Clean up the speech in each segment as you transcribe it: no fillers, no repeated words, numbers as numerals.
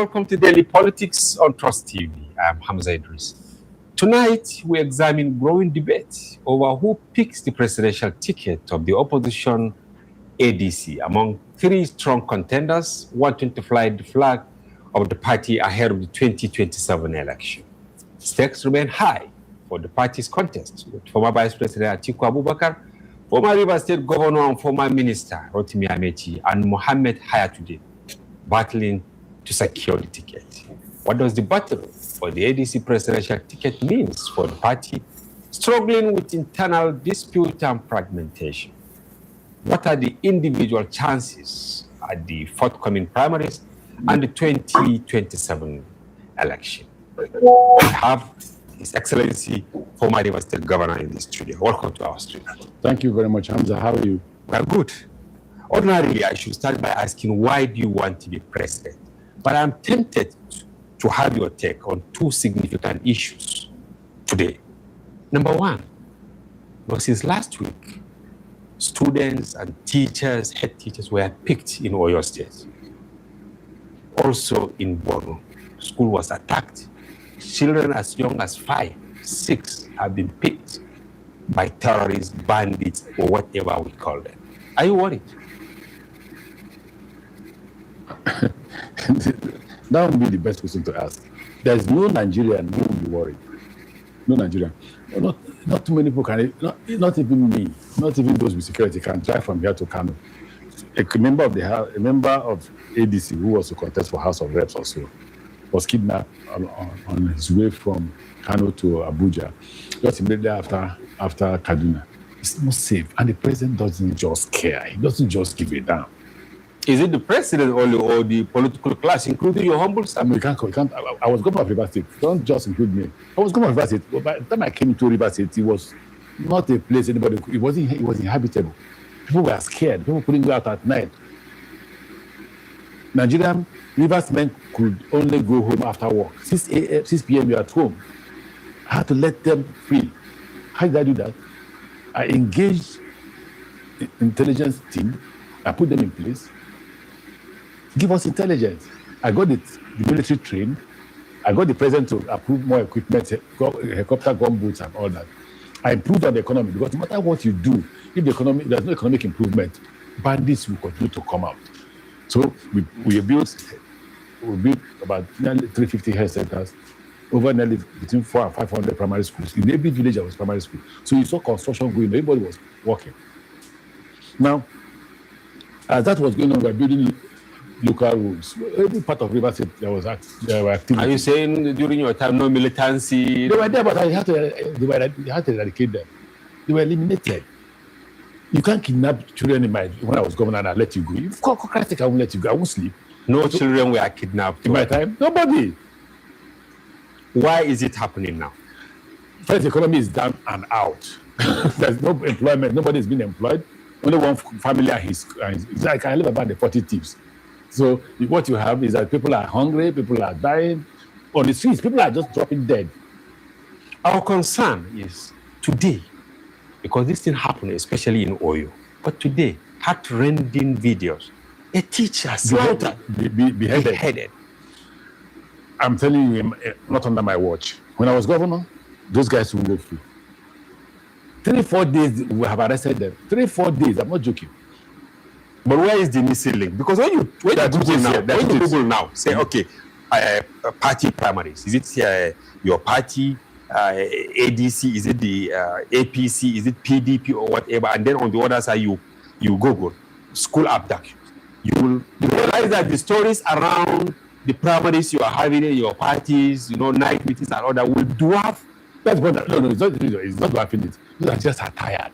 welcome to Daily Politics on Trust TV. I'm Hamza Idris. Tonight, we examine growing debate over who picks the presidential ticket of the opposition NDC among three strong contenders wanting to fly the flag of the party ahead of the 2027 election. Stakes remain high for the party's contest, with former Vice President Atiku Abubakar, former Rivers State Governor and former Minister Rotimi Amechi, and Mohammed Hayatuddin battling to secure the ticket. What does the battle for the ADC presidential ticket means for the party struggling with internal dispute and fragmentation? What are the individual chances at the forthcoming primaries and the 2027 election? We have His Excellency, former Rivers State Governor in the studio. Welcome to our studio. Thank you very much, Hamza. How are you? We are good. Ordinarily, I should start by asking, why do you want to be president? But I'm tempted to have your take on two significant issues today. Number one, since last week, students and teachers, head teachers were picked in Oyo State. Also in Borno, school was attacked. Children as young as 5, 6 have been picked by terrorists, bandits, or whatever we call them. Are you worried? That would be the best question to ask. There's no Nigerian who will be worried. No Nigerian. Not too many people can, not even me, not even those with security can drive from here to Kano. A member of ADC who was to contest for House of Reps also was kidnapped on his way from Kano to Abuja, just immediately after Kaduna. It's not safe, and the president doesn't just care. He doesn't just give a damn. Is it the president only or the political class, including your humble self? We can't. I was governor of Rivers State. Don't just include me. I was governor of Rivers State. But by the time I came to Rivers State, it was not a place anybody. It was inhabitable. People were scared. People couldn't go out at night. Nigerian Rivers men could only go home after work. 6 p.m. you're at home. I had to let them free. How did I do that? I engaged the intelligence team. I put them in place. Give us intelligence. I got the military trained. I got the president to approve more equipment, helicopter gun boots and all that. I improved on the economy because no matter what you do, if there's no economic improvement, bandits will continue to come out. So we built about nearly 350 health centers, over nearly between 400 and 500 primary schools. In every village there was primary school. So you saw construction going, everybody was working. Now, as that was going on, we were building local roads. Every part of Rivers State there were activities. Are you saying during your time no militancy? They were there, but they had to eradicate them. They were eliminated. You can't kidnap children when I was governor and I let you go. If Christ, I won't let you go. I won't sleep. No children were kidnapped. In my time, nobody. Why is it happening now? First, the economy is down and out. There's no employment. Nobody's been employed. Only one family and his I can live about the 40 thieves. So what you have is that people are hungry, people are dying on the streets, people are just dropping dead. Our concern is today, because this thing happened especially in Oyo, but today, heart-rending videos. A teacher slaughtered, beheaded. I'm telling you, not under my watch. When I was governor, those guys will go free. 3-4 days we have arrested them. 3-4 days. I'm not joking. But where is the missing link? Because when you Google now, say okay, party primaries. Is it your party ADC? Is it the APC? Is it PDP or whatever? And then on the other side, you Google school abduction. You will realize that the stories around the primaries you are having in your parties, night meetings and all that will dwarf. That's what. No, it's not dwarfing it. They just are tired.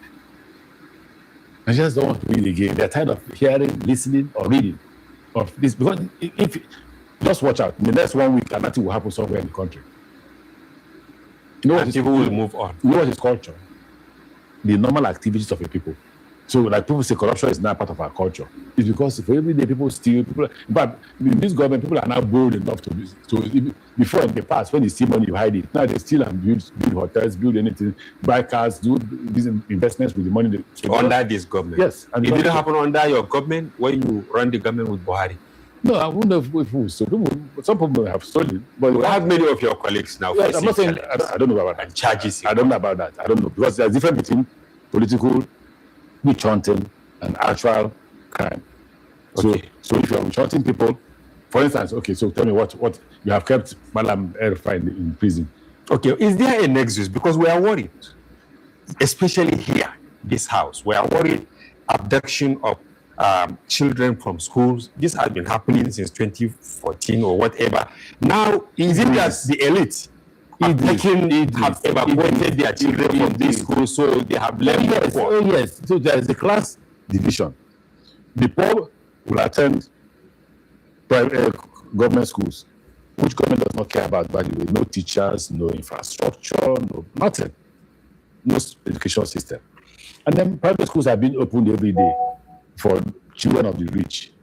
They just don't want to read again. They're tired of hearing, listening, or reading of this. Because if just watch out, in the next 1 week, nothing will happen somewhere in the country. People will move on. You know what is culture? The normal activities of a people. So, like people say, corruption is not part of our culture. It's because for every day people steal. But in this government, people are now bold enough to. Before in the past, when you steal money, you hide it. Now they steal and build hotels, build anything, buy cars, do these investments with the money. Under this government, yes, and it didn't happen under your government when you run the government with Buhari. No, I wouldn't know if we stole. Some people have stolen, but We have many of your colleagues now. I'm not saying facing I don't know about that. charges. I don't know about that. I don't know, because there's a difference between political witch hunting and actual crime. Okay. So if you're witch hunting people, for instance, okay, so tell me what you have kept Malam El-Rufai in prison. Okay, is there a nexus? Because we are worried, especially here, this house. We are worried abduction of children from schools. This has been happening since 2014 or whatever. Now, is it that the elite have evacuated their children from these schools, so they have left? Yes, yes. So there is a class division. The poor will attend private government schools, which government does not care about, by the way. No teachers, no infrastructure, no nothing. No education system. And then private schools are being opened every day for children of the rich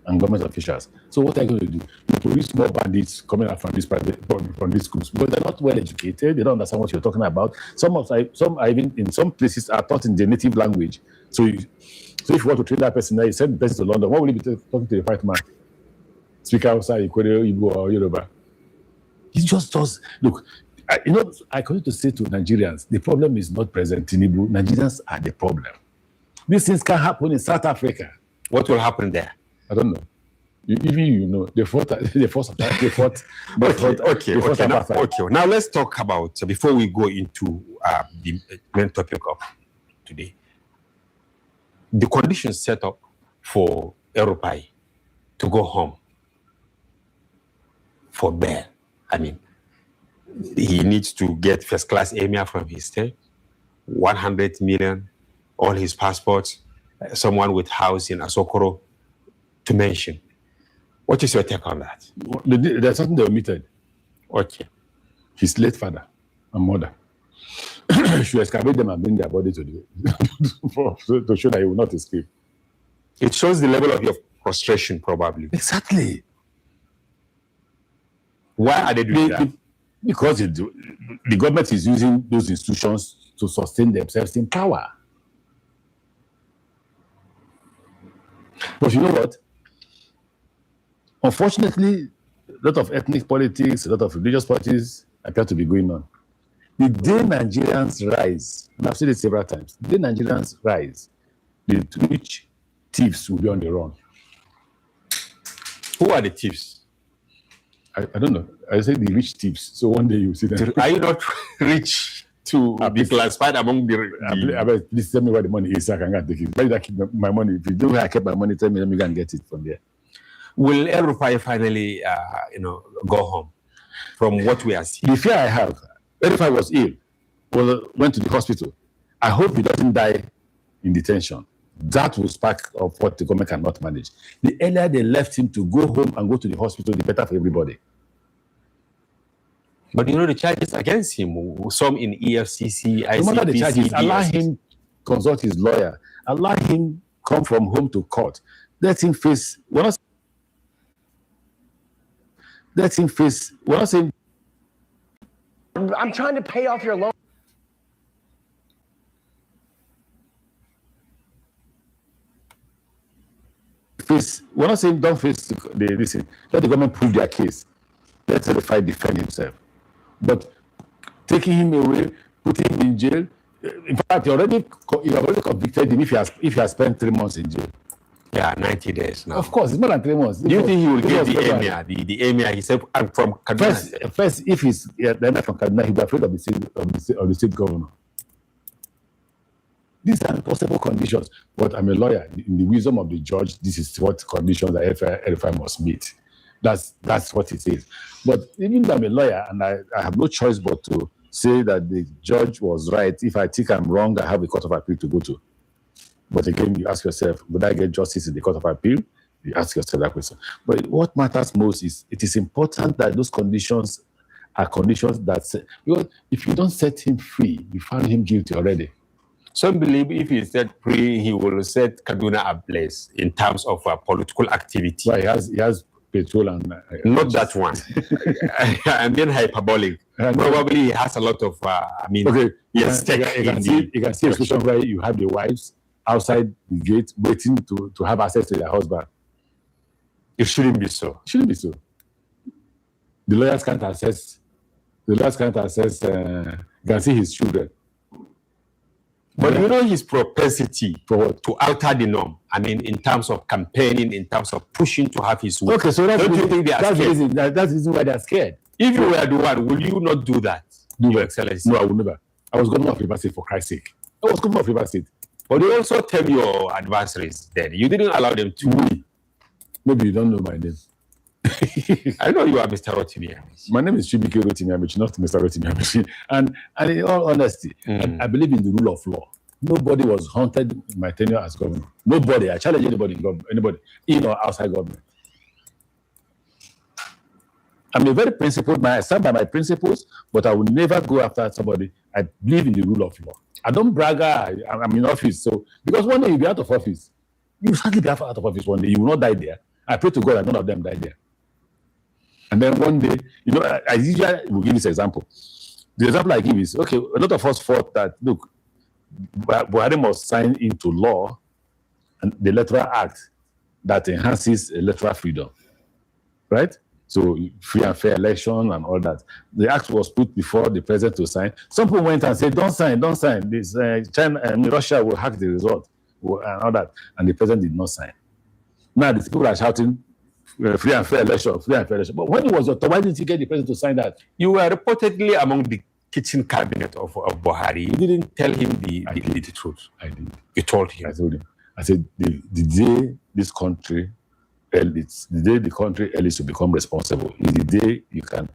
and government officials. So what are you going to do? You produce more bandits coming out from these schools, but they're not well educated. They don't understand what you're talking about. Some are even in some places are taught in their native language. So if you want to train that person, now you send the person to London. What will you be talking to the white man? Speak outside Igbo or Yoruba. He just does. Look, I continue to say to Nigerians, the problem is not President Tinubu. Nigerians are the problem. These things can happen in South Africa. What will happen there? I don't know. They fought. Okay. Now let's talk about, before we go into the main topic of today, the conditions set up for El-Rufai to go home for bail. I mean, he needs to get first-class emir from his state, 100 million, all his passports, someone with house in Asokoro, to mention. What is your take on that? There's something they omitted. Okay. His late father and mother. Should excavate them and bring their body to to show that he will not escape. It shows the level of your frustration, probably. Exactly. Why are they doing that? Because the government is using those institutions to sustain themselves in power. But you know what? Unfortunately, a lot of ethnic politics, a lot of religious politics appear to be going on. The day Nigerians rise, and I've said it several times, the day Nigerians rise, the rich thieves will be on the run. Who are the thieves? I don't know. I say the rich thieves. So one day you see them. Are you not rich to be classified among the... Please tell me where the money is so I can go and take it. Where did I keep my money? If you know where I kept my money, tell me, let me go and get it from there. Will El-Rufai finally, go home? From what we are seeing, the fear I have, El-Rufai was ill, went to the hospital. I hope he doesn't die in detention. That will spark of what the government cannot manage. The earlier they left him to go home and go to the hospital, the better for everybody. But the charges against him, some in EFCC, ICPC, no matter the charges, allow DSS. him consult his lawyer. Allow him come from home to court. Let him face. We're not saying. I'm trying to pay off your loan. We're not saying don't face this. Let the government prove their case. Let El-Rufai defend himself. But taking him away, putting him in jail. In fact, you have already convicted him if he has spent 3 months in jail. Yeah, 90 days now. Of course, it's more than 3 months. Do you think he will get the emir? The emir, he said, I'm from Kaduna. First, if he's from Kaduna, he'll be afraid of the state governor. These are impossible conditions. But I'm a lawyer. In the wisdom of the judge, this is what conditions that El-Rufai must meet. That's what it is. But even though I'm a lawyer and I have no choice but to say that the judge was right. If I think I'm wrong, I have a court of appeal to go to. But again, you ask yourself, would I get justice in the court of appeal? You ask yourself that question. But what matters most is it is important that those conditions are conditions that, because if you don't set him free, you found him guilty already. Some believe if he set free, he will set Kaduna ablaze in terms of political activity. Well, he has petrol and... Not that one. I'm being hyperbolic. Probably he has a lot of, okay. Yes, you can see a situation where you have the wives outside the gate waiting to have access to their husband. It shouldn't be so. It shouldn't be so. The lawyers can't assess. Can see his children. But you know his propensity to alter the norm. I mean, in terms of campaigning, in terms of pushing to have his way. Okay, so don't you think they are that's scared? the reason why they are scared. If you were the one, will you not do that? Your Excellency? No, I would never. I was governor of Rivers State, for Christ's sake. I was governor of Rivers State. But you also tell your adversaries then you didn't allow them to. Maybe you don't know my name. I know you are Mr. Rotimi. My name is Chibike Rotimi Amici, not Mr. Rotimi Amici. And in all honesty, I believe in the rule of law. Nobody was haunted in my tenure as governor. Nobody. I challenge anybody in government, anybody in or outside government. I'm a very principled man. I stand by my principles, but I will never go after somebody. I believe in the rule of law. I don't brag. I'm in office, so because one day you'll be out of office. You will certainly be out of office one day. You will not die there. I pray to God that none of them die there. And then one day, you know, I usually will give this example. The example I give is, okay, a lot of us thought that, look, Buhari must sign into law and the electoral act that enhances electoral freedom, right? So free and fair election and all that. The act was put before the president to sign. Some people went and said, don't sign. This China and Russia will hack the result and all that. And the president did not sign. Now the people are shouting, free and fair election. But when it was your turn, why didn't you get the president to sign that? You were reportedly among the kitchen cabinet of Buhari. You didn't tell him the truth. I did. You told him. I told him. I said, the day this country elites, the day the country elites to become responsible is the day you can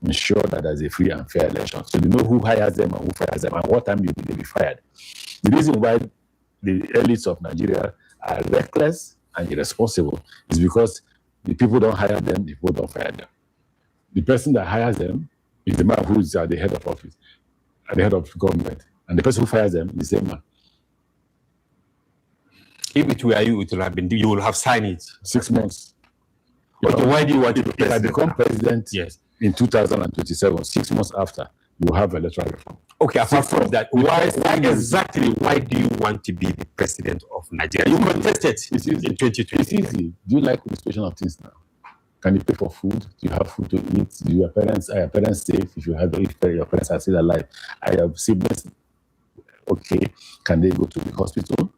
ensure that there's a free and fair election. So you know who hires them and who fires them and what time they'll be fired. The reason why the elites of Nigeria are reckless and irresponsible is because the people don't hire them, the people don't fire them. The person that hires them is the man who is at the head of office, at the head of government. And the person who fires them is the same man. If it were you, it would have been, you will have signed it. 6 months. But why do you want to be president? If I become president in 2027, 6 months after, you have electoral reform. Okay, apart from that, why do you want to be the president of Nigeria? You contested in 2020. It's easy. Do you like the situation of things now? Can you pay for food? Do you have food to eat? Are your parents safe? If your parents are still alive? I have siblings. Okay, can they go to the hospital?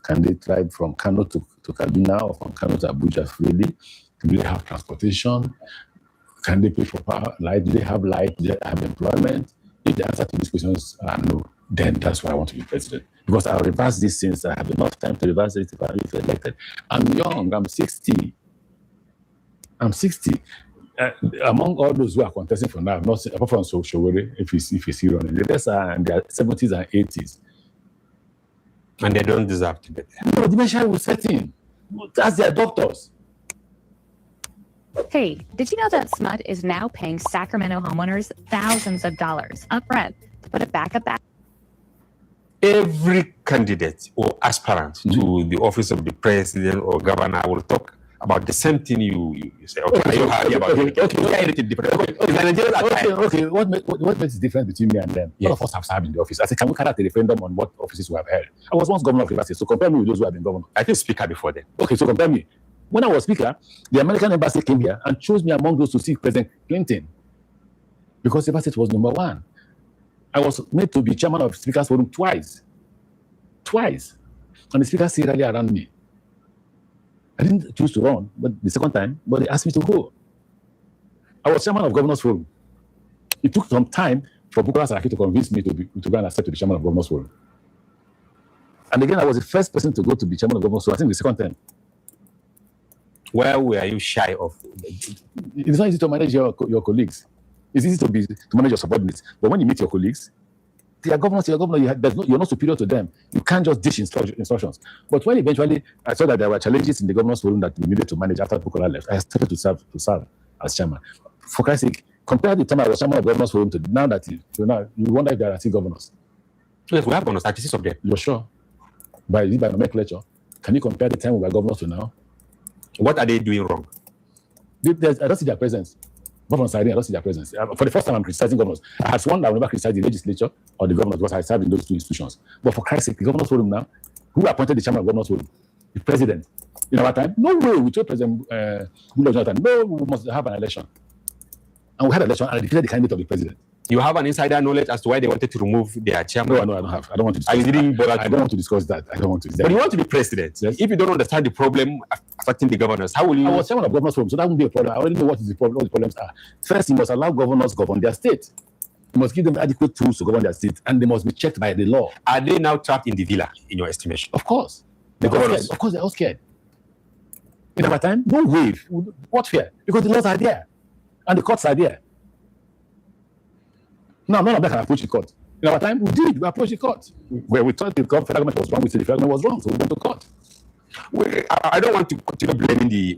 Can they drive from Kano to Kaduna or from Kano to Abuja freely? Do they have transportation? Can they pay for power, light? Do they have light? Do they have employment? If the answer to these questions are no, then that's why I want to be president. Because I'll reverse these things. I have enough time to reverse it if I'm elected. I'm young. I'm 60. Among all those who are contesting for now, not apart from Showore, if he's here running, the rest are in their 70s and 80s. And they don't deserve to be there. No, dementia will set in. That's their doctors. Hey, did you know that SMUD is now paying Sacramento homeowners thousands of dollars upfront to put a backup? Every candidate or aspirant to the office of the president or governor will talk about the same thing you say. Okay, are you happy about it? Okay. What makes the difference between me and them? All of us have served in the office. I said, can we carry out a referendum on what offices we have held? I was once governor of Rivers State, so compare me with those who have been governor. I think speaker before then. Okay, so compare me. When I was speaker, the American embassy came here and chose me among those to see President Clinton because Rivers State was number one. I was made to be chairman of Speaker's Forum twice. And the speaker still rally around me. I didn't choose to run, but the second time, but they asked me to go. I was chairman of Governor's Forum. It took some time for Bukola Saraki to convince me to go and accept to be chairman of Governor's Forum. And again, I was the first person to go to be chairman of Governor's Forum, I think the second time. Where were you shy of? It's not easy to manage your colleagues. It's easy to manage your subordinates. But when you meet your colleagues, they are governors, you're not superior to them. You can't just dish instructions. But when eventually I saw that there were challenges in the governor's forum that we needed to manage after Bukola left, I started to serve as chairman. For Christ's sake, compare the time I was chairman of governor's forum to now that you wonder if there are still governors. Yes, we have governors, 36 of them. You're sure? By nomenclature. Can you compare the time we were governors to now? What are they doing wrong? I don't see their presence. Governors, I don't see their presence. For the first time, I'm criticizing governors. I had sworn that I would never criticize the legislature or the governors because I served in those two institutions. But for Christ's sake, the governor's forum now, who appointed the chairman of the governor's forum? the president. In our time, no way we told President Goodluck Jonathan, no, we must have an election. And we had an election and I declared the candidate of the president. You have an insider knowledge as to why they wanted to remove their chairman? No, I don't have. I don't want to discuss I didn't bother. I don't want to discuss that. I don't want to. But you want to be president. Yes. If you don't understand the problem affecting the governors, how will you? I was chairman of governors forum, so that won't be a problem. I already know what the problems are. First, you must allow governors govern their state. You must give them adequate tools to govern their state, and they must be checked by the law. Are they now trapped in the villa, in your estimation? Of course. Of course, they're all scared. In our time, no way. What fear? Because the laws are there, and the courts are there. No, none of them can approach the court. In our time, we did. We approached the court. Where we thought the federal government was wrong, we said the federal government was wrong, so we went to court. I don't want to continue blaming the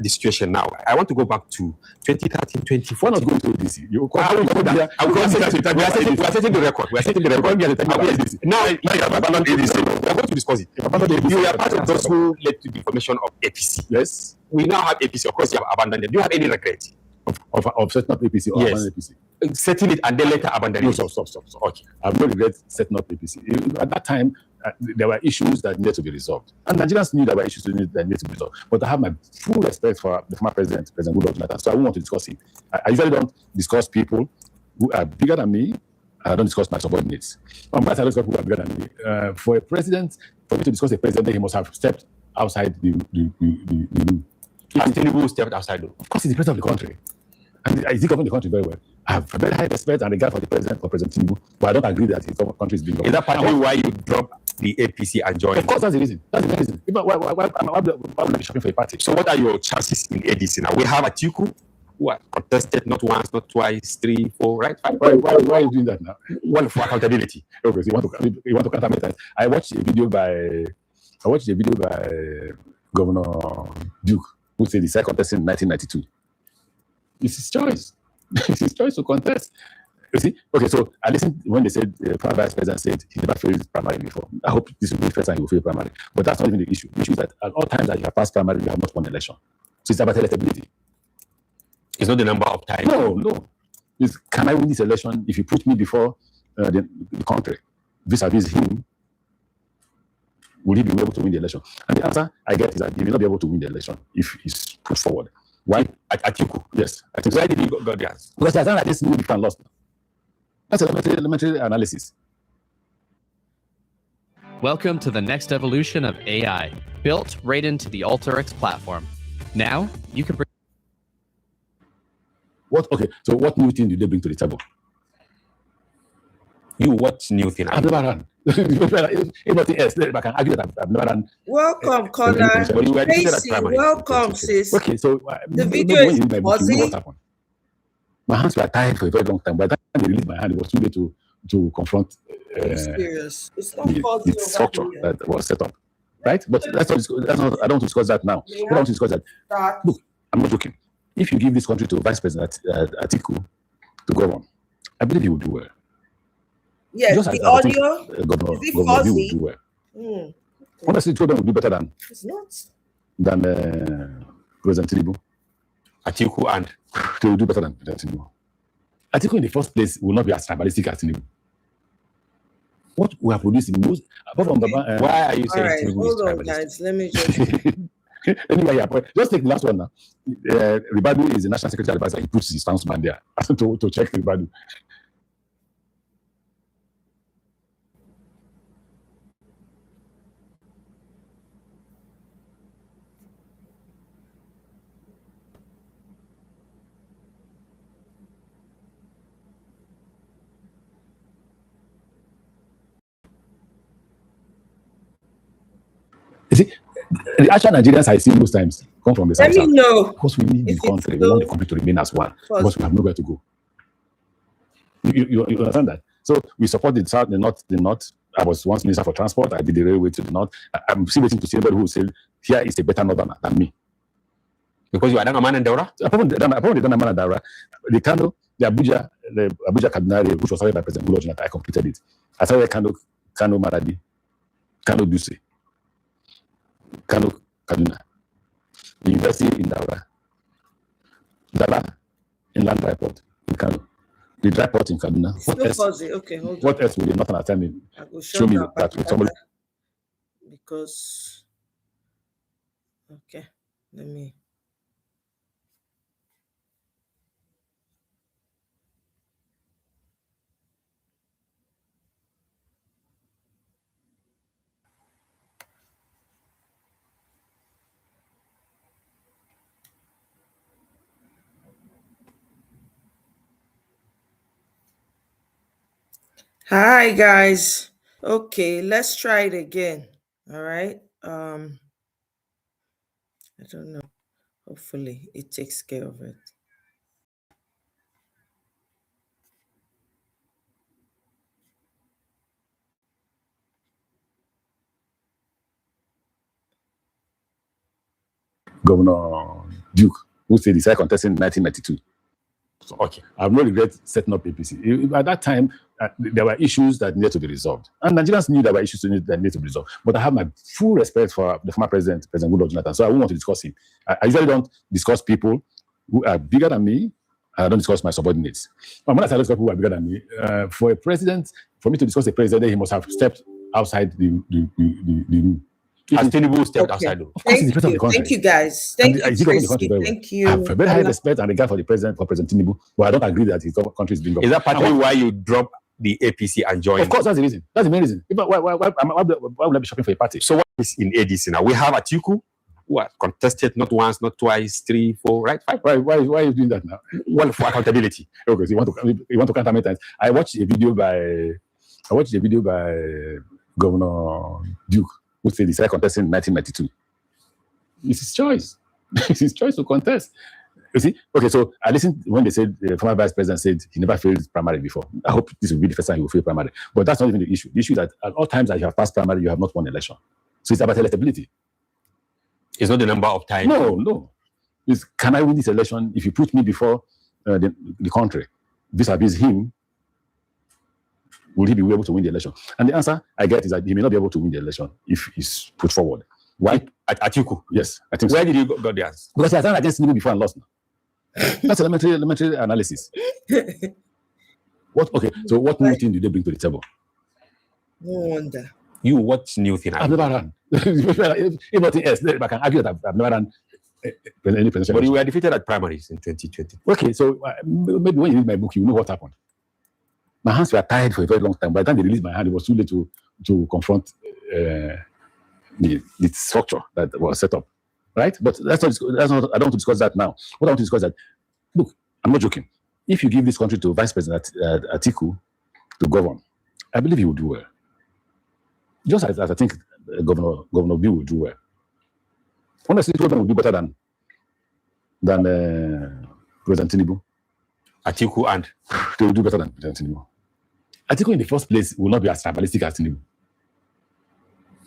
situation now. I want to go back to 2013, 2014. We're not going to NDC. We are setting the record. We are setting the record. Now you have abandoned NDC. We are going to discuss it. You are part of those who led to the formation of APC. Yes. We now have APC. Of course, you have abandoned it. Do you have any regret? Of setting up APC or yes. APC? Setting it and then later abandoning it. Stop. Okay. I have no regret setting up APC. At that time, there were issues that needed to be resolved. And Nigerians knew there were issues that needed to be resolved. But I have my full respect for the former president, President Goodluck Jonathan. So I won't want to discuss him. I usually don't discuss people who are bigger than me. I don't discuss my subordinates. I don't discuss people who are bigger than me. For a president, for me to discuss a president, he must have stepped outside the room. Has Tinubu stepped outside the room? Of course, he's the president of the country. And I think govern the country very well. I have very high respect and regard for the president, for President Tinubu, but I don't agree that his country is being governed. Is that partly why you dropped the APC and joined? Of course, that's the reason. That's the reason. Why would I be shopping for a party? So what are your chances in ADC now? We have Atiku, who are contested not once, not twice, 3, 4, right? 5. Why are you doing that now? One for accountability. Okay, so you want to counter me? I watched a video by Governor Duke, who said he started contesting in 1992. It's his choice. It's his choice to contest. You see? Okay, so I listened when they said the vice president said he never failed primary before. I hope this will be the first time he will fail primary. But that's not even the issue. The issue is that at all times that you have passed primary, you have not won an election. So it's about electability. It's not the number of times. No. It's, can I win this election if you put me before the country vis-a-vis him? Will he be able to win the election? And the answer I get is that he will not be able to win the election if he's put forward. Why? Atiku. Yes. Why did he go there? Because there's not like this new and lost. That's elementary analysis. Welcome to the next evolution of AI, built right into the Alteryx platform. Now, you can bring... So what new thing did they bring to the table? What new thing? I've never run. If nothing else, I can argue that I've never run. Welcome, Connor. Tracy, welcome, sis. Okay, so the video is fuzzy. My hands were tied for a very long time. By the time they released my hand, it was too late to confront serious. It's not the structure that was set up. Right? But that's not, I don't want to discuss that now. I don't want to discuss that. Look, I'm not joking. If you give this country to Vice President Atiku to govern, I believe he will do well. Yes, just the audio Governor is it will fuzzy? do well. Honestly, two of them will do better than President Tinubu. Atiku and they will do better than President Tinubu. Atiku in the first place will not be as tribalistic as Tinubu. What we are producing most, apart from why are you saying right, Tinubu hold is on, tribalistic? guys. Let me just anyway, just take the last one now. Ribadu is the National Security Advisor. He puts his townsman there to check Ribadu. You see, the actual Nigerians I see most times come from the south. let me know. Because we need the country. We want the country to remain as one. Because we have nowhere to go. You understand that? So we support the south, the north. I was once Minister for Transport. I did the railway to the north. I'm still waiting to see anybody who will say, here is a better northerner than me. Because you are done a man and Daura? Apart from the man and Daura, the Abuja Kaduna, which was started by President Goodluck Jonathan, I completed it. I started Kano Maradi, Kano Duse, Kano Kaduna, the University in Daura, Inland Dry Port in Kano, the dry port in Kaduna. What else will the Northern tell me? Show me that with somebody. Because Okay, let me. Hi guys. Okay, let's try it again. All right. I don't know. Hopefully it takes care of it. Governor Duke, who said he started contesting in 1992. So, okay, I have no regret setting up APC. At that time, there were issues that needed to be resolved. And Nigerians knew there were issues that needed to be resolved. But I have my full respect for the former president, President Goodluck Jonathan. So I won't want to discuss him. I usually don't discuss people who are bigger than me. I don't discuss my subordinates. But when I say discuss people who are bigger than me, for a president, for me to discuss a president, he must have stepped outside the room. As Tinubu stepped outside. Thank you, guys. Thank you, Tracy. Thank you. I have a very high respect and regard for the president, for President Tinubu, but I don't agree that his country is being governed. Is that partly why you drop the APC and join? Of course, that's the reason. That's the main reason. Why would I be shopping for a party? So what is in ADC now? We have Atiku, who has contested not once, not twice, 3, 4, right? 5. Why are you doing that now? Well, for accountability. Okay, so you want to count how many times? I watched a video by Governor Duke, who said he started contesting in 1992. It's his choice. It's his choice to contest. You see? Okay, so I listened when they said the former vice president said he never failed primary before. I hope this will be the first time he will fail primary. But that's not even the issue. The issue is that at all times that you have passed primary, you have not won election. So it's about electability. It's not the number of times. No. It's, can I win this election if you put me before the country? Vis-a-vis him, will he be able to win the election? And the answer I get is that he may not be able to win the election if he's put forward. Why? Atiku? Yes, I think Where so. did you got the answer? Because he has done against Tinubu before and lost. That's elementary analysis. Okay, so what new thing did they bring to the table? No wonder. You, what new thing? I've never run. If nothing else, I can argue that I've never run any presidential. But you were defeated at primaries in 2020. Okay, so maybe when you read my book, you know what happened. My hands were tired for a very long time. By the time they released my hand, it was too late to confront the structure that was set up, right? But that's not. I don't want to discuss that now. What I want to discuss is that, look, I'm not joking. If you give this country to Vice President Atiku to govern, I believe he will do well. Just as I think Governor Bill will do well. Honestly, the program will do better than President Tinubu. Atiku and they will do better than President Tinubu. Atiku in the first place will not be as tribalistic as Tinubu.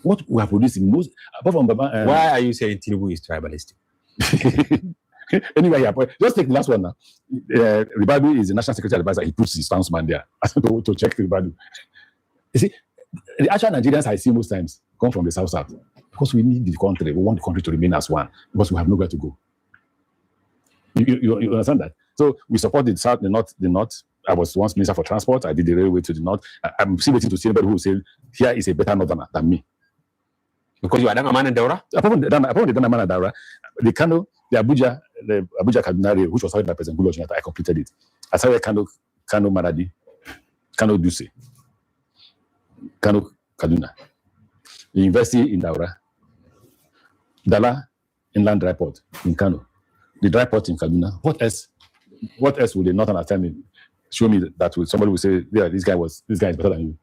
What we are producing most, apart from why are you saying Tinubu is tribalistic? Anyway, just take the last one now. Ribadu is the national security advisor. He puts his townsman there to check Ribadu. You see, the actual Nigerians I see most times come from the south because we need the country. We want the country to remain as one because we have nowhere to go. You understand that? So we support the south, the north. I was once minister for transport. I did the railway to the north. I'm still waiting to see anybody who will say here is a better northerner than me. Because you are a man in Daura? Apart from the man in Daura, the Abuja Kaduna Rail, which was started by President Goodluck Jonathan, I completed it. I started Kano Maradi, Kano Duse, Kano Kaduna, the university in Daura, Dala Inland Dry Port in Kano, the dry port in Kaduna. What else would the northern tell me? Show me that somebody will say, yeah, this guy is better than you.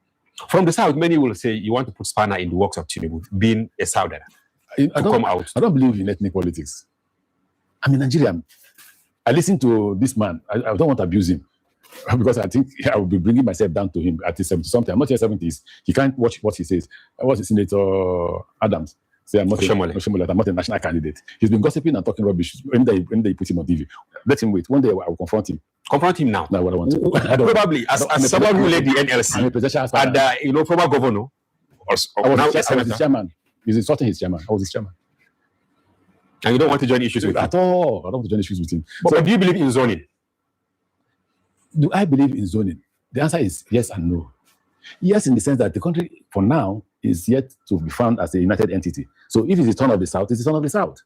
From the south, many will say you want to put spanner in the works of Tinubu, being a southerner. I don't believe in ethnic politics. I'm a Nigerian. I listen to this man. I don't want to abuse him because I think I will be bringing myself down to him at 70-something. I'm not here 70s. He can't watch what he says. I was Senator Adams. Say I'm not a national candidate. He's been gossiping and talking rubbish when they put him on TV. Let him wait. One day I will confront him. Confront him now. Now what I want to. Probably as someone who led the NLC and former governor. I was his chairman. He's insulting his chairman. I was his chairman. And you don't want to join issues with him? At all. I don't want to join issues with him. But do you believe in zoning? Do I believe in zoning? The answer is yes and no. Yes, in the sense that the country, for now, is yet to be found as a united entity. So if it's the turn of the South, it's the turn of the South.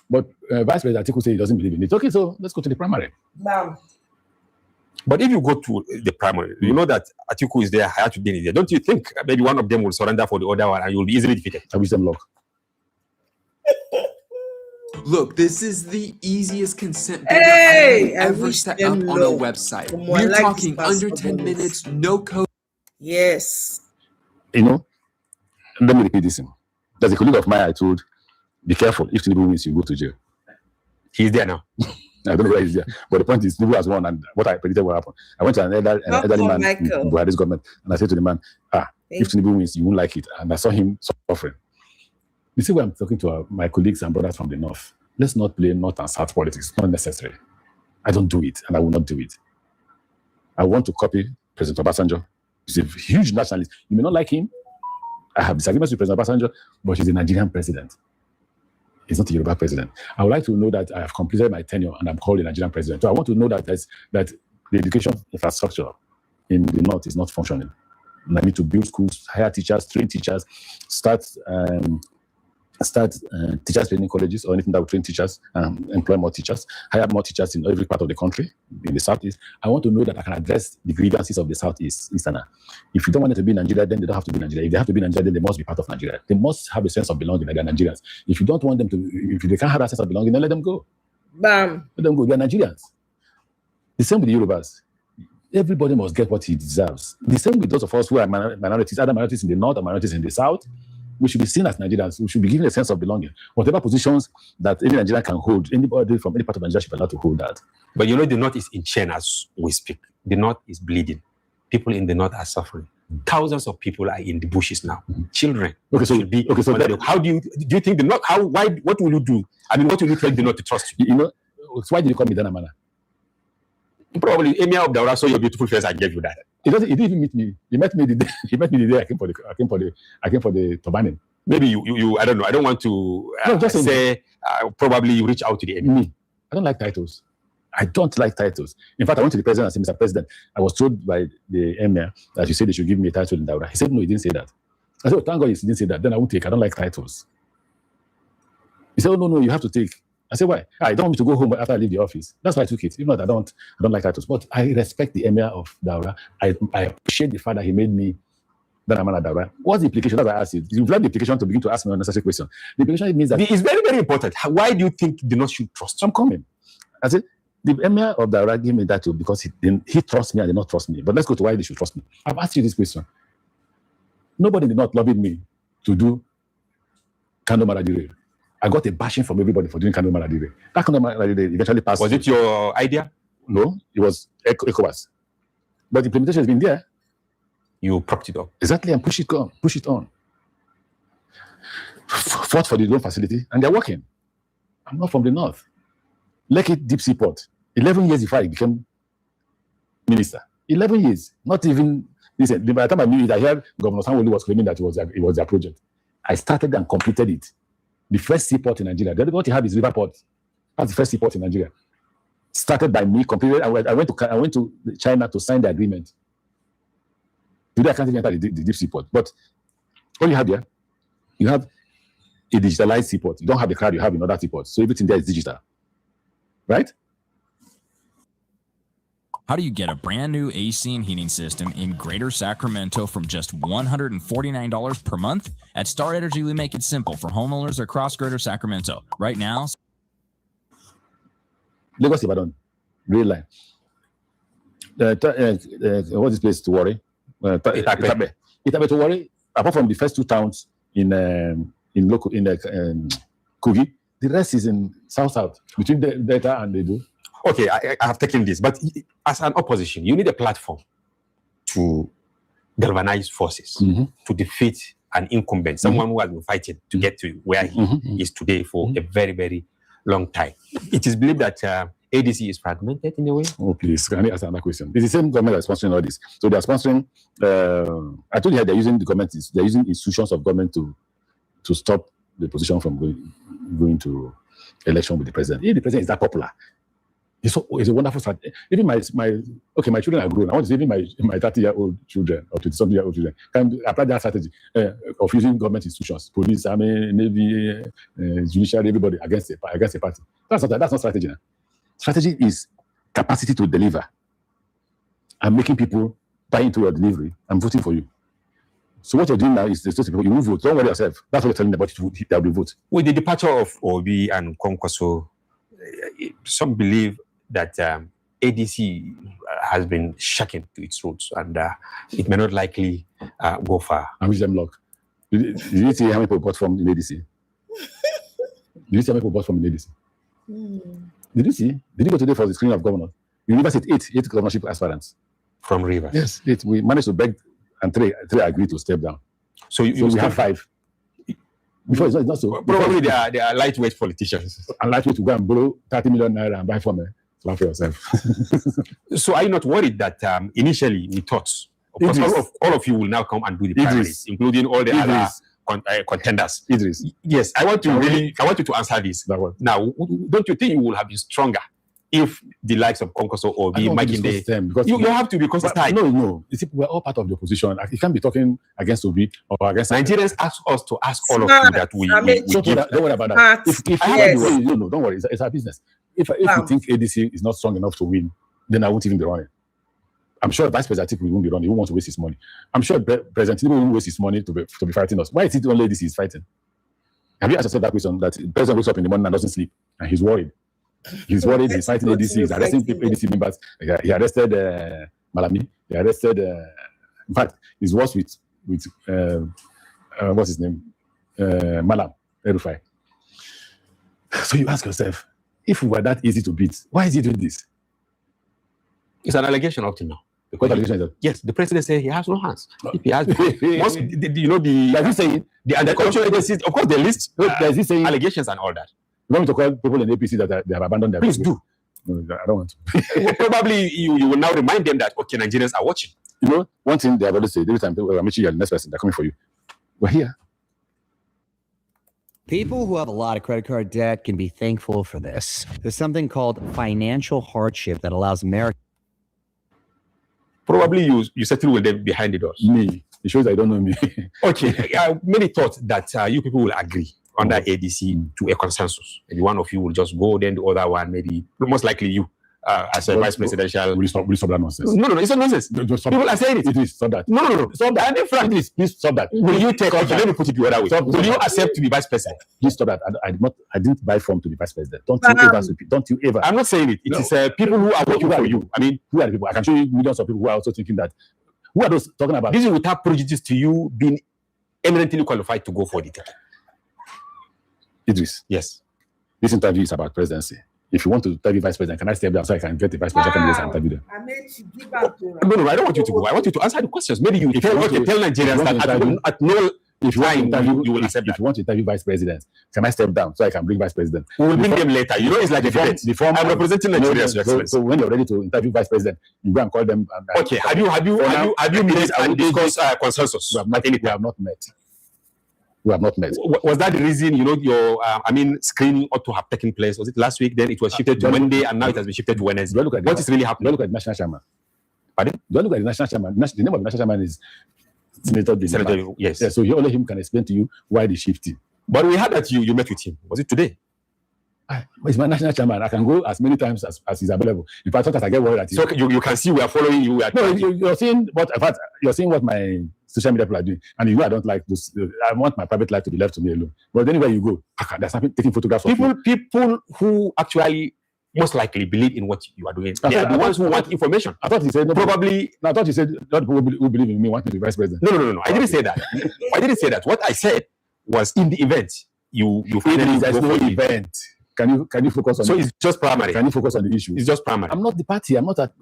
But Vice President Atiku says he doesn't believe in it. Okay, so let's go to the primary. Bam. But if you go to the primary, you know that Atiku is there, Hayatuddin is there. Don't you think maybe one of them will surrender for the other one and you'll be easily defeated? I wish them luck. Look, this is the easiest consent Hey, I I've ever wish set them up on a luck. website. Come on, We're like talking this under passport 10 bonus. minutes, no code. Yes. You know, let me repeat this. There's a colleague of mine I told, be careful. If Tinubu wins, you go to jail. He's there now. I don't know where he's there. But the point is, Tinubu has won, and what I predicted will happen. I went to an elderly man in Buhari's government, and I said to the man, if Tinubu wins, you won't like it. And I saw him suffering. You see why I'm talking to my colleagues and brothers from the North. Let's not play North and South politics. It's not necessary. I don't do it, and I will not do it. I want to copy President Obasanjo. He's a huge nationalist. You may not like him. I have disagreements with President Obasanjo, but he's a Nigerian president. He's not a Yoruba president. I would like to know that I have completed my tenure and I'm called a Nigerian president. So I want to know that that the education infrastructure in the North is not functioning. And I need to build schools, hire teachers, train teachers, start teachers training colleges or anything that will train teachers, employ more teachers, hire more teachers in every part of the country, in the Southeast. I want to know that I can address the grievances of the Southeast. If you don't want them to be in Nigeria, then they don't have to be in Nigeria. If they have to be in Nigeria, then they must be part of Nigeria. They must have a sense of belonging, like they're Nigerians. If you don't want them to, if they can't have that sense of belonging, then let them go. Bam. Let them go. They're Nigerians. The same with the Yorubas. Everybody must get what he deserves. The same with those of us who are minorities, either minorities in the North or minorities in the South. We should be seen as Nigerians. We should be given a sense of belonging. Whatever positions that any Nigerian can hold, anybody from any part of Nigeria should be allowed to hold that. But you know, the North is in chain as we speak. The North is bleeding. People in the North are suffering. Thousands of people are in the bushes now. Children. Okay, so how do you think the North? What will you do? I mean, what will you tell the North to trust you? You know, why did you call me Danamana? Probably Emir of Daura saw your beautiful face and gave you that. He didn't even meet me. He met me the day I came for the turbaning. Maybe you I don't know. I don't want to say probably you reach out to the enemy. I don't like titles. I don't like titles. In fact, I went to the president and said, Mr. President, I was told by the emir that you said they should give me a title in Daura. He said, no, he didn't say that. I said, oh, thank God he didn't say that. Then I won't take. I don't like titles. He said, oh, no, you have to take. I said, why? I don't want me to go home after I leave the office. That's why I took it. If not, I don't like titles. But I respect the emir of Daura. I appreciate the fact that he made me Danamana Daura. What's the implication? That's why I asked you. You've learned the implication to begin to ask me unnecessary questions. The implication means that it's very, very important. Why do you think the North should trust you? I'm coming. I said, the emir of Daura gave me that too because he trusts me and did not trust me. But let's go to why they should trust me. I've asked you this question. Nobody did not lobby me to do Kando Maradire. I got a bashing from everybody for doing Kando Maradire. That Kando Maradire eventually passed. Was it your idea? No, it was ECOWAS. But the implementation has been there. You propped it up. Exactly, and push it on. Fought for the loan facility, and they're working. I'm not from the North. Lekki Deep Sea Port. 11 years before I became minister. 11 years. Not even, listen, by the time I knew it, I heard Governor Sanwo-Olu was claiming that it was their project. I started and completed it. The first seaport in Nigeria. What you have is River Port. That's the first seaport in Nigeria. Started by me, completed. I went to China to sign the agreement. Today I can't even enter the deep seaport. But all you have here, you have a digitalized seaport. You don't have the crowd you have in other seaports. So everything there is digital. Right? How do you get a brand new AC and heating system in Greater Sacramento from just $149 per month? At Star Energy, we make it simple for homeowners across Greater Sacramento. Right now, Lagos Ibadan, Green Line. What's this place to worry? Itape to worry. Apart from the first two towns in Kogi, the rest is in South between the Delta and Edo. Okay, I have taken this, but as an opposition, you need a platform to galvanize forces, to defeat an incumbent, someone who has been fighting to get to where he is today for a very, very long time. It is believed that ADC is fragmented in a way. Oh, please, can I ask another question? It's the same government that's sponsoring all this. So they are sponsoring, I told you they're using the government, they're using institutions of government to stop the opposition from going to election with the president. If the president is that popular, It's a wonderful strategy. Even my children are grown. I want to say even my 30-year-old children or 20-something-year-old children can apply that strategy of using government institutions, police, army, navy, judiciary, everybody against a party. That's not strategy. Now. Strategy is capacity to deliver and making people buy into your delivery and voting for you. So what you're doing now is to people, you will vote. Don't worry yourself. That's what you're telling them about. They'll be vote. With the departure of Obi and Kwankwaso, some believe that ADC has been shaken to its roots and it may not likely go far. I wish them luck. Did you see how many people bought from in ADC? Did you see how many people bought from in ADC? Did you see? Did you go today for the screening of governors? University, eight governorship aspirants. From Rivers? Yes, 8. We managed to beg and three agreed to step down. So we have 5. Before it's not so. Probably they are lightweight politicians. And lightweight to go and borrow 30 million naira and buy for me. Laugh for yourself. So are you not worried that initially we thought, of course, all of you will now come and do the primaries, including all the other contenders? Idris. Yes, I want you to answer this. Now, don't you think you will have been stronger if the likes of Kwankwaso or the Makinde, because you have to be consistent? No. You see, we're all part of the opposition. You can't be talking against Obi or against Nigerians. Ask us to ask all of you that we give. Don't worry about that. Don't worry. It's our business. If you think ADC is not strong enough to win, then I won't even be running. I'm sure Vice President won't be running. He won't want to waste his money. I'm sure President Tinubu won't waste his money to be fighting us. Why is it only ADC is fighting? Have you asked yourself that question? That the president wakes up in the morning and doesn't sleep, and he's worried. He's worried. He's fighting ADC. He's arresting ADC members. He arrested Malami. He arrested. In fact, he's worse with what's his name, Malam Erufai. So you ask yourself, if we were that easy to beat, why is he doing this? It's an allegation up to now. What allegation is that? Yes, the president said he has no hands. If he has, the anti-corruption agencies, of course, they list allegations and all that. You want me to call people in APC that they have abandoned their Please do. No, I don't want to. Probably you will now remind them that, okay, Nigerians are watching. You know, one thing they have always said, every time people are meeting you, the next person, they're coming for you. We're here. People who have a lot of credit card debt can be thankful for this. There's something called financial hardship that allows Americans. Probably you settle with them behind the doors. Me. It shows that you don't know me. Okay. Many thought that you people will agree under ADC to a consensus. Maybe one of you will just go, then the other one, maybe most likely you as a vice presidential. Will you stop that nonsense? No, it's not nonsense. People are saying it. It is. Stop that. No. Stop that. And frankly, please stop that. Will you take? Okay, let me put it the other way. Will you accept to be vice president? Please stop that. I didn't buy from to be vice president. Don't you ever. I'm not saying it. It is people who are working for you. I mean, who are the people? I can show you millions of people who are also thinking that. Who are those talking about? This is without prejudice to you being eminently qualified to go for the ticket. Idris. Yes. This interview is about presidency. If you want to interview vice president, can I step down so I can get the vice president and interview them? No, I don't want you to go. I want you to answer the questions. Maybe you tell Nigerians that at no time you will accept that. If you want to interview vice president, can I step down so I can bring vice president? We will bring them later. You know, it's like a debate. I'm representing Nigerians. So when you're ready to interview vice president, you go and call them. Okay. Have you met and discussed consensus? We have not met. We have not met. Was that the reason, your, screening ought to have taken place? Was it last week? Then it was shifted to Monday, and now it has been shifted to Wednesday. What is really happening? Look at the national chairman. Pardon? Don't look at the national chairman. The name of the national chairman is Senator. Yes. Yeah, so only him can explain to you why they shifted. But we heard that you met with him. Was it today? He's my national chairman. I can go as many times as he's available. If I thought I get worried at him. So you can see we are following you. You're seeing what. In fact, you're seeing what my social media people are doing, and I don't like this. I want my private life to be left to me alone. But anywhere you go, there's something taking photographs of people who actually most likely believe in what you are doing. They are the ones who want information. I thought he said probably. I thought he said not people who believe in me want me to be vice president. No. I didn't say that. I didn't say that. What I said was in the event you finally there's no event. Can you focus on? So it's just primary. Can you focus on the issue? It's just primary. I'm not the party. I'm not a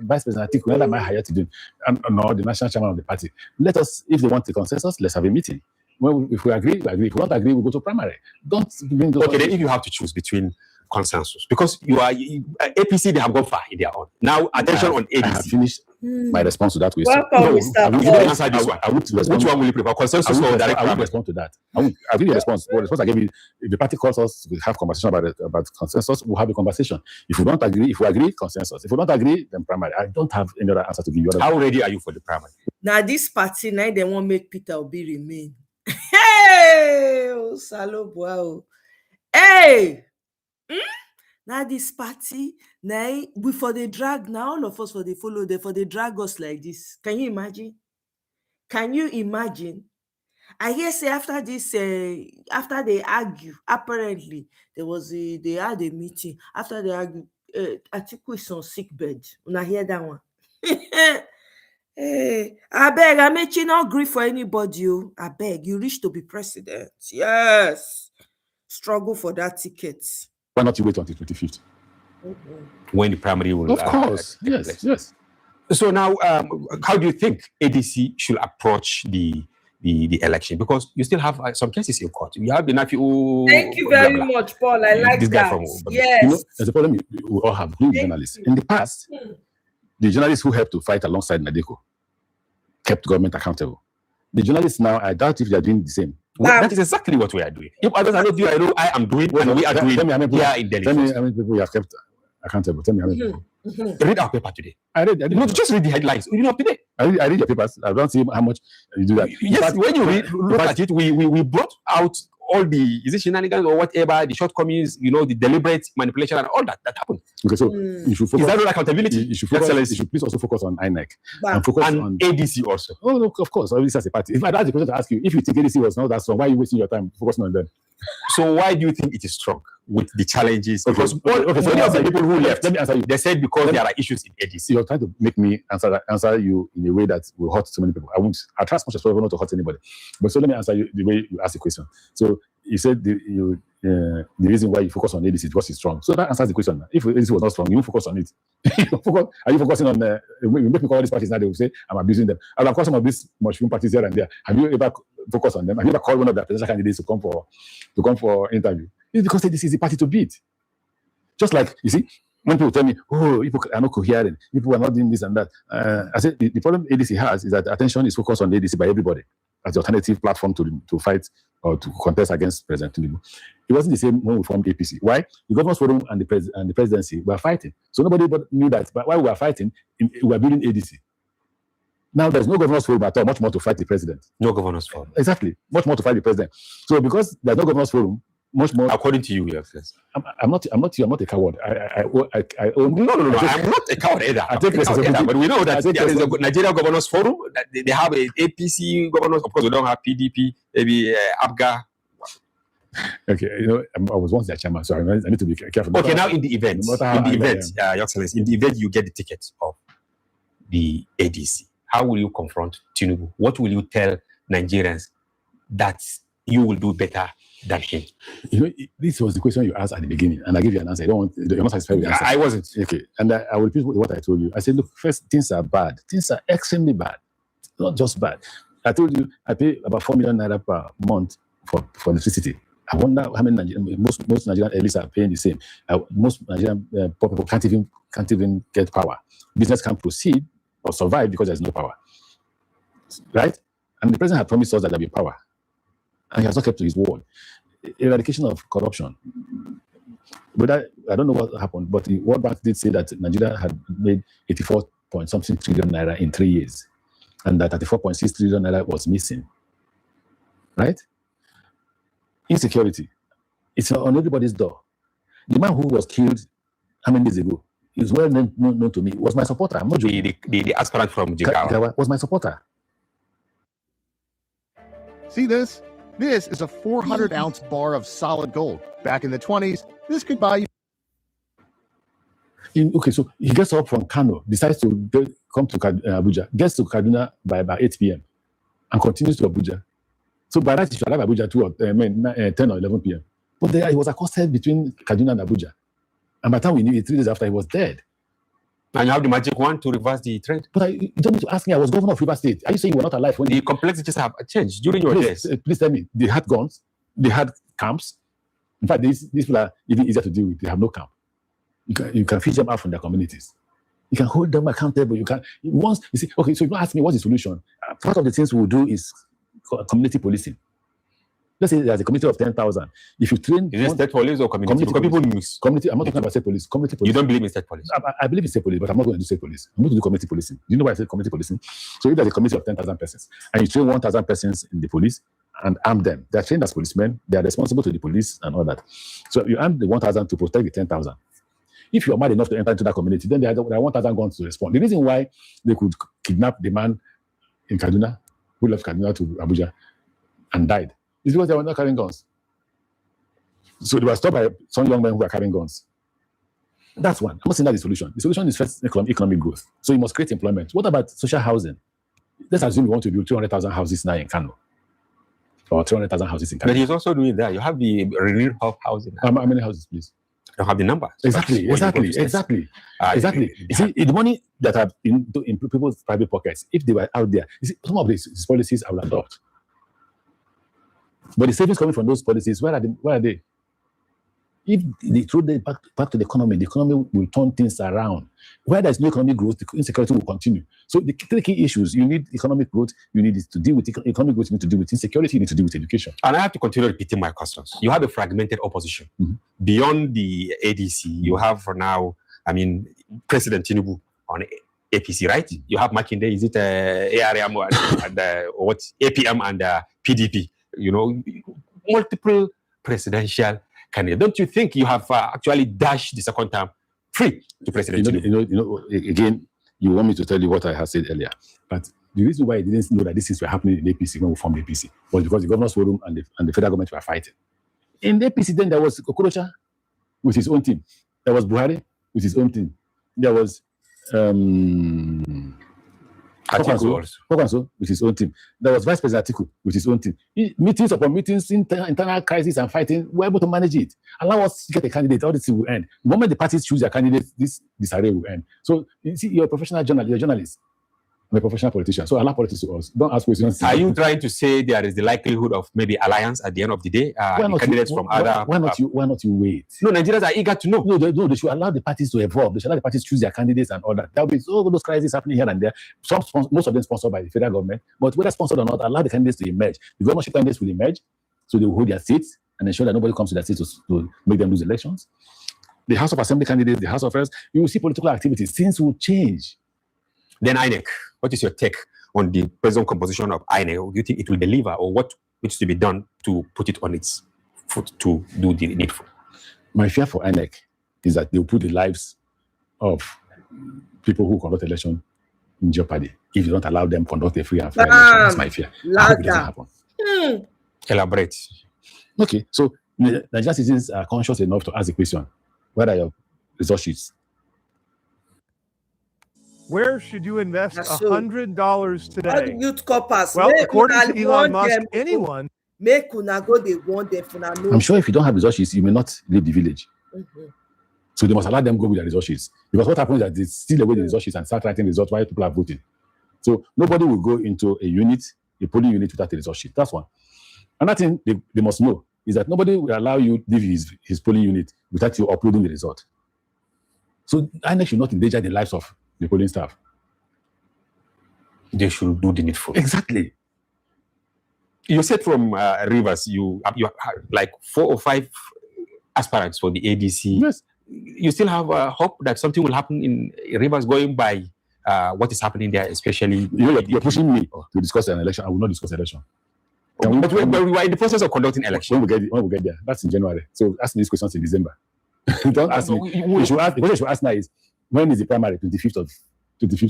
vice president. I think whether am I hired to do? I'm not the national chairman of the party. Let us, if they want a consensus, let's have a meeting. Well, if we agree, we agree. If we don't agree, we go to primary. Don't bring those. Okay, then if you have to choose between consensus, because you are APC, they have gone far in their own. Now attention on ADC. I have finished my response to that question. Welcome, No, Mr. you Paul. don't answer this one. I would respond. Which one will you prefer? Consensus or direct I would primary? respond to that. I'll give you a response. The response I gave you, if the party calls us to have conversation about consensus, we'll have a conversation. If we don't agree, if we agree, consensus. If we don't agree, then primary. I don't have any other answer to give you. How ready are you for the primary? Now this party, now they won't make Peter Obi remain. Hey, oh, Salo Boao. Hey, now this party, now we for the drag, now all of us for the follow, they for the drag us like this. Can you imagine? Can you imagine? I hear say after this, after they argue, apparently they had a meeting. After they argue, Atiku is on sick bed. Una hear that one? Hey, I beg, I make you not agree for anybody. I beg, you reach to be president. Yes. Struggle for that ticket. Why not you wait until 25th? When the primary will Of course. take Yes. place. Yes. So now, how do you think ADC should approach the election? Because you still have some cases in court. You have the nephew. Thank you very much, Paul. I like This guy that. from- Yes. You know, there's a problem we all have, including journalists. In the past, the journalists who helped to fight alongside Nadeko kept government accountable. The journalists now, I doubt if they are doing the same. Well, that is exactly what we are doing. If others are not doing, I know I am doing, and we are doing. Tell me how many people, here in Delhi. tell me how many people you have kept accountable. Tell me how many people. Read our paper today. I read. No, just read the headlines. You know, today. I read your papers. I don't see how much you do that. Yes, when you look at it, we brought out all the shenanigans or whatever, the shortcomings, you know, the deliberate manipulation and all that happened. Okay, so you should focus. Is that not accountability? You should focus. You should please also focus on INEC and focus on ADC also. Oh, no, of course. Obviously, as a party. If I had the question to ask you, if you think ADC was not that strong, why are you wasting your time focusing on them? So why do you think it is strong with the challenges? Okay, Because so many of the people who left, let me answer you. they said because there are issues in ADC. You're trying to make me answer you in a way that will hurt so many people. I try as much as possible not to hurt anybody. But so let me answer you the way you asked the question. So you said the reason why you focus on ADC is because it's strong. So that answers the question. If ADC was not strong, you won't focus on it. Are you focusing on you make me call these parties now, they will say I'm abusing them. And of course some of these mushroom parties here and there. Have you ever focused on them? Have you ever called one of their presidential candidates to come for interview? It's because this is the party to beat. Just like, you see, when people tell me, oh, people are not coherent, people are not doing this and that. I said the problem ADC has is that attention is focused on ADC by everybody as the alternative platform to fight or to contest against President Tinubu. It wasn't the same when we formed APC. Why? The Governors Forum and the presidency were fighting. So nobody knew that. But while we were fighting, we were building ADC. Now there's no Governors Forum at all, much more to fight the president. No Governors Forum. Exactly. Much more to fight the president. So because there's no Governors Forum, much more. According to you, yes. I'm not a coward. No. I'm not a coward either. I take responsibility. But we know that there is a Nigerian Governors Forum. That they have a APC governors. Of course, we don't have PDP. Maybe ABGA. Okay, you know, I was once their chairman, so I need to be careful. Okay, now in the event, Your Excellency, in the event you get the ticket of the ADC, how will you confront Tinubu? What will you tell Nigerians that you will do better than him? You know, this was the question you asked at the beginning, and I gave you an answer. You're not satisfied with the answer. I wasn't. Okay, and I will repeat what I told you. I said, look, first, things are bad. Things are extremely bad. Not just bad. I told you I pay about 4 million naira per month for electricity. I wonder how many most Nigerian elites are paying the same. Most Nigerian poor people can't even get power. Business can't proceed or survive because there's no power. Right? And the president had promised us that there'll be power. And he has not kept to his word. Eradication of corruption. But I don't know what happened, but the World Bank did say that Nigeria had made 84-point-something trillion naira in 3 years. And that 34.6 trillion naira was missing. Right? Insecurity. It's on everybody's door. The man who was killed how many days ago is well known to me. Was my supporter. I'm not joking. The aspirant from Jigawa was my supporter. See this? This is a 400-ounce bar of solid gold. Back in the 20s, this could buy you. Okay, so he gets up from Kano, decides to come to Abuja, gets to Kaduna by about 8 p.m. and continues to Abuja. So by that, he should arrive at Abuja 10 or 11 p.m. But there, he was accosted between Kaduna and Abuja. And by the time we knew it, 3 days after, he was dead. And you have the magic wand to reverse the trend. But you don't need to ask me. I was governor of River State. Are you saying you were not alive when the complexities have changed during your days? Please tell me. They had guns. They had camps. In fact, these people are even easier to deal with. They have no camp. You can fish them out from their communities. You can hold them accountable. You can once you see. Okay, so you ask me what's the solution. Part of the things we will do is community policing. Let's say there's a community of 10,000. If you train, is it state police or community? Because people mix. Community. I'm not talking about state police. Community police. You don't believe in state police? I believe in state police, but I'm not going to do state police. I'm going to do community policing. Do you know why I say community policing? So if there's a community of 10,000 persons and you train 1,000 persons in the police and arm them, they're trained as policemen. They are responsible to the police and all that. So you arm the 1,000 to protect the 10,000. If you're mad enough to enter into that community, then there are 1,000 guns to respond. The reason why they could kidnap the man in Kaduna who left Kaduna to Abuja and died is because they were not carrying guns. So they were stopped by some young men who were carrying guns. That's one. I'm not saying that's the solution. The solution is first economic growth. So you must create employment. What about social housing? Let's assume you want to build 200,000 houses now in Kano. Or 200,000 houses in Kano. But he's also doing that. You have the renewed housing. How many houses, please? I don't have the number. Exactly. You see, the money that are in people's private pockets, if they were out there, you see, some of these policies I will adopt. But the savings coming from those policies, where are they? If they throw them back to the economy will turn things around. Where there's no economic growth, the insecurity will continue. So the three key issues: you need economic growth, you need to deal with economic growth, you need to deal with insecurity, you need to deal with education. And I have to continue repeating my questions. You have a fragmented opposition. Mm-hmm. Beyond the ADC, you have for now, President Tinubu on APC, right? Mm-hmm. You have Makinde, is it ARM and what APM and PDP? You know, multiple presidential candidates. Don't you think you have actually dashed the second term free to President Tinubu? You know, again, you want me to tell you what I have said earlier, but the reason why I didn't know that these things were happening in APC when we formed APC was because the Governors Forum and the federal government were fighting. In APC, then there was Okorocha with his own team. There was Buhari with his own team. There was Atiku with his own team. There was Vice President Atiku with his own team. Meetings upon meetings, internal crisis and fighting, we were able to manage it. Allow us to get a candidate, all this will end. The moment the parties choose their candidates, this disarray will end. So, you see, you're a professional journalist, you're a journalist. I'm a professional politician, so allow politics to us. Don't ask questions. Are you trying to say there is the likelihood of maybe alliance at the end of the day? Candidates from other... Why not you wait? No, Nigerians are eager to know. No, they should allow the parties to evolve. They should allow the parties choose their candidates and all that. There will be all those crises happening here and there. Most of them sponsored by the federal government. But whether sponsored or not, allow the candidates to emerge. The governorship candidates will emerge, so they will hold their seats and ensure that nobody comes to their seats to make them lose elections. The House of Assembly candidates, the House of Reps, you will see political activities. Things will change. Then INEC, what is your take on the present composition of INEC? Do you think it will deliver, or what needs to be done to put it on its foot to do the needful? My fear for INEC is that they will put the lives of people who conduct election in jeopardy if you don't allow them conduct a free and fair election. That's my fear. I hope it doesn't happen. Elaborate. Okay, so Nigerian citizens are conscious enough to ask the question: what are your resource sheets? Where should you invest $100 today? All the youth corpers. Well, according to Elon Musk, anyone. Make una go they want them for now. I'm sure if you don't have resources, you may not leave the village. Mm-hmm. So they must allow them go with their resources. Because what happens is that they steal away the resources and start writing results while people are voting. So nobody will go into a polling unit without a resource sheet. That's one. Another thing they must know is that nobody will allow you to leave his polling unit without you uploading the result. So INEC should not endanger the lives of the polling staff. They should do the needful. Exactly. You said from Rivers, you have like 4 or 5 aspirants for the ADC. Yes. You still have hope that something will happen in Rivers going by what is happening there, especially... You're pushing me to discuss an election. I will not discuss election. But we are in the process of conducting election. When we get there. That's in January. So ask me these questions in December. Don't ask me. The question you should ask now is, when is the primary? 25th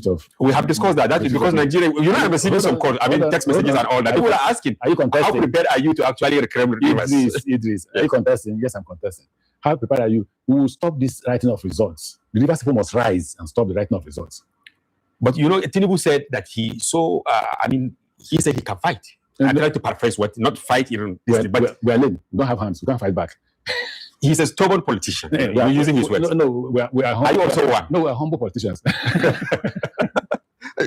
of... We have discussed that. That is because Nigeria... You know, I'm receiving some calls, text messages and all that. People are asking, are you contesting? How prepared are you to actually reclaim Rivers? Idris, are you contesting? Yes, I'm contesting. How prepared are you? We will stop this writing of results. The Rivers people must rise and stop the writing of results. But you know, Tinubu said that he said he can fight. I'm trying to paraphrase not fight even. We are lame. We don't have hands. We can't fight back. He's a stubborn politician. You're using his words. No, we are humble. Are you also one? No, we are humble politicians.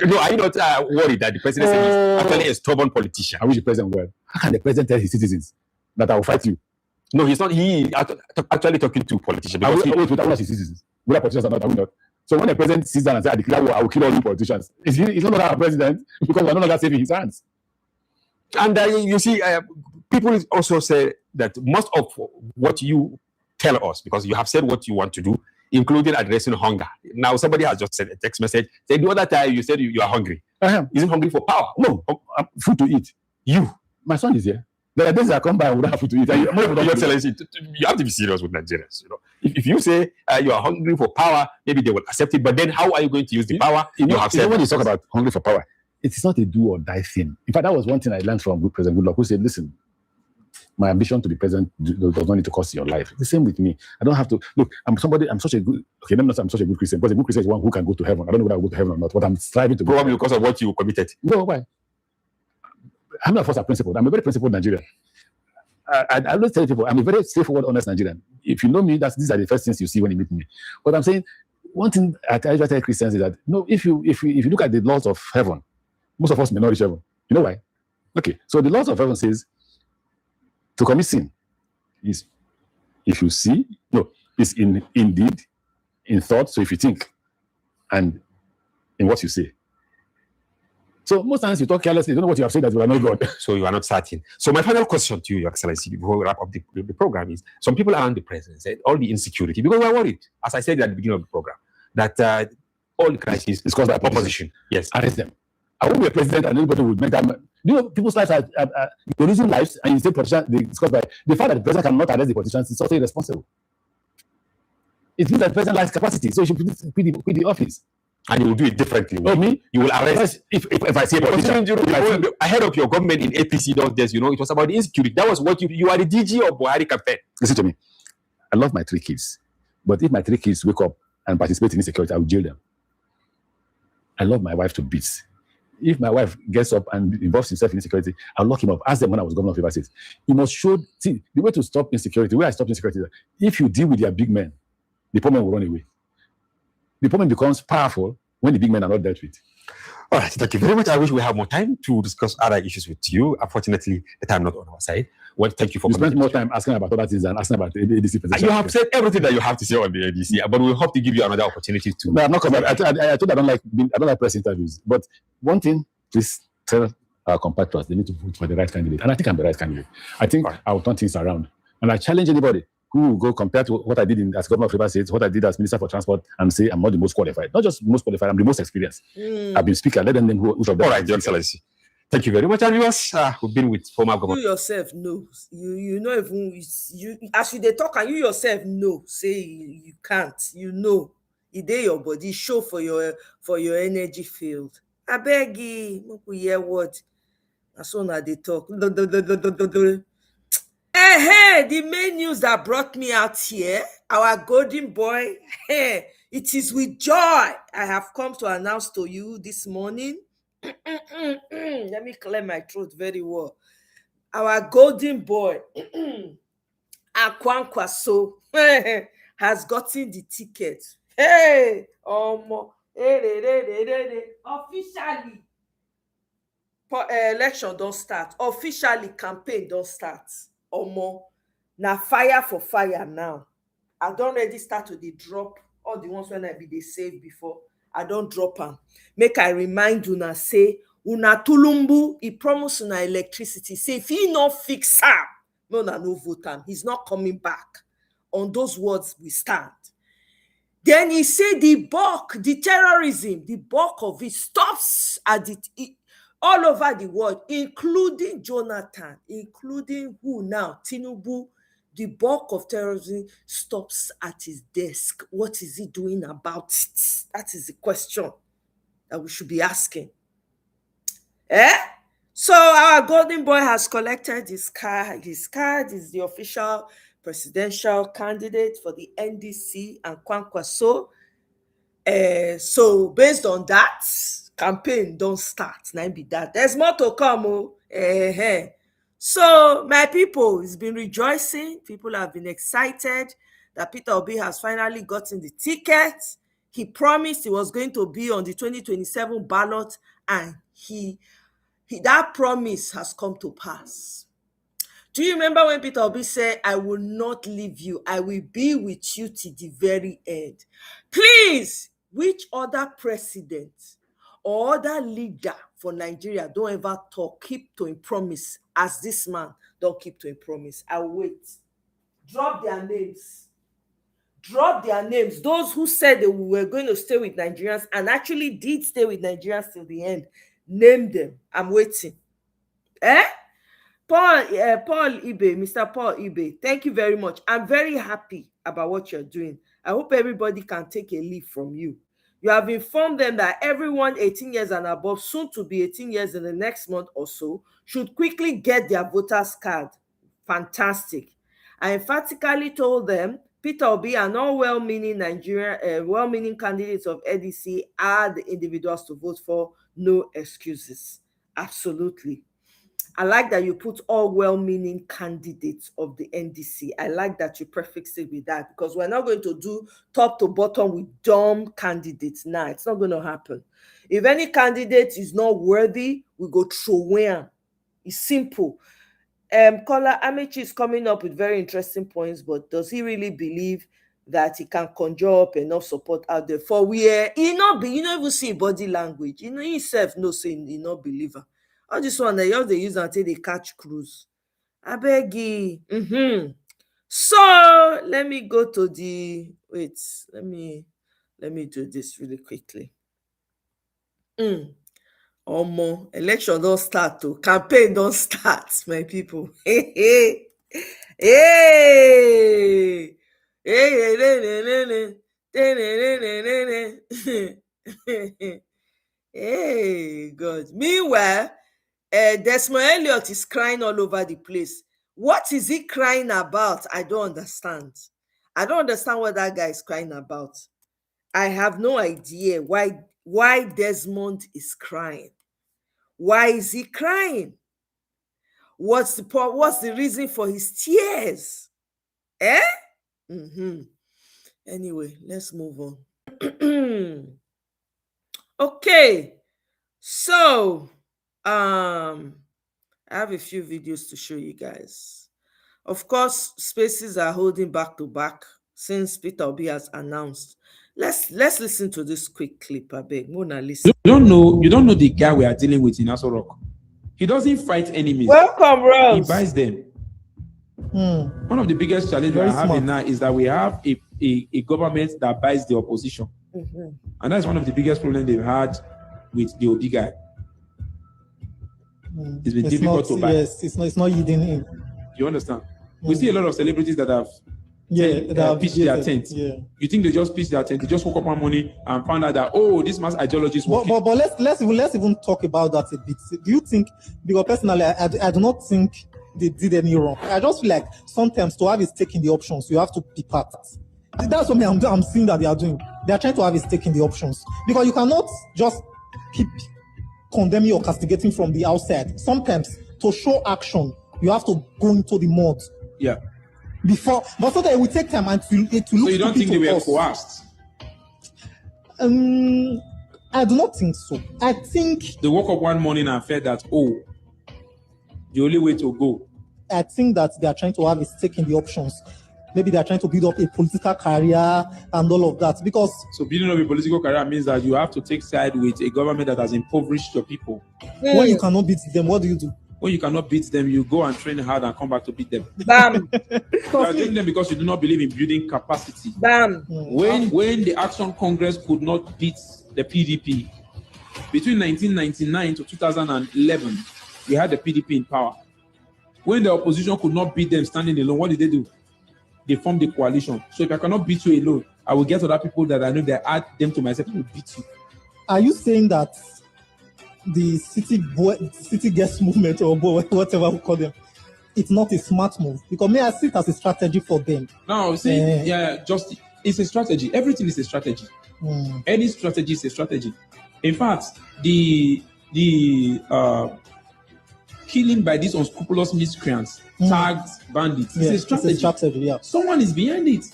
No, are you not worried that the president is actually a stubborn politician? I wish the president were. How can the president tell his citizens that I will fight you? No, he's not. He actually talking to politicians. I will not his citizens. We are politicians or not, are we not? So when the president sits down and says, I declare war, I will kill all you politicians, he's no longer our president because we're no longer safe in his hands. And you see, people also say that most of what you tell us, because you have said what you want to do, including addressing hunger. Now, somebody has just sent a text message saying the other time you said you are hungry. I am. Is it hungry for power? No, food to eat. My son is here. There are days that come by and we don't have food to eat. Your Excellency, you have to be serious with Nigerians. If you say you are hungry for power, maybe they will accept it. But then, how are you going to use the power? You have said when you talk about hungry for power, it is not a do or die thing. In fact, that was one thing I learned from President Goodluck, who said, "Listen, my ambition to be president does not need to cost your life." The same with me. I don't have to look. I'm such a good. Okay, let me not say I'm such a good Christian, because a good Christian is one who can go to heaven. I don't know whether I will go to heaven or not, but I'm striving to. Probably because of what you committed. No, why? I'm not a force of principle. I'm a very principled Nigerian. I always tell people I'm a very straightforward, honest Nigerian. If you know me, these are the first things you see when you meet me. But I'm saying one thing I try tell Christians is that if you look at the laws of heaven, most of us may not reach heaven. You know why? Okay, so the laws of heaven says to commit sin is if you see, is in deed, in thought. So if you think, and in what you say. So most times you talk carelessly, you don't know what you have said that you are not God. So you are not certain. So my final question to you, Your Excellency, before we wrap up the program is, some people around the president said all the insecurity, because we're worried, as I said at the beginning of the program, that all the crisis is caused by opposition. Yes. Arrest them. I won't be a president and anybody would make that. People's lives are losing lives, and you say politicians, it's caused by the fact that the president cannot arrest the politicians is also irresponsible. It means that the president lacks capacity, so he should quit the office. And you will do it differently. No, me? You will arrest. If I say a politician, ahead of your government in APC those days, it was about the insecurity. That was what you are the DG of Buhari campaign. Listen to me. I love my 3 kids. But if my 3 kids wake up and participate in insecurity, I will jail them. I love my wife to bits. If my wife gets up and involves himself in insecurity, I'll lock him up. Ask them when I was governor of Rivers State. You must show, see, the way to stop insecurity, the way I stop insecurity is that if you deal with their big men, the poor men will run away. The problem becomes powerful when the big men are not dealt with. All right, thank you very much. I wish we have more time to discuss other issues with you. Unfortunately, the time not on our side. Well, thank you for coming. You spent more time asking about other things than asking about the ADC position. You have said everything that you have to say on the ADC, but we hope to give you another opportunity to. No, I'm not coming. I told I don't like press interviews. But one thing, please tell our compatriots they need to vote for the right candidate, and I think I'm the right candidate. I think I will turn things around, and I challenge anybody who will go compare to what I did as governor of Rivers State, what I did as minister for transport, and say I'm not the most qualified. Not just most qualified, I'm the most experienced. I've been speaker. Let them name which of them. All right, Your Excellency. Thank you very much, and viewers. We've been with former governor. You yourself know. You know even you as you they talk, and you yourself know. Say you can't. You know. It dey your body show for your energy field. I beg you, make we hear what. As soon as they talk. Hey, the main news that brought me out here, our golden boy, hey, it is with joy I have come to announce to you this morning. Let me clear my throat very well. Our golden boy, Akwankwaso, has gotten the ticket. Hey, officially, election don't start. Officially, campaign don't start. Now fire for fire now. I don't already start to the drop all the ones when I be they save before. I don't drop them. Make I remind una say una tulumbu, he promised una electricity. Say if he not fix am, no vote am. He's not coming back. On those words we stand. Then he said the bulk, the terrorism, the bulk of it stops at it. All over the world, including Jonathan, including who now? Tinubu, the bulk of terrorism stops at his desk. What is he doing about it? That is the question that we should be asking. So our golden boy has collected his card. His card is the official presidential candidate for the NDC and Kwankwaso. So based on that, campaign don't start. Now be that. There's more to come. So my people, it's been rejoicing. People have been excited that Peter Obi has finally gotten the ticket. He promised he was going to be on the 2027 ballot, and that promise has come to pass. Do you remember when Peter Obi said, I will not leave you. I will be with you till the very end. Please, which other president or other leader for Nigeria don't ever talk, keep to a promise as this man don't keep to a promise? I'll wait. Drop their names. Drop their names. Those who said they were going to stay with Nigerians and actually did stay with Nigerians till the end. Name them. I'm waiting. Paul Ibe, Mr. Paul Ibe, thank you very much. I'm very happy about what you're doing. I hope everybody can take a leaf from you. You have informed them that everyone 18 years and above, soon to be 18 years in the next month or so, should quickly get their voters card. Fantastic. I emphatically told them Peter Obi and all well-meaning well-meaning candidates of NDC are the individuals to vote for. No excuses. Absolutely. I like that you put all well-meaning candidates of the NDC. I like that you prefixed it with that, because we're not going to do top to bottom with dumb candidates. Nah, it's not going to happen. If any candidate is not worthy, we go throw away. It's simple. Kola Amechi is coming up with very interesting points, but does he really believe that he can conjure up enough support out there for where he not be? You know, even see body language. You know, himself no saying he not believer. All this one they use until they catch cruise. I beg you. So let me go to the let me do this really quickly. Election don't start to campaign don't start, my people. Hey. Hey, God. Meanwhile, Desmond Elliott is crying all over the place. What is he crying about? I don't understand. I don't understand what that guy is crying about. I have no idea why Desmond is crying. Why is he crying? What's the reason for his tears? Anyway, let's move on. Okay, so I have a few videos to show you guys. Of course, spaces are holding back to back since Peter Obi has announced. Let's listen to this quick clip. I beg, Mona, listen. You don't know the guy we are dealing with in Aso Rock. He doesn't fight enemies. Welcome, Rose. He buys them. One of the biggest challenges we are having now is that we have a government that buys the opposition. And that's one of the biggest problems they've had with the Obi guy. It's been difficult to buy. Yes, it's not yielding in. You understand? We see a lot of celebrities that have pitched their tent. You think they just pitched their tent? They just woke up one morning and found out that this man's ideology is working. But let's even talk about that a bit. Do you think? Because personally, I do not think they did any wrong. I just feel like sometimes to have a stake in the options, you have to be part. That's what I'm seeing that they are doing. They are trying to have a stake in the options, because you cannot just keep condemning or castigating from the outside. Sometimes to show action, you have to go into the mud. Yeah. Before, but so that it will take time and it will look. So you don't think they were coerced? I do not think so. I think they woke up one morning and felt that the only way to go. I think that they are trying to have a stake in the options. Maybe they are trying to build up a political career and all of that. Because so building up a political career means that you have to take side with a government that has impoverished your people. When you cannot beat them, what do you do? When you cannot beat them, you go and train hard and come back to beat them. Bam. You are doing them because you do not believe in building capacity. Bam. When the Action Congress could not beat the PDP, between 1999 to 2011, we had the PDP in power. When the opposition could not beat them standing alone, what did they do? They formed a coalition. So if I cannot beat you alone, I will get other people that I know that add them to myself to beat you. Are you saying that the city guest movement or whatever we call them, it's not a smart move? Because may I see it as a strategy for them? No, see, it's a strategy. Everything is a strategy. Any strategy is a strategy. In fact, the killing by these unscrupulous miscreants, tagged bandits, it's a strategy. It's a strategy, yeah. Someone is behind it.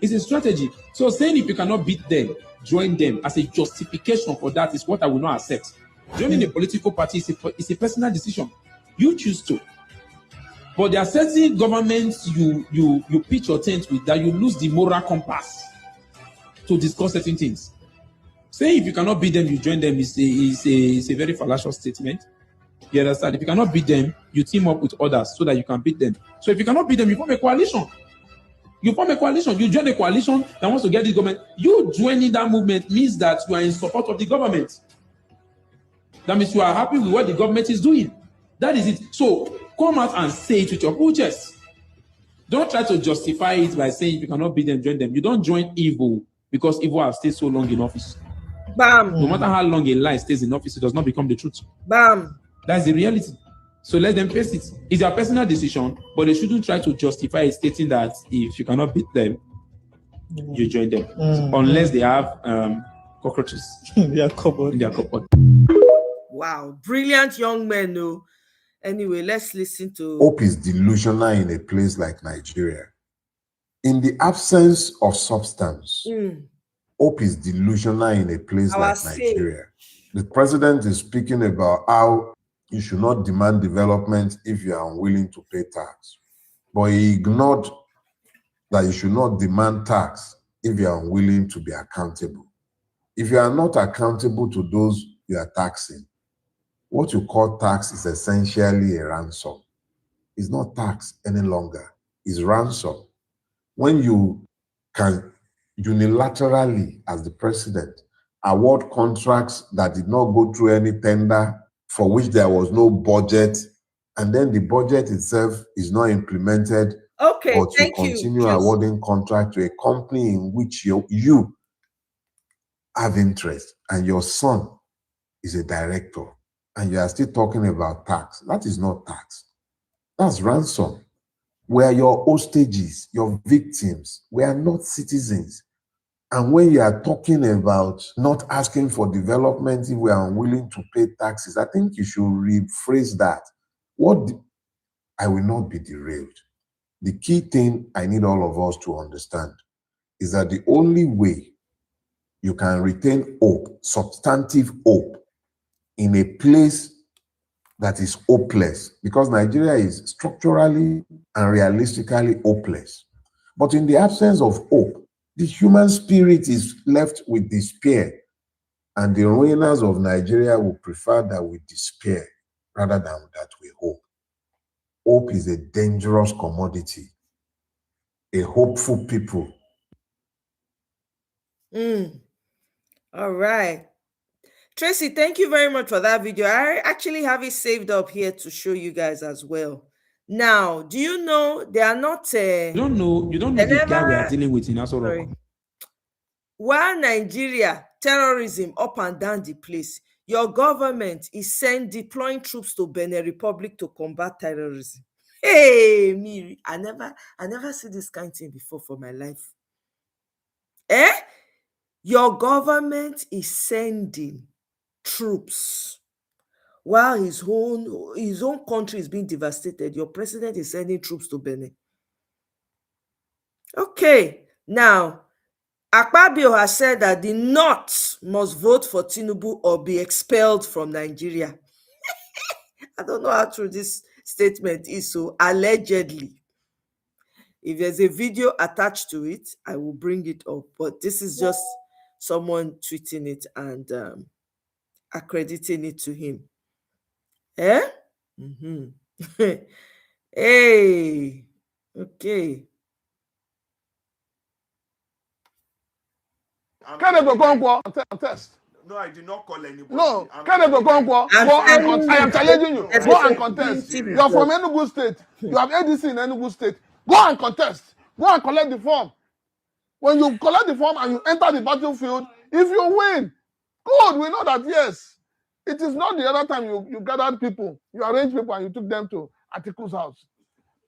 It's a strategy. So saying if you cannot beat them, join them as a justification for that is what I will not accept. Joining a political party is a personal decision. You choose to. But there are certain governments you pitch your tent with that you lose the moral compass to discuss certain things. Saying if you cannot beat them, you join them is a very fallacious statement. You understand? If you cannot beat them, you team up with others so that you can beat them. So if you cannot beat them, you form a coalition. You form a coalition. You join a coalition that wants to get this government. You joining that movement means that you are in support of the government. That means you are happy with what the government is doing. That is it. So come out and say it with your full chest. Don't try to justify it by saying if you cannot beat them, join them. You don't join evil because evil has stayed so long in office. Bam. No matter how long a lie stays in office, it does not become the truth. Bam. That's the reality. So let them face it. It's their personal decision, but they shouldn't try to justify it, stating that if you cannot beat them, you join them. Unless they have cockroaches in their cupboard. Wow, brilliant young men, no. Anyway, let's listen to... Hope is delusional in a place like Nigeria. In the absence of substance, hope is delusional in a place like Nigeria. The president is speaking about how you should not demand development if you are unwilling to pay tax. But he ignored that you should not demand tax if you are unwilling to be accountable. If you are not accountable to those you are taxing, what you call tax is essentially a ransom. It's not tax any longer, it's ransom. When you can unilaterally, as the president, award contracts that did not go through any tender, for which there was no budget, and then the budget itself is not implemented, but you continue awarding contract to a company in which you have interest, and your son is a director, and you are still talking about tax. That is not tax. That's ransom. We are your hostages, your victims. We are not citizens. And when you are talking about not asking for development if we are unwilling to pay taxes, I think you should rephrase that. I will not be derailed. The key thing I need all of us to understand is that the only way you can retain hope, substantive hope, in a place that is hopeless, because Nigeria is structurally and realistically hopeless. But in the absence of hope, the human spirit is left with despair, and the ruiners of Nigeria will prefer that we despair rather than that we hope. Hope is a dangerous commodity. A hopeful people. All right. Tracy, thank you very much for that video. I actually have it saved up here to show you guys as well. Now, do you know they are not... You don't know the guy we are dealing with in Aso Rock. While Nigeria, terrorism up and down the place, your government is deploying troops to Benin Republic to combat terrorism. Hey, me, I never see this kind of thing before for my life. Your government is sending troops while his own country is being devastated. Your president is sending troops to Benin. Okay, now Akpabio has said that the North must vote for Tinubu or be expelled from Nigeria. I don't know how true this statement is, so allegedly. If there's a video attached to it, I will bring it up. But this is just someone tweeting it and accrediting it to him. Hey, okay. Contest. No, I did not call anybody. No, I am challenging you. Go and contest. You are from Enugu State. You have ADC in Enugu State. Go and contest. Go and collect the form. When you collect the form and you enter the battlefield, if you win, good, we know that, yes. It is not the other time you gathered people, you arranged people and you took them to Atiku's house.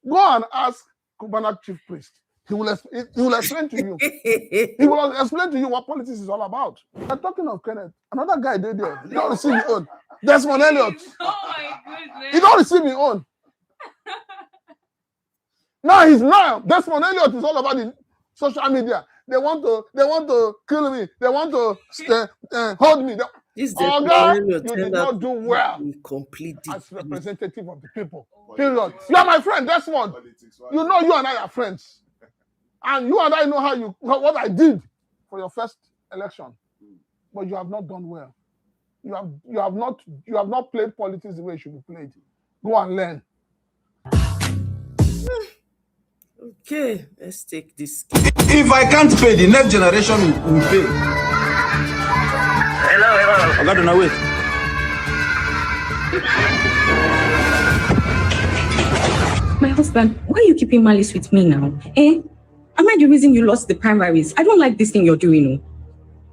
Go and ask Kubana Chief Priest. He will explain to you. He will explain to you what politics is all about. We're talking of Kenneth. Another guy did there. He don't receive his own. Desmond Elliott. Oh my goodness. He don't receive his own. Now Desmond Elliott is all about the social media. They want to kill me. They want to hold me. You did not do well as representative of the people. Period. You are my friend, Desmond. You know you and I are friends. And you and I know what I did for your first election. but you have not done well. You have not played politics the way it should be played. Go and learn. Okay, let's take this. If I can't pay, the next generation will pay. Hello. I got to know wait. My husband, why are you keeping malice with me now? Eh? Am I the reason you lost the primaries? I don't like this thing you're doing.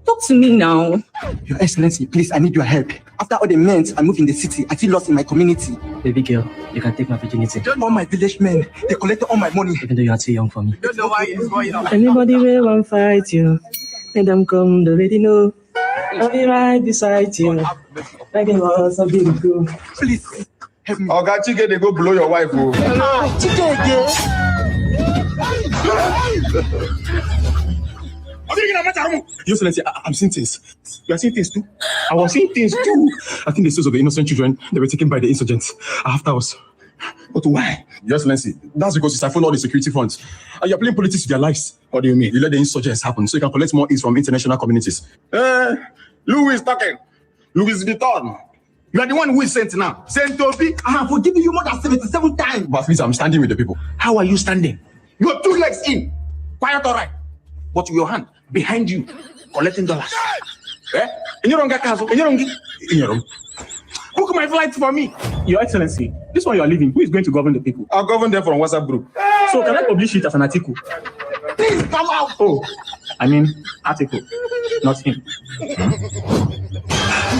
Talk to me now. Your Excellency, please, I need your help. After all the men I moved in the city, I feel lost in my community. Baby girl, you can take my virginity. All my village men, they collected all my money. Even though you are too young for me. Don't know why it's going on. Anybody will want fight you. Let them come, they already know. I'll be right beside you. Like it was a big girl. Please, help me. Oh, God, Chike, they go blow your wife. Oh. Chike again. Your Excellency, I'm seeing things. You are seeing things too. I was seeing things too. I think the souls of the innocent children, they were taken by the insurgents after us. But why? Your Excellency, that's because you siphoned all the security funds. And you're playing politics with their lives. What do you mean? You let the insurgents happen so you can collect more aid from international communities. Louis is talking. Louis Vuitton. You are the one who is sent now. Sent Toby. I have forgiven you more than 77 times. But please, I'm standing with the people. How are you standing? You have 2 legs in. Quiet, all right. But with your hand behind you, collecting dollars. In your own castle, in your own. Book my flight for me. Your Excellency, this one you are leaving, who is going to govern the people? I'll govern them from WhatsApp group. So can I publish it as an article? Please come out. Oh, I mean article, not him.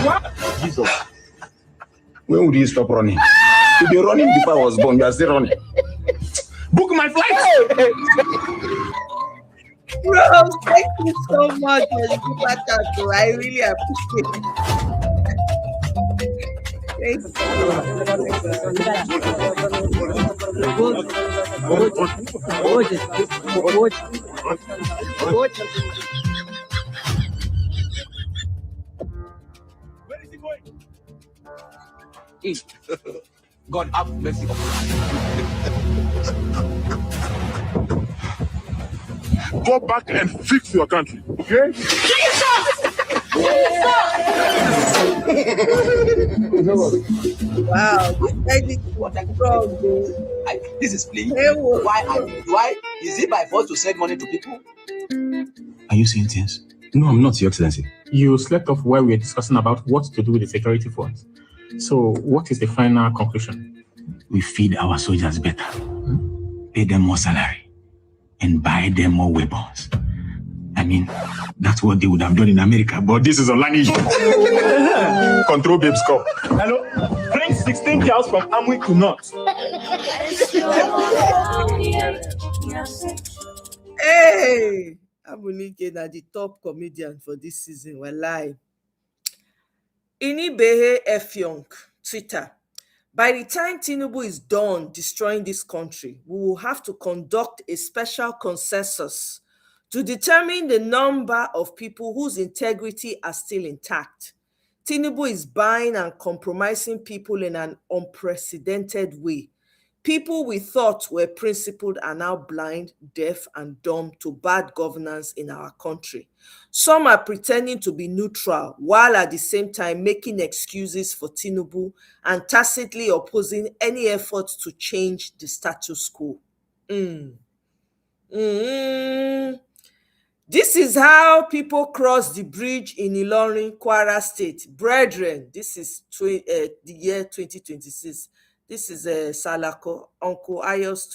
What? Jesus. When would you stop running? You've been running before I was born. You are still running. Book my flight. Bro, thank you so much for the super chat, bro. I really appreciate it. Thank you. God have mercy upon us. Go back and fix your country, okay? Wow, this is plain. Why is it by force to send money to people? Are you seeing things? No, I'm not, Your Excellency. You slept off while we were discussing about what to do with the security funds. So, what is the final conclusion? We feed our soldiers better, pay them more salary, and buy them more weapons. I mean, that's what they would have done in America, but this is online issue. Control babes come. Hello? Bring 16 girls from Amway to North. Hey! Abunike na the top comedian for this season. We're live. Inibehe Efyong, Twitter. By the time Tinubu is done destroying this country, we will have to conduct a special consensus to determine the number of people whose integrity are still intact. Tinubu is buying and compromising people in an unprecedented way. People we thought were principled are now blind, deaf, and dumb to bad governance in our country. Some are pretending to be neutral, while at the same time making excuses for Tinubu and tacitly opposing any efforts to change the status quo. This is how people cross the bridge in Ilorin, Kwara State. Brethren, this is the year 2026. This is Salako, Uncle Ayo's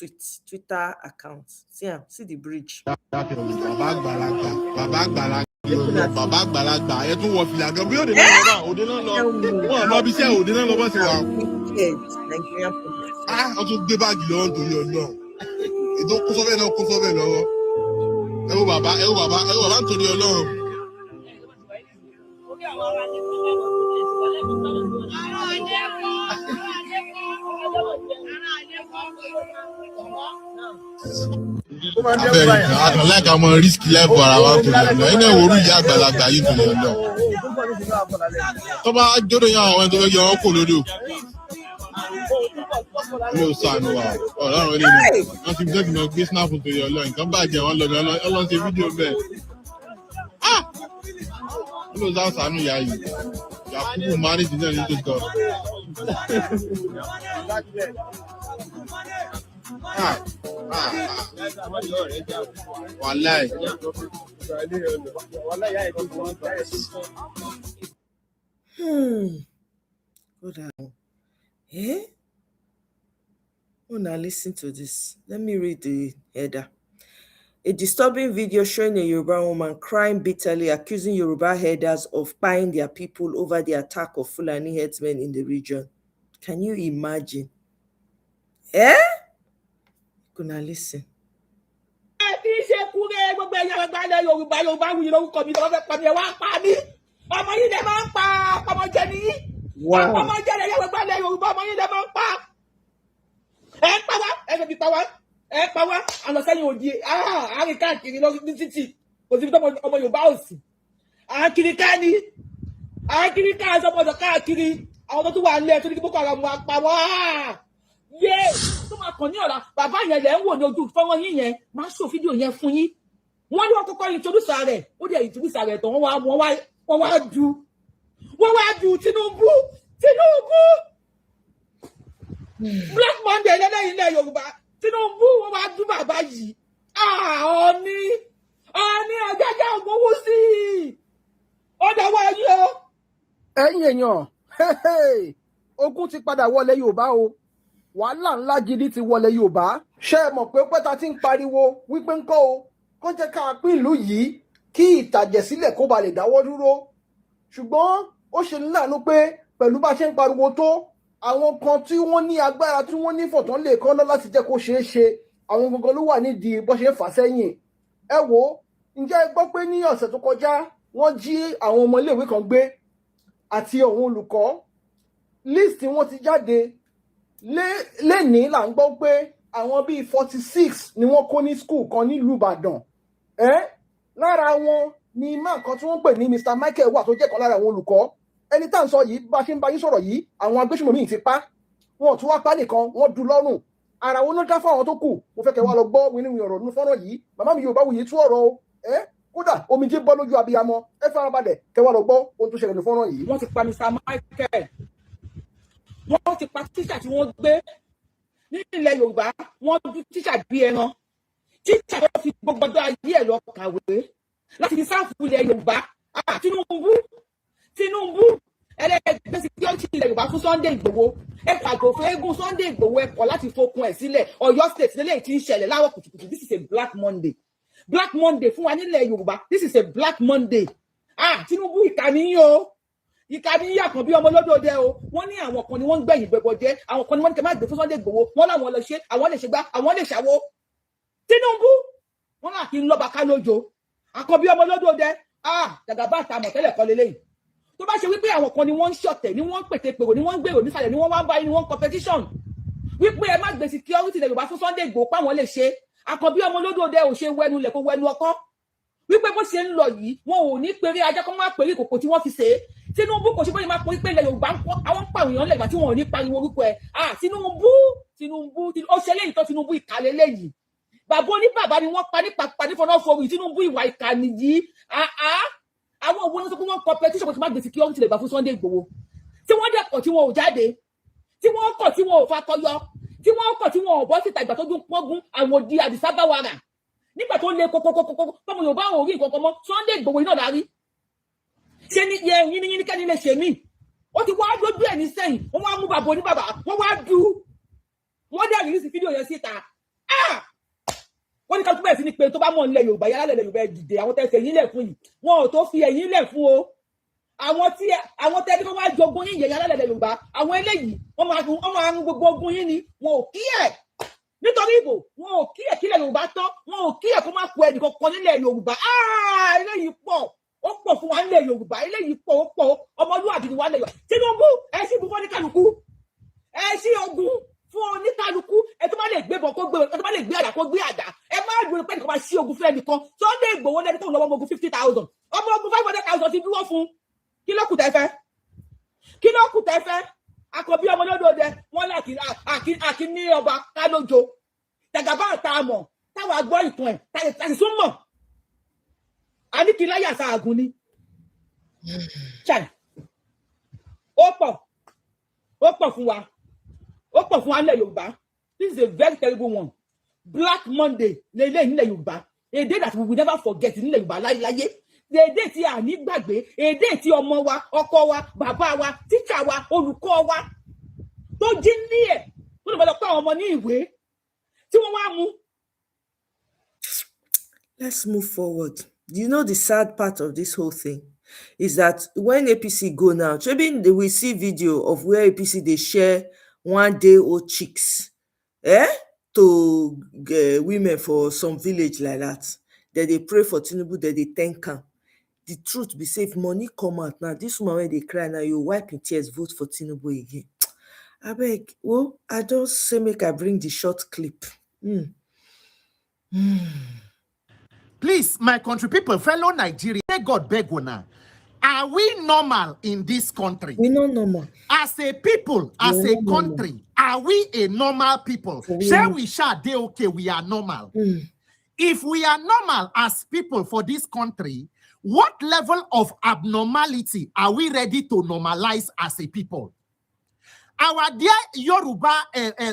Twitter account. See the bridge. I like I'm on risk level around to the any worry àgbàlagbà yìí to the law. Tó bá joro yan àwọn tó fẹ́ yan ko lodo. Mo sanu wa. Ọlọ́run ni mo. Wọ́n ti jẹ́ kí mo gbé snap to the law. Nǹkan bàjẹ́ wọ́n lọ ṣe fídíò bẹ́ẹ̀. Close out Sanu Yayi. Yakubu married the name into God. Wallahi. Good. Eh? Oh, now listen to this. Let me read the header. A disturbing video showing a Yoruba woman crying bitterly, accusing Yoruba herders of buying their people over the attack of Fulani herdsmen in the region. Can you imagine? Eh? Gonna listen. Tó máa kàn ní ọ̀la bàbá yẹn lẹ́ ń wò ní ojú fọ́nrán yín yẹn máa ṣó fídíò yẹn fún yín. Wọ́n ní wọ́n kọ́kọ́ introduce rẹ̀ ó dẹ̀ introduce rẹ̀ tán wọ́n wá ju Tinubu. Black Monday lẹ́lẹ́yìn ilẹ̀ Yorùbá Tinubu wọ́n wá ju bàbá yìí. Ọ̀ọ́ni Ọ̀jájá Ògúnwùsì ó dọ̀wọ́ ẹ̀yìn o. Ẹ̀yin èèyàn ogun ti padà wọlé Yorùbá o. Wàhálà ńlá gidi ti wọlé Yorùbá. Ṣé ẹ mọ̀ pé pẹ́ta ti ń pariwo wípé ńkọ́ o kó jẹ́ ká pín ìlú yìí kí ìtàjẹ̀sílẹ̀ kó ba lè dáwọ́ dúró. Ṣùgbọ́n ó ṣe ní láàánú pé pẹ̀lú bá ṣe ń pariwo tó àwọn kan tí wọ́n ní agbára tí wọ́n ní fọ̀tán lè kọ́ná láti jẹ́ kó ṣeé ṣe àwọn gangan ló wà nídìí bó ṣe ń fà sẹ́yìn. Ẹ wò ǹjẹ́ ẹ gbọ́ pé ní ọ̀sẹ̀ tó kọjá wọ́n jí àwọn ọmọ iléèwé kan gbé àti àwọn olùkọ́. Líìsì wọn ti jáde. Lénìí là ń gbọ́ pé àwọn bíi 46 ni wọ́n kó ní skul kan nílùú Ìbàdàn. Lára wọn ni máa kan tí wọ́n pè ní Mr. Michael wà tó jẹ́ kan lára àwọn olùkọ́. Ẹni tá à ń sọ yìí bá ṣe ń bá yín sọ̀rọ̀ yìí àwọn agbésùnmọ̀mí ti pa. Wọn ò tún wá pa nìkan wọ́n dú lọ́rùn. Ara wọn ló dá fáwọn tó kù. Mo fẹ́ kẹ́ wá lọ gbọ́ wíníwí ọ̀rọ̀ nínú fọ́nrán yìí. Màmá mi Yorùbá wuyì tú ọ̀rọ̀ o. Kódà omijé bọ́ lójú abiyamọ. Ẹ farabalẹ̀ kẹ́ wá lọ gbọ́ ohun tó ṣẹlẹ̀ nínú fọ́nrán yìí. Wọ́n ti pa Mr. Michael. Wọ́n ti pa tíṣà tí wọ́n gbé ní ilẹ̀ Yorùbá. Wọ́n dú tíṣà bí ẹran. Tíṣà tó fi gbogbo ọjọ́ ayé ẹ̀ lọ kàwé láti fi sáàfù ilẹ̀ Yorùbá. Tinubu ẹlẹ́gbẹ́ security ilẹ̀ Yorùbá fún Sunday Igboho. Ẹ pàgò fún eégún Sunday Igboho ẹ kọ̀ láti fokun ẹ̀ sílẹ̀. Ọ̀yọ́ state nílẹ̀ tí ń ṣẹlẹ̀ láwọ̀ kùtùkùtù. This is a Black Monday. Black Monday fún wa nílẹ̀ Yorùbá. This is a Black Monday. Tinubu ìkànnì o. Ìkànnì yàkàn bí ọmọ lódòdó o. Wọ́n ní àwọn kan ni wọ́n ń gbẹ̀yìn gbẹ̀gbọ̀ jẹ́. Àwọn kan ni wọ́n ní kẹ́ máa gbé fún Sunday Igboho. Wọ́n láwọn lọ ṣe, àwọn lè ṣe gbá, àwọn lè ṣàwo. Tinubu wọ́n náà kí n lọ́ba ká lójo. Àkànbí ọmọ lódòdó. Jàgàbá àtàmọ̀ tẹ́lẹ̀ kọ́ lélẹ́yìn. Tó bá ṣe wípé àwọn kan ni wọ́n ń ṣọ̀tẹ̀, ni wọ́n ń pètè pèrò, ni wọ́n ń gbèrò nísàlẹ̀, ni wọ́n wá ń bá yín, ni wọ́n ń competition. Wípé ẹ má gbé security ilẹ̀ Yorùbá fún Sunday Igboho páwọn lè ṣe. Àkànbí ọmọ lódòdó ò ṣe wẹnu lẹ̀ kó wẹnu ọkọ́. Wípé bó ṣe ń lọ yìí wọn ò ní péré ajá kó má péré kòkò tí wọ́n fi ṣe é. Tinubu kò ṣe bóyá máa pọ̀ pé ilẹ̀ Yorùbá àwọn pàrọ̀yàn lẹ̀gbà tí wọn ò ní pariwo orúkọ ẹ̀. Tinubu ó ṣe léyìí tó Tinubu ìkàlẹ̀ léyìí. Bàbá oníbàbá ni wọ́n pa ní pàpàdé fọnà forí Tinubu ìwà ìkànnì yìí. Àwọn òwò ní sọ pé wọ́n competition kò tí má gbé security lè gbà fún Sunday Igboho. Tí wọ́n dẹ̀ kọ̀ tí wọn ò jáde. Tí wọ́n kọ̀ tí wọn ò fakọyọ. Tí wọ́n kọ̀ tí wọn ò bọ́ síta ìgbà tó dún pọ́ngún àwọn di àdìsábáwara. Nígbà tó lé kókókókókó tọmọ Yorùbá ò rí nǹkan kan mọ́ Sunday Igboho iná lárí. Ṣé ní yẹ yín kẹ́ni lè ṣe mí? Ó ti wá dójú ẹ̀ ní sẹ́yìn. Wọ́n wá mú bàbá oníbàbà. Wọ́n wá du. Wọ́n dẹ̀ rìlísì fídíò yẹn síta. Wọ́n ní ká túbọ̀ sí ni pé tó bá mọ̀ nílẹ̀ Yorùbá yálà lẹ̀ Yorùbá dìde àwọn tẹ̀sẹ̀ yín lẹ̀ fún yìí. Wọn ò tó fi ẹ̀yìn lẹ̀ fún o. Àwọn tẹ́lẹ̀ tó wá jogún yín yẹn yálà lẹ̀ Yorùbá. Àwọn eléyìí wọ́n máa ń gbogbo ogun yín ni. Wọn ò kí ẹ̀. Nítorí ìbò wọn ò kí ẹ̀ kílẹ̀ Yorùbá tán. Wọn ò kí ẹ̀ kó má kó ẹnìkan kan nílẹ̀ Yorùbá. Eléyìí pọ̀. Ó pọ̀ fún wa nílẹ̀ Yorùbá. Eléyìí pọ̀ ó pọ̀ ọmọlúwàbí ni wà nílẹ̀ Yorùbá. Tinubu ẹ sì bú fún oníkálukú. Ẹ sì ogun fún oníkálukú. Ẹ tó bá lè gbé bọ̀ kó gbé, ẹ tó bá lè gbé àdá kó gbé àdá. Ẹ má dúró pé nìkan máa ṣí ogun fún ẹnìkan. Sunday Igboho lẹni tó ń lọ ọmọ ogun 50,000. Ọmọ ogun 500,000 ti dúró fún. Kí ló kù tẹ́ fẹ́? Kí ló kù tẹ́ fẹ́? Àkànbí ọmọ lódòdó wọn láti ní ọba kálójo. Jàgàbá àtàmọ̀ táwọn agbọ́ ìtàn ẹ̀ tàbí súnmọ̀. A ní kí láyà sáàgùn ni. Chai. Opo fún wa. Opo fún wa nílẹ̀ Yorùbá. This is a very terrible one. Black Monday nílẹ̀ Yorùbá. A day that we will never forget nílẹ̀ Yorùbá láyé. The day tí a ní gbàgbé, a day tí ọmọ wa, ọkọ wa, bàbá wa, teacher wa, olùkọ́ wa tó jí ní ẹ̀ tó lè lọ kọ́ àwọn ọmọ ní ìwé tí wọ́n wá mú. Let's move forward. You know the sad part of this whole thing is that when APC go now, maybe they will see video of where APC they share 1 day old chicks to women for some village like that. Then they pray for Tinubu, then they thank him. The truth be safe, money come out now. This woman when they cry now, you wipe your tears, vote for Tinubu again. I beg, well, I just say make I bring the short clip. Please, my country people, fellow Nigeria, may God beg una. Are we normal in this country? We're not normal. As a people, as a country, are we a normal people? Shall we they okay, we are normal. If we are normal as people for this country, what level of abnormality are we ready to normalize as a people? Our dear Yoruba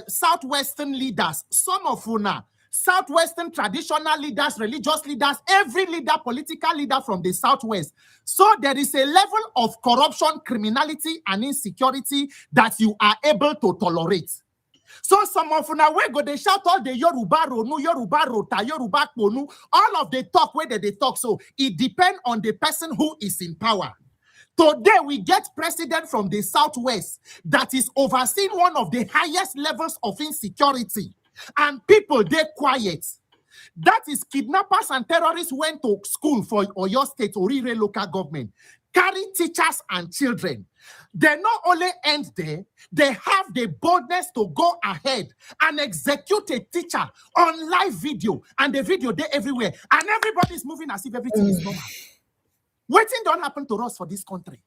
Southwestern leaders, some of una, Southwestern traditional leaders, religious leaders, every leader, political leader from the Southwest. So there is a level of corruption, criminality, and insecurity that you are able to tolerate. So some of una we go, they shout all the Yoruba Ronu, Yoruba Rota, Yoruba Konu, all of the talk where they talk. So it depends on the person who is in power. Today, we get president from the Southwest that is overseeing one of the highest levels of insecurity. And people, they're quiet. That is kidnappers and terrorists went to school for Oyo State, Orire local government, carry teachers and children. They not only end there, they have the boldness to go ahead and execute a teacher on live video. And the video, they're everywhere. And everybody's moving as if everything is normal. Waiting don't happen to us for this country.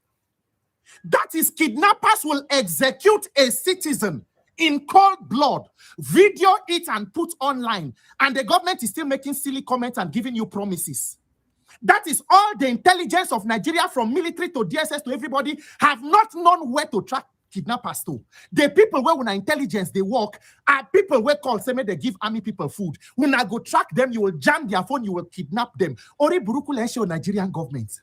That is, kidnappers will execute a citizen in cold blood, video it and put online, and the government is still making silly comments and giving you promises. That is all the intelligence of Nigeria, from military to DSS to everybody, have not known where to track kidnappers to. The people where when intelligence they work are people where call say they give army people food. When I go track them, you will jam their phone, you will kidnap them. Ori Buruku Lesho Nigerian government.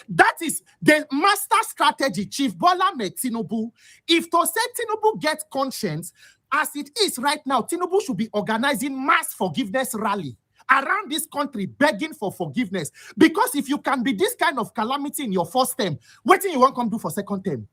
That is the master strategy, Chief Bola Tinubu. If to say Tinubu gets conscience, as it is right now, Tinubu should be organizing mass forgiveness rally around this country, begging for forgiveness. Because if you can be this kind of calamity in your first term, what do you want to come do for second term?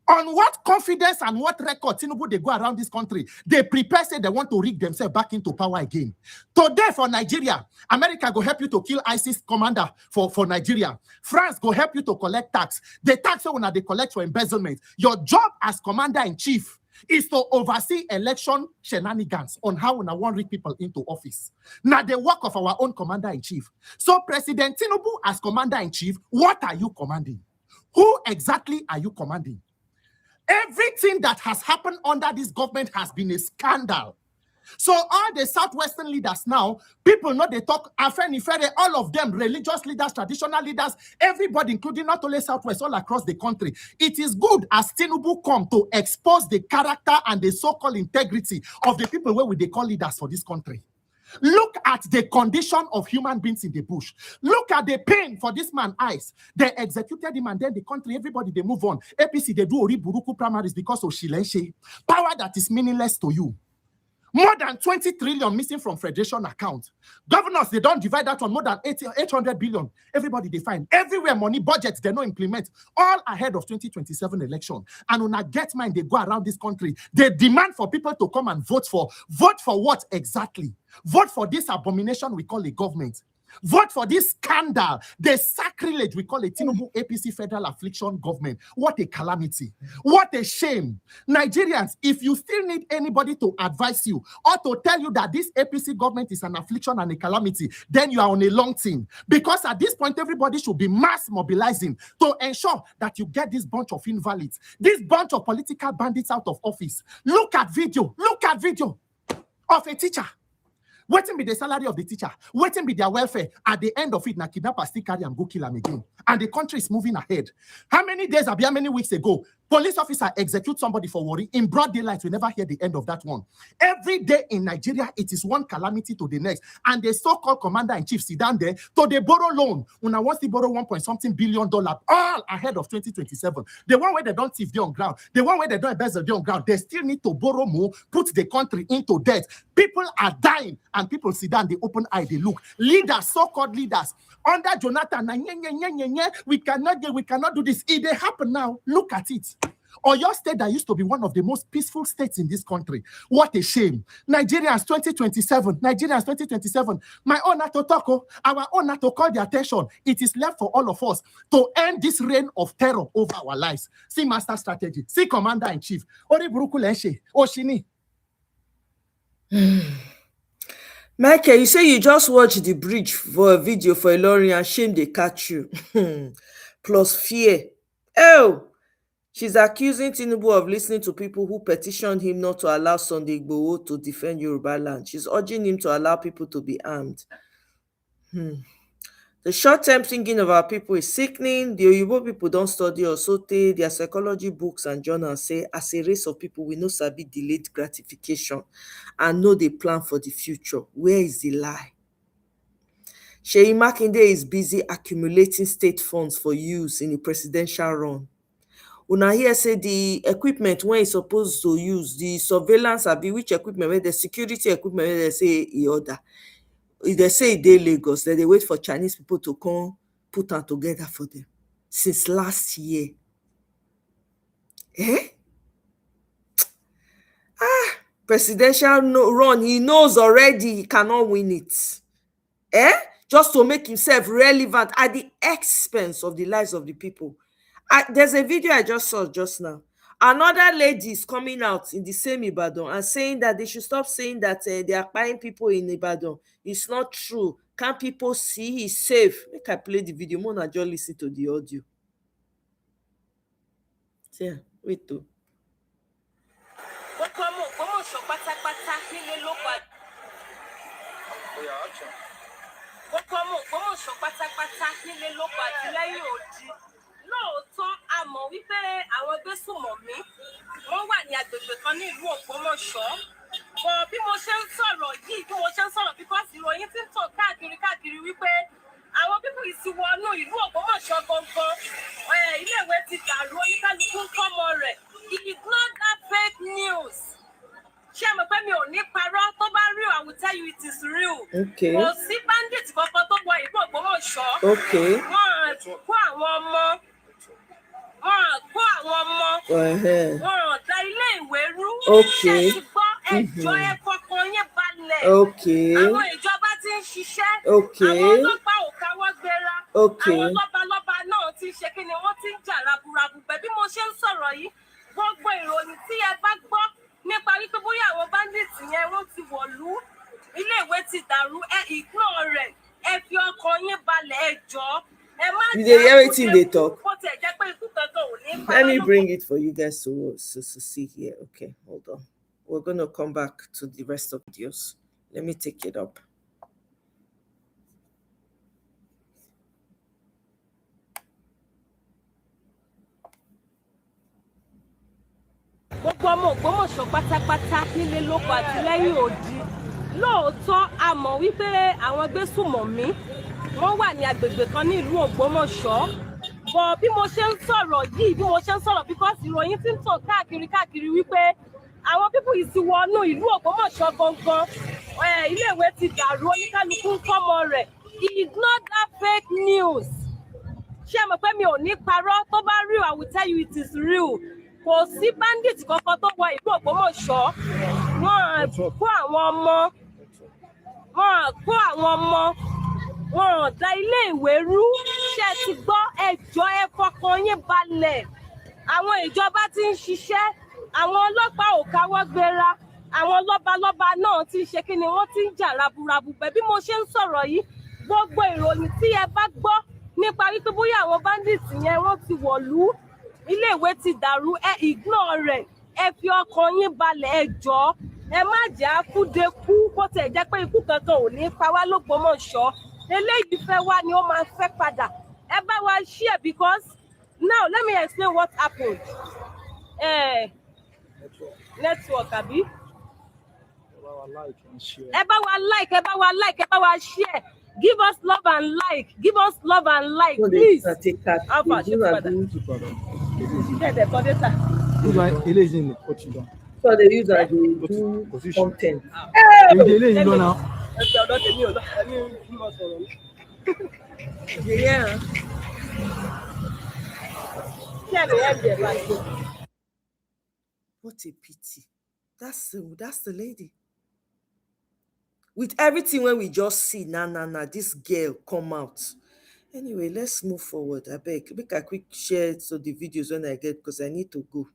On what confidence and what record Tinubu they go around this country? They prepare, say they want to rig themselves back into power again. Today for Nigeria, America go help you to kill ISIS commander for Nigeria. France go help you to collect tax. The tax when they collect for embezzlement. Your job as commander-in-chief is to oversee election shenanigans on how we want rig people into office. Now the work of our own commander-in-chief. So President Tinubu as commander-in-chief, what are you commanding? Who exactly are you commanding? Everything that has happened under this government has been a scandal. So all the Southwestern leaders now, people know they talk, all of them, religious leaders, traditional leaders, everybody, including not only Southwest, all across the country. It is good as Tinubu come to expose the character and the so-called integrity of the people where they call leaders for this country. Look at the condition of human beings in the bush. Look at the pain for this man's eyes. They executed him and then the country, everybody, they move on. APC, they do Ori Buruku primaries because of Shileshe. Power that is meaningless to you. More than 20 trillion missing from federation account. Governors, they don't divide that one. More than 800 billion. Everybody they find. Everywhere money budgets, they don't implement. All ahead of 2027 election. And when I get mine, they go around this country. They demand for people to come and vote for. Vote for what exactly? Vote for this abomination we call a government. Vote for this scandal, the sacrilege we call a Tinubu APC federal affliction government. What a calamity. What a shame. Nigerians, if you still need anybody to advise you or to tell you that this APC government is an affliction and a calamity, then you are on a long team. Because at this point, everybody should be mass mobilizing to ensure that you get this bunch of invalids, this bunch of political bandits out of office. Look at video of a teacher. Waiting be the salary of the teacher, waiting be their welfare. At the end of it, na kidnappers still carry and go kill them again. And the country is moving ahead. How many days, how many weeks ago, police officer execute somebody for worry in broad daylight? We never hear the end of that one. Every day in Nigeria, it is one calamity to the next. And the so-called commander-in-chief sit down there to they borrow loan. When I want to borrow $1.something billion all ahead of 2027. The one where they don't thief on ground, the one where they don't embezzle on ground, they still need to borrow more, put the country into debt. People are dying, and people sit down, they open eye, they look. Leaders, so-called leaders, under Jonathan, we cannot do this. It happen now. Look at it. Oyo State that used to be one of the most peaceful states in this country. What a shame. Nigerians 2027. Nigerians 2027. My honor to talk, our honor to call the attention. It is left for all of us to end this reign of terror over our lives. See master strategy. See commander-in-chief. Ori Buruku Lenshe. Oshini. Michael, you say you just watched the bridge for a video for Ilorin and shame they catch you. Plus fear. Oh! She's accusing Tinubu of listening to people who petitioned him not to allow Sunday Igboho to defend Yoruba land. She's urging him to allow people to be armed. The short-term thinking of our people is sickening. The Oyibo people don't study or sote. Their psychology books and journals say, as a race of people, we know sabi delayed gratification and know they plan for the future. Where is the lie? Sheyi Makinde is busy accumulating state funds for use in the presidential run. Una here say the equipment when it's supposed to use, the surveillance which equipment, where the security equipment, where they say he order. If they say they Lagos, then they wait for Chinese people to come put them together for them. Since last year. Presidential run, he knows already he cannot win it. Just to make himself relevant at the expense of the lives of the people. There's a video I just saw just now. Another lady is coming out in the same Ibadan and saying that they should stop saying that they are buying people in Ibadan. It's not true. Can't people see he's safe? Make I play the video. Mona just listen to the audio. Yeah, wait too. Lóòótọ́ a mọ̀ wípé àwọn gbésùmọ̀mí wọ́n wà ní agbègbè kan ní ìlú Ògbómọ̀ṣọ́. Bọ̀ bí mo ṣe ń sọ̀rọ̀ because ìròyìn ti ń tàn káàkiri wípé àwọn pípọ̀ yìí ti wọnú ìlú Ògbómọ̀ṣọ́ gangan. Iléèwé ti dàrú, oníkálukú ń kọ́mọ rẹ̀. Ignore that fake news. Ṣé mo pé mi ò ní parọ́ tó bá real, I will tell you it is real. Okay. Kò sí bandit kankan tó wọ ìlú Ògbómọ̀ṣọ́. Okay. Wọ́n kó àwọn ọmọ. Wọ́n da ilé ìwé rú. Okay. Ṣé ti gbọ́ ẹjọ́ ẹ̀kọ́ kan yẹn balẹ̀? Okay. Àwọn ìjọba ti ń ṣiṣẹ́. Okay. Àwọn ọlọ́pàá ò káwọ́ gbéra. Okay. Àwọn lọ́balọ́ba náà ti ṣe kí ni wọ́n ti ń jà raburabu. Bí mo ṣe ń sọ̀rọ̀ yìí, gbogbo ìròyìn tí ẹ bá gbọ́ nípa wípé bóyá àwọn bandits yẹn wọ́n ti wọ̀lú, ilé ìwé ti dàrú, ignore rẹ̀, ẹ fi ọkàn yín balẹ̀, ẹ jọ̀ọ́. You hear everything they talk. Let me bring it for you guys to see here. Okay, hold on. We're going to come back to the rest of the videos. Let me take it up. Gbogbo ọmọ Ògbómọ̀ṣọ́ pátápátá nílé lóko àti lẹ́yìn odi. Lóòótọ́ a mọ̀ wípé àwọn gbésùmọ̀mí wọ́n wà ní agbègbè kan ní ìlú Ògbómọ̀ṣọ́. Bọ̀ bí mo ṣe ń sọ̀rọ̀ because ìròyìn ti ń tàn káàkiri wípé àwọn pípọ̀ yìí ti wọnú ìlú Ògbómọ̀ṣọ́ gangan. Iléèwé ti dàrú, oníkálukú ń kọ́mọ rẹ̀. Ignore that fake news. Ṣé mo pé mi ò ní parọ́ tó bá real, I will tell you it is real. Kò sí bandit kankan tó wọ ìlú Ògbómọ̀ṣọ́. Wọ́n kó àwọn ọmọ. Wọ́n da ilé ìwé rú. Ṣé ti gbọ́ ẹjọ́ ẹ fọkàn yín balẹ̀? Àwọn ìjọba ti ń ṣiṣẹ́. Àwọn ọlọ́pàá ò káwọ́ gbéra. Àwọn lọ́balọ́ba náà ti ń ṣe kí ni wọ́n ti ń jà raburabu. Bí mo ṣe ń sọ̀rọ̀ yìí, gbogbo ìròyìn tí ẹ bá gbọ́ nípa wípé bóyá àwọn bandits yẹn wọ́n ti wọ̀lú, ilé ìwé ti dàrú, ignore rẹ̀, ẹ fi ọkàn yín balẹ̀, ẹ jọ̀ọ́. ẹ má jẹ́ àkúdekú bó tẹ̀ jẹ́ pé ikú kankan ò ní pa wá l'Ógbómọ̀ṣọ́ eléyìí fẹ́ wá ni ó máa fẹ́ padà ẹ bá wa share because now let me explain what happened network àbí ẹ bá wa like ẹ bá wa share give us love and like please alpha ṣe padà ṣẹ̀dẹ̀ kọ́ dé sà. So they use as the content. Yeah. What a pity. That's the lady. With everything when we just see, this girl come out. Anyway, let's move forward. I beg. Make a quick share so the videos when I get because I need to go.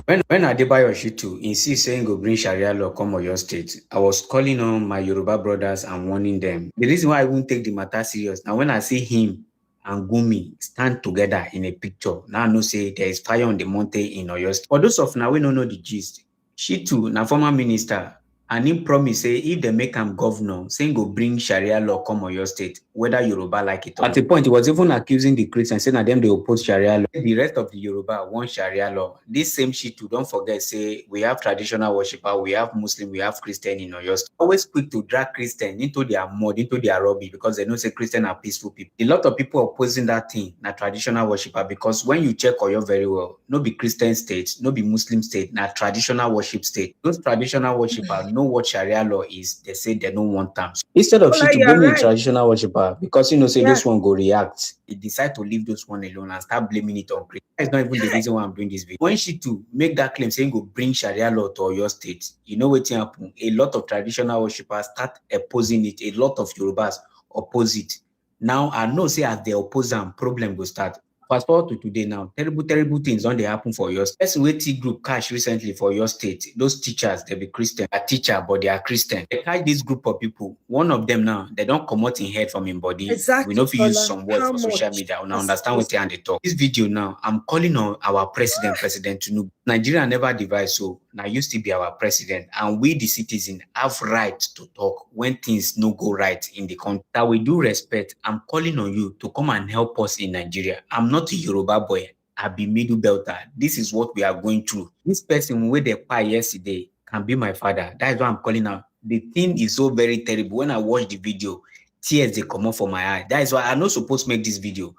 When Adebayo Shitu insists saying go bring Sharia law come Oyo State, I was calling on my Yoruba brothers and warning them. The reason why I won't take the matter serious, now when I see him and Gumi stand together in a picture, now I know say there is fire on the mountain in Oyo State. For those of now we don't know the gist, Shitu, na former minister, and him promise say if they make him governor, saying go bring Sharia law come Oyo State, whether Yoruba like it or not. At the point, he was even accusing the Christians, saying that them they oppose Sharia law. The rest of the Yoruba want Sharia law. This same Shitu, don't forget, say we have traditional worshipper, we have Muslim, we have Christian in Oyo State. Always quick to drag Christian into their mud, into their rubbish, because they know say Christian are peaceful people. A lot of people opposing that thing, na traditional worshipper, because when you check Oyo very well, no be Christian state, no be Muslim state, na traditional worship state. Those traditional worshippers know what Sharia law is. They say they don't want them. So instead of Shitu blaming traditional worshipper, because say this one go react, he decide to leave those one alone and start blaming it on Christian. That's not even the reason why I'm doing this video. When Shitu make that claim saying go bring Sharia law to Oyo State, you know what happen? A lot of traditional worshippers start opposing it. A lot of Yorubas oppose it. Now I know say as they oppose them, problem will start. Fast forward to today now, terrible things don't they happen for your state. Let's wait group cash recently for your state. Those teachers, they be Christian, a teacher, but they are Christian. They catch this group of people. One of them now, they don't come out in head from him body. Exactly. We know if you use some words for social media, we understand what they talk. This video now, I'm calling on our president, President Tinubu. Nigeria never divides, so now used to be our president, and we the citizens have right to talk when things no go right in the country. That we do respect. I'm calling on you to come and help us in Nigeria. I'm not a Yoruba boy. I be middle belter. This is what we are going through. This person where they pie yesterday can be my father. That is why I'm calling out. The thing is so very terrible. When I watch the video, tears they come out from my eye. That is why I'm not supposed to make this video.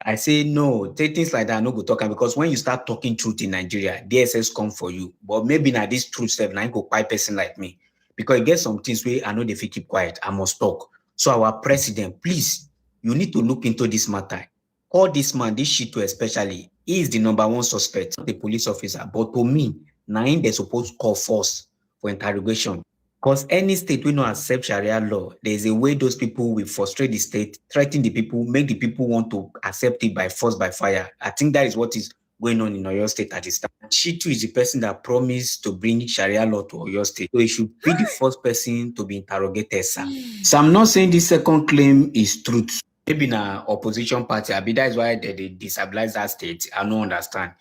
I say no, things like that I no go talk, because when you start talking truth in Nigeria, DSS come for you. But maybe now this truth stuff, now I go quiet person like me. Because you get some things where I know they keep quiet. I must talk. So our president, please, you need to look into this matter. Call this man, this Shitu especially, he is the #1 suspect, not the police officer. But to me, now they're supposed to call force for interrogation. Because any state will not accept Sharia law, there's a way those people will frustrate the state, threaten the people, make the people want to accept it by force, by fire. I think that is what is going on in Oyo State at this time. Shitu is the person that promised to bring Sharia law to Oyo State. So he should be the first person to be interrogated, sir. So I'm not saying this second claim is truth. Maybe in an opposition party, I mean, that is why they destabilize that state. I don't understand.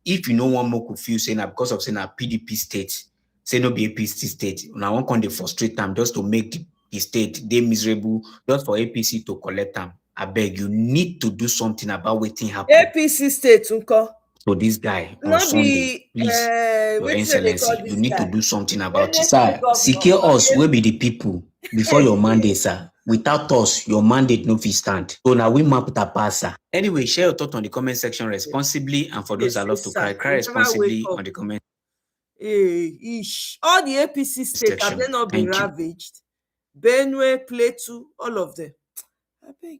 If you know one more confused, saying that because of saying a PDP state, say no be APC state, now one can they frustrate them just to make the state they miserable, just for APC to collect them. I beg you need to do something about what thing happen. APC state, unko. So this guy on Sunday, please, Your Excellency, you need to do something about it. Sir, secure us, we be the people before your mandate, sir. Without us, your mandate no fit stand. So now we map that pass, sir. Anyway, share your thoughts on the comment section responsibly, and for those that love to cry responsibly on the comment. All the APC states have they not been ravaged? Benue, Plateau, all of them. I beg.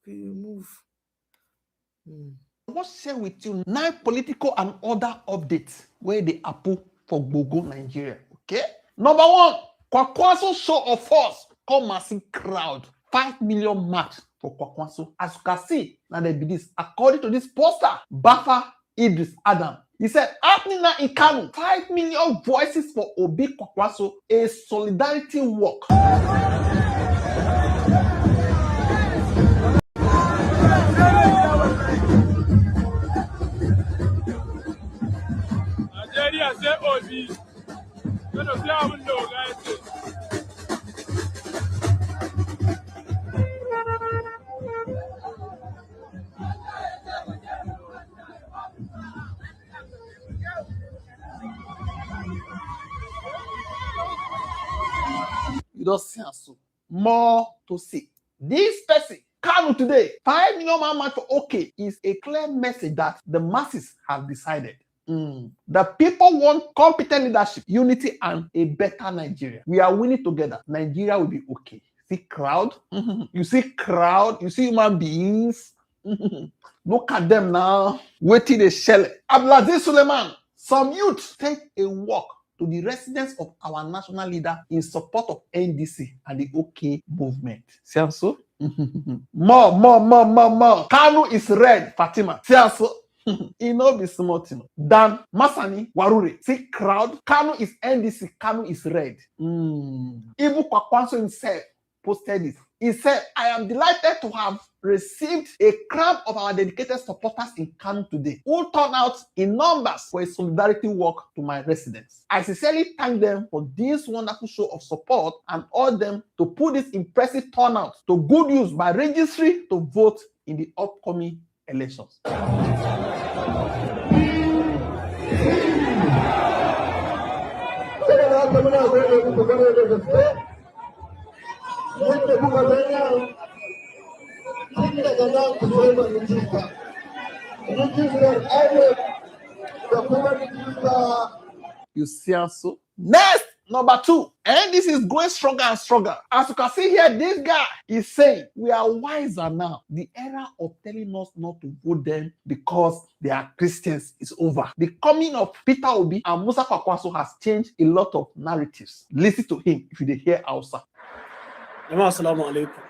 You move. I want to share with you 9 political and other updates where they approve for Gbogo, Nigeria. Okay? Number 1, Kwakwanso show of force. Come massive crowd. 5 million march for Kwakwanso. As you can see, now there be this. According to this poster, Bafa Idris Adam. He said, happening now in Kano, 5 million voices for Obi Kwakwanso, a solidarity walk. You don't see us so. More to see. This person, Kanu today, 5 million man for okay is a clear message that the masses have decided. The people want competent leadership, unity, and a better Nigeria. We are winning together. Nigeria will be okay. See crowd? You see crowd? You see human beings? Look at them now. Waiting a shell. Abdulaziz Suleiman, some youth take a walk to the residence of our national leader in support of NDC and the OK movement. See how so? More. Kanu is red, Fatima. See how so? He no be smart, you know. Dan Masani Warure. See crowd. Kanu is NDC. Kanu is red. Ibu Kwakwanso himself posted it. He said, I am delighted to have received a crowd of our dedicated supporters in Kanu today, who turned out in numbers for a solidarity walk to my residence. I sincerely thank them for this wonderful show of support and urge them to put this impressive turnout to good use by registry to vote in the upcoming elections. You see also. Next, number 2. And this is going stronger and stronger. As you can see here, this guy is saying we are wiser now. The era of telling us not to vote them because they are Christians is over. The coming of Peter Obi and Musa Kwakwaso has changed a lot of narratives. Listen to him if you hear Hausa. Assalamu alaikum.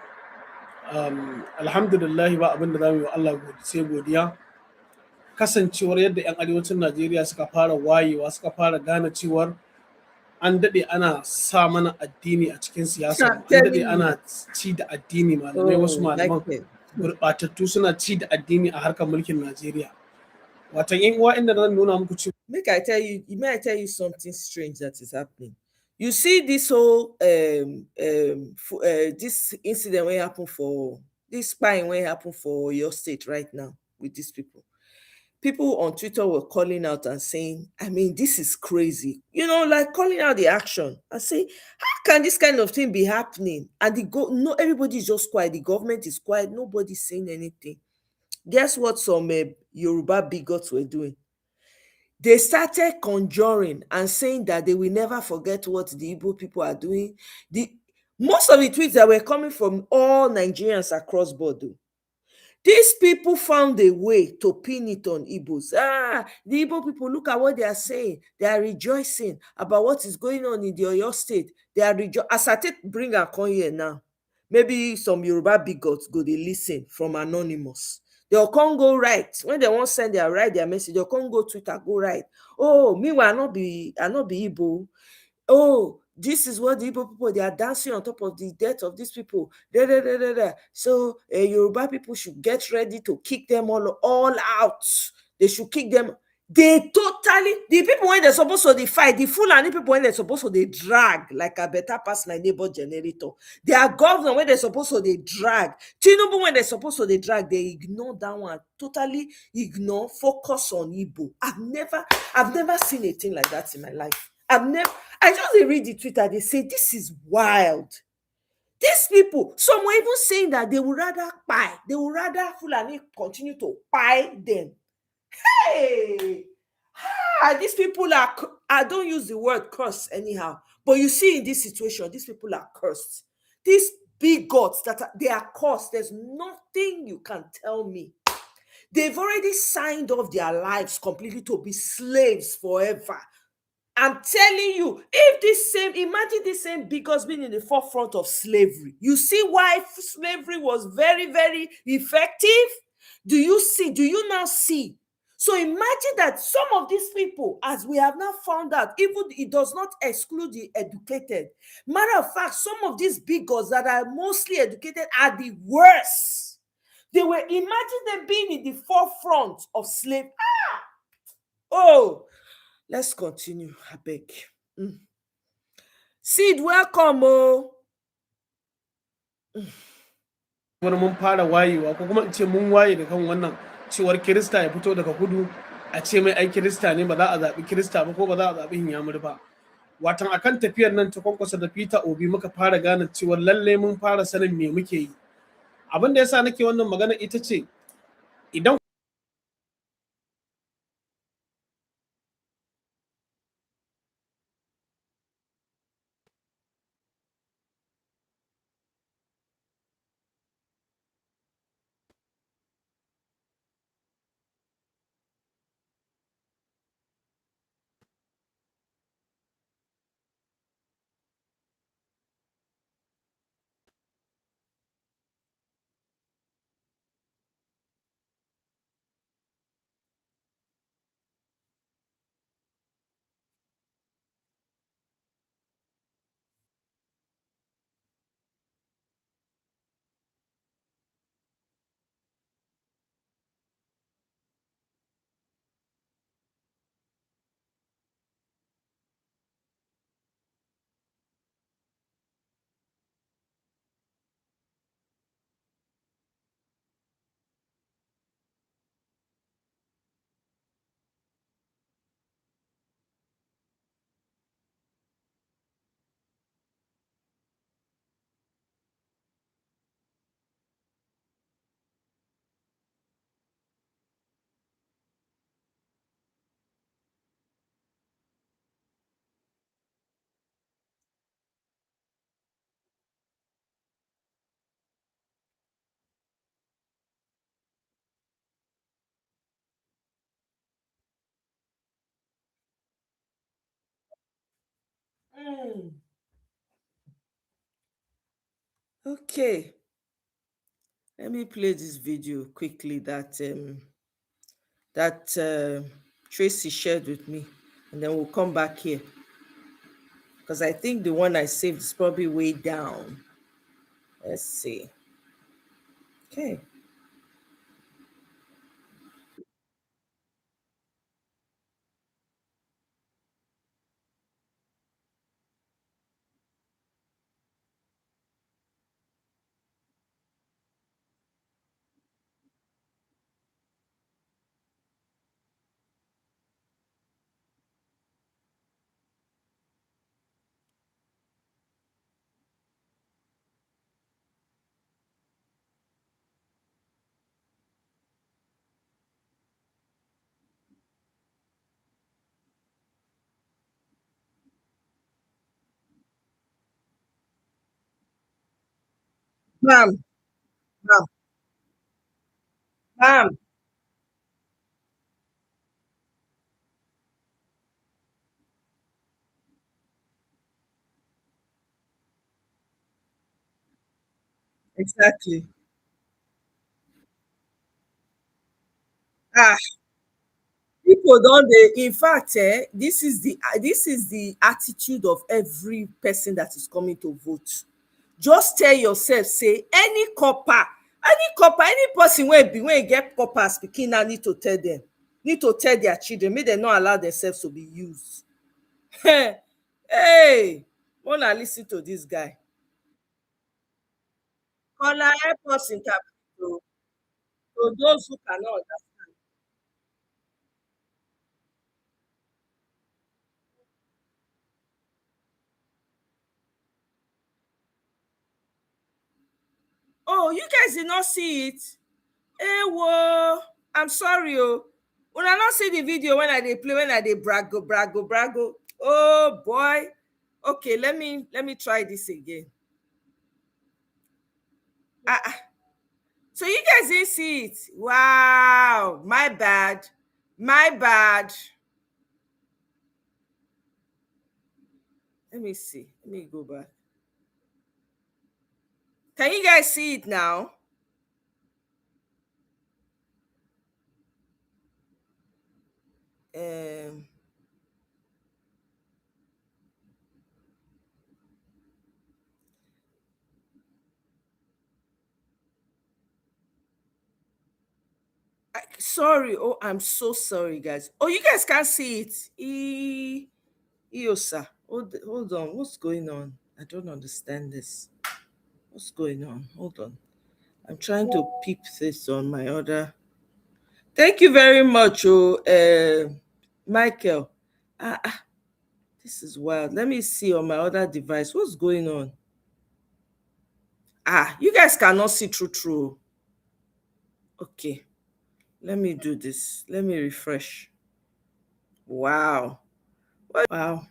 Alhamdulillah ba abin da zamu yi wa Allah sai godiya. Kasancewar yadda 'yan arewacin Najeriya suka fara wayewa, suka fara gane cewar an daɗe ana sa mana addini a cikin siyasa, an daɗe ana ci da addini, malamai wasu malaman gurɓatattu suna ci da addini a harkar mulkin Najeriya. Watan yin uwa inda zan nuna muku cewa. May I tell you something strange that is happening. You see this whole this incident when happen for this spying when happen for your state right now with these people. People on Twitter were calling out and saying, I mean, this is crazy. You know, like calling out the action and say, how can this kind of thing be happening? And no, everybody's just quiet. The government is quiet. Nobody's saying anything. Guess what some Yoruba bigots were doing? They started conjuring and saying that they will never forget what the Igbo people are doing. Most of the tweets that were coming from all Nigerians across border. These people found a way to pin it on Igbos. The Igbo people, look at what they are saying. They are rejoicing about what is going on in the Oyo state. They are rejoicing. As I bring a coin here now, maybe some Yoruba bigots go they listen from Anonymous. They'll come go right. When they won't send write their message, they'll come go Twitter, go right. Oh, meanwhile, I not be Igbo. Oh, this is what the Igbo people, they are dancing on top of the death of these people. So Yoruba people should get ready to kick them all out. They should kick them. They totally, the people when they're supposed to fight, the Fulani people when they're supposed to drag, like a better pass my neighbor generator. They are governor when they're supposed to drag. Tinubu when they're supposed to drag, they ignore that one. Totally ignore, focus on Igbo. I've never seen a thing like that in my life. I just read the Twitter, they say, this is wild. These people, some were even saying that they would rather buy, they would rather Fulani continue to buy them. Hey, these people are, I don't use the word curse anyhow, but you see in this situation, these people are cursed. These big gods they are cursed. There's nothing you can tell me. They've already signed off their lives completely to be slaves forever. I'm telling you, imagine this same bigots being in the forefront of slavery. You see why slavery was very, very effective? Do you now see? So imagine that some of these people, as we have now found out, even it does not exclude the educated. Matter of fact, some of these bigots that are mostly educated are the worst. Imagine them being in the forefront of slavery. Oh, Let's continue, I beg. Seed, welcome, oh. Wani mun fara wayewa ko kuma in ce mun waye da kan wannan cewar Kirista ya fito daga kudu a ce mai ai Kirista ne ba za a zaɓi Kirista ba ko ba za a zaɓi Inyamuri ba. Watan akan tafiyar nan ta Kwankwasa da Peter Obi muka fara gane cewar lalle mun fara sanin me muke yi. Abin da yasa nake wannan magana ita ce idan Okay, let me play this video quickly that Tracy shared with me, and then we'll come back here because I think the one I saved is probably way down. Let's see. Okay. Bam, bam, bam. Exactly. Ah, people don't they? In fact, this is the attitude of every person that is coming to vote. Just tell yourself, say any copper, any person when get copper speaking now need to tell them, need to tell their children, make them not allow themselves to be used. Hey, wanna listen to this guy? Caller, help us interpret to those who cannot understand. Oh, you guys did not see it? Hey, whoa, I'm sorry, oh. When I not see the video when I dey play, when I dey brago. Oh boy. Okay, let me try this again. So you guys didn't see it. Wow, my bad. My bad. Let me see. Let me go back. Can you guys see it now? Um Sorry. Oh, I'm so sorry, guys. Oh, you guys can't see it. Iosa. Hold on. What's going on? I don't understand this. What's going on? Hold on. I'm trying to peep this on my other. Thank you very much, Michael. This is wild. Let me see on my other device. What's going on? You guys cannot see through. Okay. Let me do this. Let me refresh. Wow. Wow.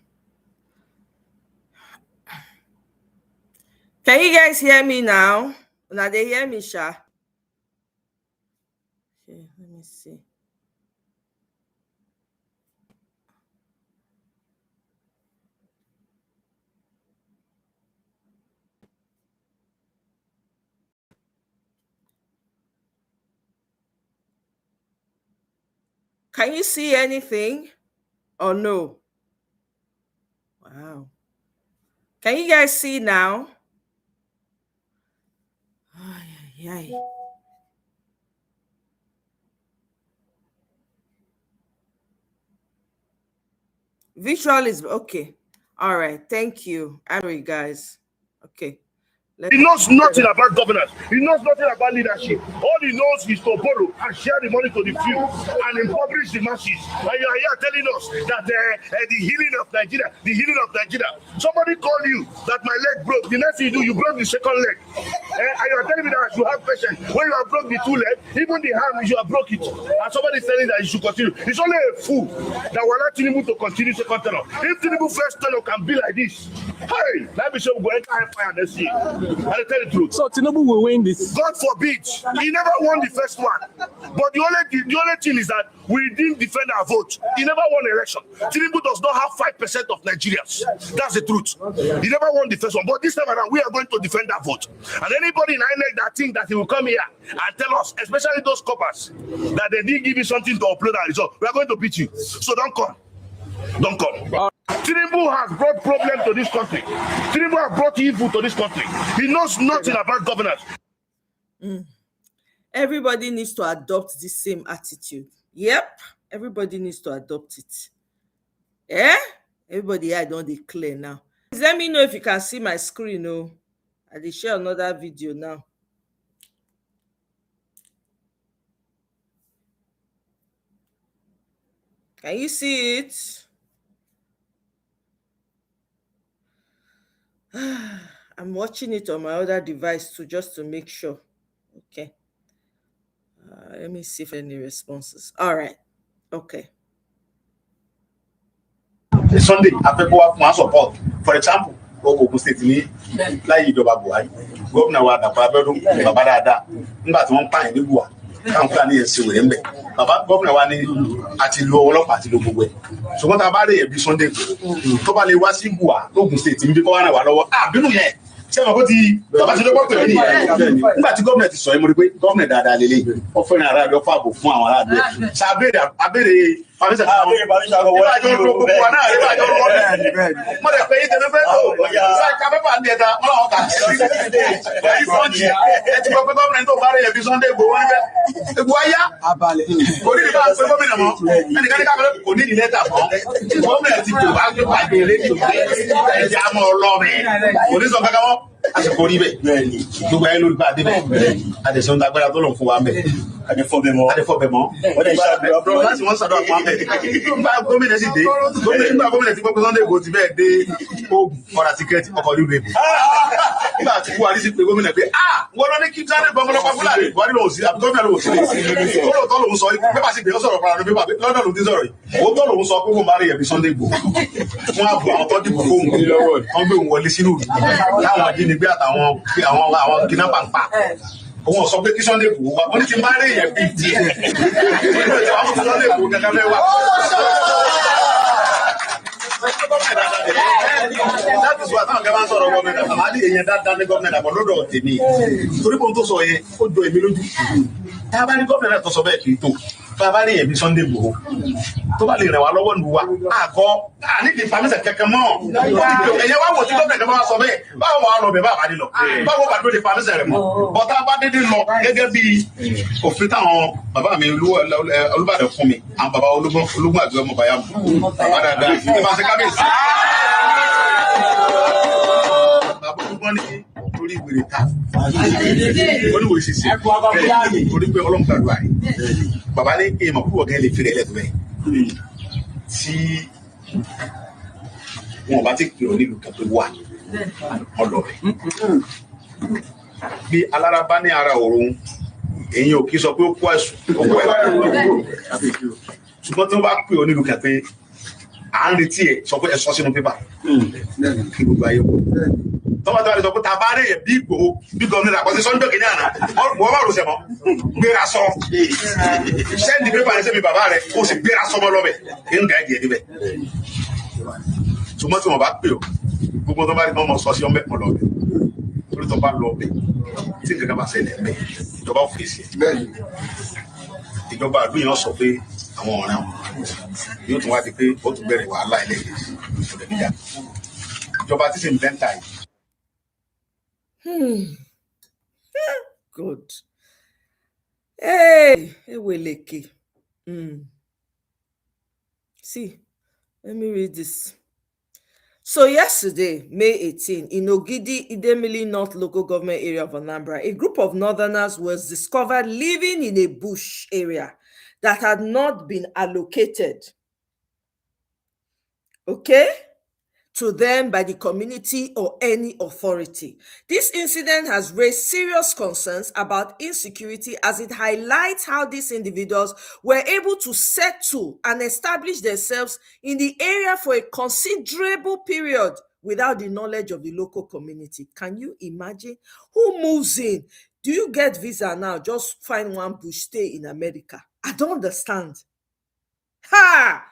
Can you guys hear me now? Now they hear me, Sha. Okay, let me see. Can you see anything or no? Wow. Can you guys see now? Visual is okay. All right. Thank you. I'm sorry, guys. Okay. He knows nothing about governance. He knows nothing about leadership. All he knows is to borrow and share the money to the few and impoverish the masses. And you are here telling us that the healing of Nigeria, somebody called you that my leg broke. The next thing you do, you broke the second leg. And you are telling me that you have patience. When you have broke the two legs, even the hand, you have broke it. And somebody is telling that you should continue. It's only a fool that will allow Tinubu to continue second tenor. If Tinubu first tenor can be like this, hey, let me show you go enter fire next year. I'll tell the truth. So Tinubu will win this. God forbid. He never won the first one. But the only thing is that we didn't defend our vote. He never won the election. Tinubu does not have 5% of Nigerians. That's the truth. He never won the first one. But this time around, we are going to defend that vote. And anybody in INEC that think that he will come here and tell us, especially those coppers, that they didn't give you something to upload our result, we are going to beat you. So don't come. Don't come. Tinubu has brought problems to this country. Tinubu has brought evil to this country. He knows nothing about governance. Everybody needs to adopt the same attitude. Yep. Everybody needs to adopt it. Yeah? Everybody, I don't declare now. Please let me know if you can see my screen. Oh, I will share another video now. Can you see it? I'm watching it on my other device too, just to make sure. Okay. Let me see if any responses. All right. Okay. Sunday, after go up support. For example, Ogun State ni láyé ìjọba Buhari. Gómìnà wa Dàpọ̀ Abíọ́dún bàbá dáadáa. Nígbà tí wọ́n pààyàn ní Buhari, káwọn Fúlàní yẹn ṣe wèrè ń bẹ̀. Bàbá gómìnà wa ní àti lo ọlọ́pàá àti lo gbogbo ẹ̀. Ṣùgbọ́n tá a bá rí ẹ̀bí Sunday tó bá lè wá sí Buhari lógun State níbi kọ́ wá náà wà lọ́wọ́. Àbínú yẹn ṣé mo kó ti bàbá ṣe lọ́pọ̀ pẹ̀lú nìyẹn. Nígbà tí gómìnà ti sọ yẹn mo rí pé gómìnà dáadáa lélẹ̀ ó fẹ́ràn aráàlú ó fàbò fún àwọn aráàlú. Ṣàbẹ̀rẹ̀ pàmísà àwọn ìbájọ́ gbogbo wa náà ìbájọ́ rọ́ọ̀dẹ̀. Mo lè pè é tẹ̀lé fẹ́ tó. Ṣé kápẹ́pà ń dẹ̀ta ọlọ́run kà sí ẹ̀rí fọ́ọ̀jì ẹ̀ ti gbọ́ pé gómìnà tó bá rẹ̀ ẹ̀bí Sunday Igboho wọn fẹ́. Ìgbò ayá kò ní ìbá pé gómìnà mọ́ ẹnìkan ní káfíńtì kò ní ìlẹ́tà mọ́. Gómìnà ti kò bá gbé pàdé rédíò ẹ̀jẹ̀ àmọ́ ọlọ́rin kò ní sọ kankan mọ́. Àsìkò rí bẹ́ẹ̀ gbogbo ayé lórí bá a dé bẹ́ẹ̀ àdẹ̀sán tagbára tó lọ fún wa bẹ́ẹ̀ adefọbẹmọ wọ́n dẹ̀ ṣàbẹ̀wò láti wọ́n ṣàdọ̀ àpò àbẹ̀ nígbà gómìnà sì dé nígbà gómìnà ti gbọ́ pé Sunday Igboho ti bẹ́ẹ̀ dé oògùn ọ̀rà tíkẹ́ẹ̀tì ọkọ̀ lílo èbò nígbà tí Buhari sì pé gómìnà pé wọ́n lọ ní kí Sunday gbọ́mọlọ́pàá Fúlàní Buhari lòun sí àbí gómìnà lòun sí lóòótọ́ lòun sọ pépà sì pé ó sọ̀rọ̀ fara pépà lọ́dọ̀ lòun ti sọ̀rọ̀ yìí òótọ́ lòun sọ pé wọ́n bá rí ẹ̀bí Sunday Igboho fún àbò àwọn tó dìbò fóun wọ́n gbé òun wọlé sínú láwọn ajínigbé àtàwọn kidnapper ń pa. Òun sọ pé kí Sunday Igboho wá wọ́n ní ti máa rí èèyàn bíi tiẹ̀ nínú ìjọba àwọn tó Sunday Igboho gẹ́gẹ́ bẹ́ẹ̀ wá. Láti sọ àtàwọn kẹ́ bá ń sọ̀rọ̀ gọ́ọ̀mẹ̀ntì àmọ́ àdé èèyàn dáadáa ní gọ́ọ̀mẹ̀ntì àbọ̀ lọ́dọ̀ tèmi torí pé ohun tó sọ yẹn ó jọ èmi lójú. Tá a bá ní gọ́ọ̀mẹ̀ntì tó sọ bẹ́ẹ̀ kì í tó bàbá rí ẹ̀mí Sunday Igboho tó bá lè rẹ̀ wá lọ́wọ́ nù wa àgọ́ nídìí pàmísẹ̀ kẹ̀kẹ́ mọ́ ẹ̀yẹ wá wò tí gómìnà kan bá sọ bẹ́ẹ̀ báwo wà á lọ bẹ̀ báwa ní lọ báwo bá dúró de pàmísẹ̀ rẹ̀ mọ́ bọ́tà bá dédé lọ gẹ́gẹ́ bí òfin táwọn bàbá mi Olúbàdàn fún mi àwọn bàbá ológun àgbẹ̀ ọmọ bàyà mú bàbá dáadáa ní bá ṣe kábíyèsí. bàbá olúgbọ́n ní torí ìwèrè ta oníwèé ṣe ṣe torí pé Ọlọ́run gbàdúrà rẹ̀ bàbá ní èèmọ̀ púpọ̀ gẹ́gẹ́ lè fi rẹ̀ lẹ́tọ̀ bẹ́ẹ̀ tí wọn bá ti pè ọ́ nílùú kan tó wà ọlọ́bẹ̀ bí alára bá ní ara òun èyí ò kí sọ pé ó kó ẹ̀sùn ọ̀pọ̀ ẹ̀ ṣùgbọ́n tí wọ́n bá pè ọ́ nílùú kan pé à ń retí ẹ̀ sọ pé ẹ̀ sọ sínú pépà kí gbogbo ayé kò tọ́wọ́ tọ́wọ́ sọ pé ta bá rẹ̀ yẹ bí Ìgbòho bí gómìnà àkọsí sọ́njọ́ kìíní àná wọ́n máa rò sẹ́mọ́ gbéra sọ sẹ́ndì pépà ní sẹ́mi bàbá rẹ̀ kó sì gbéra sọmọ lọ́bẹ̀ ń ga ẹ̀dì ẹ̀díbẹ̀ ṣùgbọ́n tí wọ́n bá pè ọ́ gbogbo tó bá rí mọ́mọ́ sọ sí ọmọ ẹ̀pọ̀ lọ́bẹ̀ torí tó bá lọ bẹ̀ tí nǹkan bá ṣẹlẹ̀ bẹ̀ ìjọba òfìsì ìjọba àdúyàn sọ pé àwọn ọ̀rẹ́ wọn yóò tún wá di pé ó tún bẹ̀rẹ̀ wàhálà ẹlẹ́gbẹ̀ẹ́ ìjọba tí sì ń bẹ́ńtà yìí. Good. Hey, Eweleke. See, let me read this. So yesterday, May 18, in Ogidi, Idemili North Local Government Area of Anambra, a group of northerners was discovered living in a bush area that had not been allocated, to them by the community or any authority. This incident has raised serious concerns about insecurity as it highlights how these individuals were able to settle and establish themselves in the area for a considerable period without the knowledge of the local community. Can you imagine? Who moves in? Do you get visa now? Just find one bush, stay in America. I don't understand. Ha!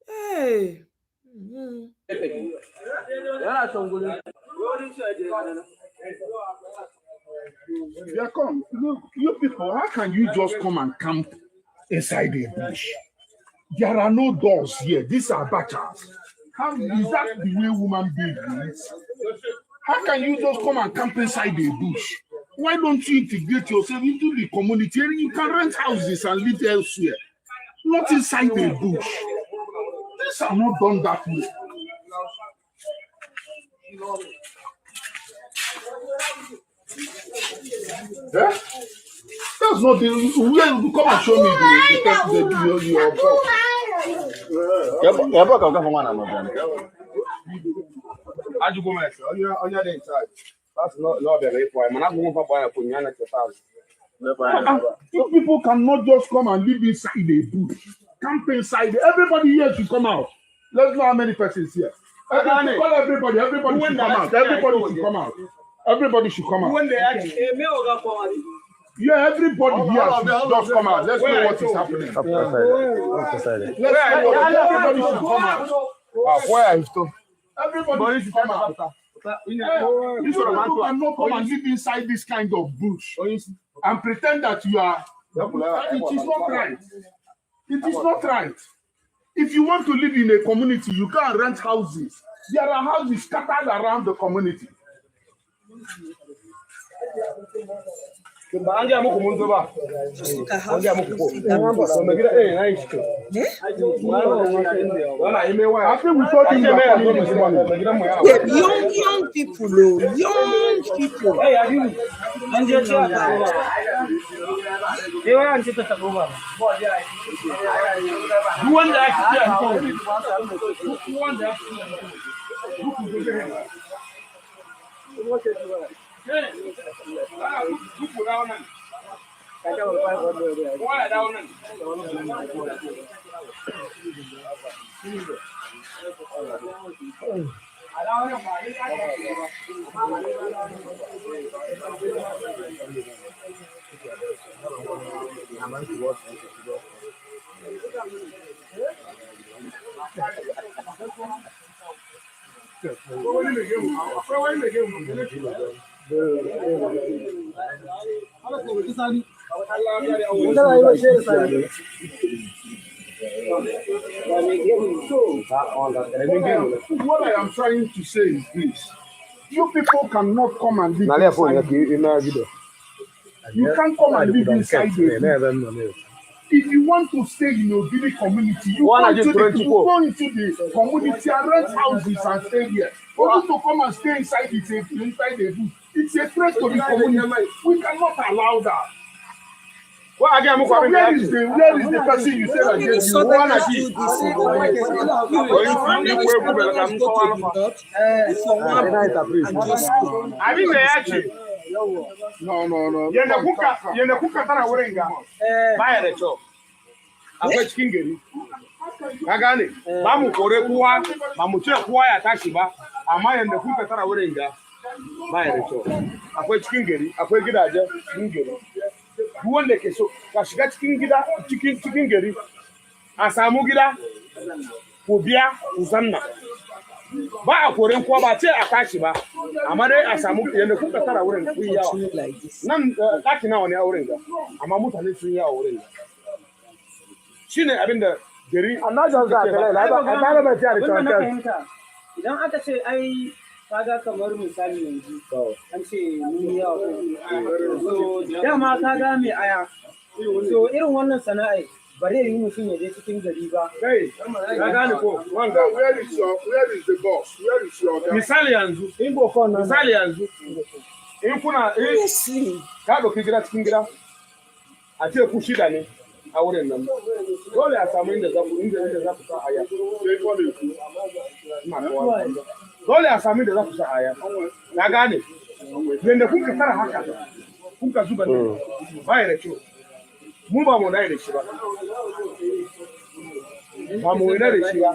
Hey. Yeah, come. Look, you people, how can you just come and camp inside a bush? There are no doors here. These are bachas. How is that the way woman beings? How can you just come and camp inside a bush? Why don't you integrate yourself into the community? You can rent houses and live elsewhere, not inside a bush. These are not done that way. Yeah? That's not the way. Come and show me your book. Your book will come from one another. How'd you go, man? On your day inside. That's not very far. Man, I'm going to buy a punyana to You people cannot just come and live inside a bush. Camp inside. Everybody here should come out. Let's know how many persons here. Call everybody. Everybody should come out. Everybody should come out. Everybody should come out. Yeah, everybody here should just come out. Let's know what is happening. Everybody should come out. Where is it? Everybody should come out. You cannot come and live inside this kind of bush and pretend that you are. It is not right. It is not right. If you want to live in a community, you can't rent houses. There are houses scattered around the community. I think we saw things this morning. Young people, though. Young people. What I am trying to say is this. You people cannot come and live inside. You can't come and live inside the. If you want to stay in your village community, you go into the community and rent houses and stay here. For you to come and stay inside the bush, it's a threat to the community. We cannot allow that. So where is the person you say that you want to No. Yenda kuka tara wuringa. Baya da kyau. Akwai cikin gari. Ka gane? Ba mu kore kowa, ba mu ce kowa ya tashi ba, amma yanda kuka tara wuringa baya da kyau. Akwai cikin gari, akwai gidaje cikin gari. Duk wanda ke so ka shiga cikin gida cikin gari. A samu gida ku biya ku zanna. Ba a koren kowa ba ce a tashi ba, amma dai a samu yadda kuka tara wurin kun yawa. Nan ɗaki nawa ne a wurin ga, amma mutane sun yawa wurin ga. Shi ne abin da gari. Idan aka ce ai kaga kamar misali yanzu an ce mun yawa. So dama kaga mai aya. So irin wannan sana'a bare yi mutum ya je cikin gari ba. Kai, ka gane ko wanda where is the boss? Where is your misali yanzu? Misali yanzu. In kuna ka doki gida cikin gida. A ce ku shida ne a wurin nan. Dole a samu inda za ku sa aya. Dole a samu inda za ku sa aya. Ka gane? Yanda kuka tara haka. Kuka zuba ne. Ba da kyau. Mu ba mu da shi ba. Ba mu da shi ba.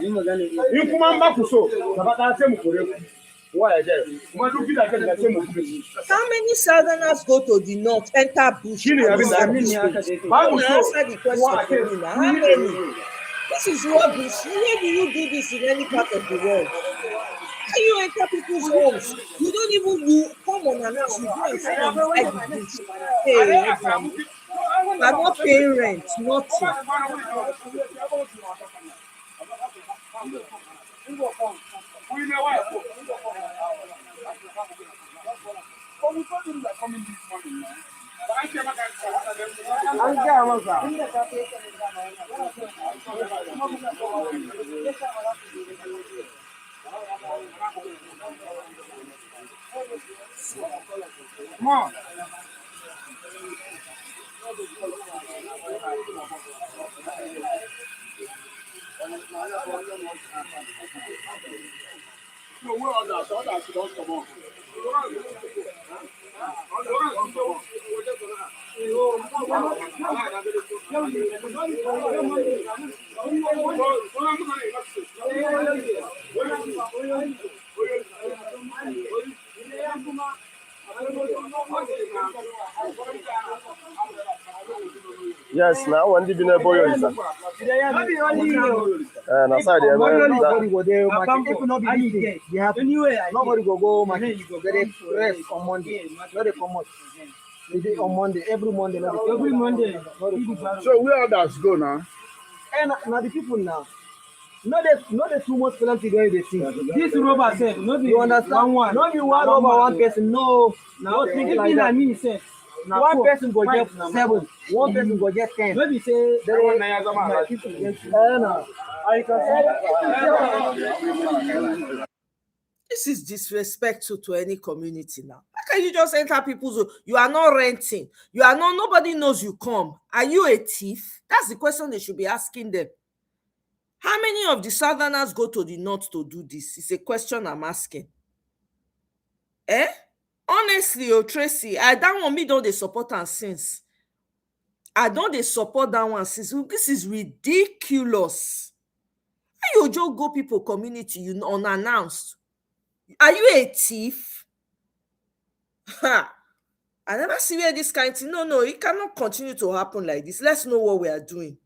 In kuma an ba ku so, gaba ɗaya sai mu kore ku. Why again? Kuma duk gidajen da sai mu kore ku. How many southerners go to the north, enter bush? Shine abin da amin ya aka dai. Ba mu so. Answer the question for me now. How many? This is rubbish. Where do you do this in any part of the world? How you enter people's homes? You don't even come on and out. You go inside the bush. Hey, I'm not paying rent, nothing. Come on. No, where are that? Others don't come on. Yes, now when did you know boy is that? Nobody go market. You go get it rest on Monday. Not a come out. On Monday, every Monday. Every Monday. So where others go now? And now the people now. Not the too much penalty going to see. This robber said, you understand? Not be one over one person. No, now think like that. Me said. One person go get 7, one person go get 10. Maybe say this is disrespectful to any community now. How can you just enter people's home? You are not renting. You are not, nobody knows you come. Are you a thief? That's the question they should be asking them. How many of the southerners go to the north to do this? It's a question I'm asking. Honestly, Tracy, I don't want me don't they support and since. I don't they support that one since. This is ridiculous. How you just go people community you unannounced? Are you a thief? Ha! I never see where this kind of thing. No, it cannot continue to happen like this. Let's know what we are doing.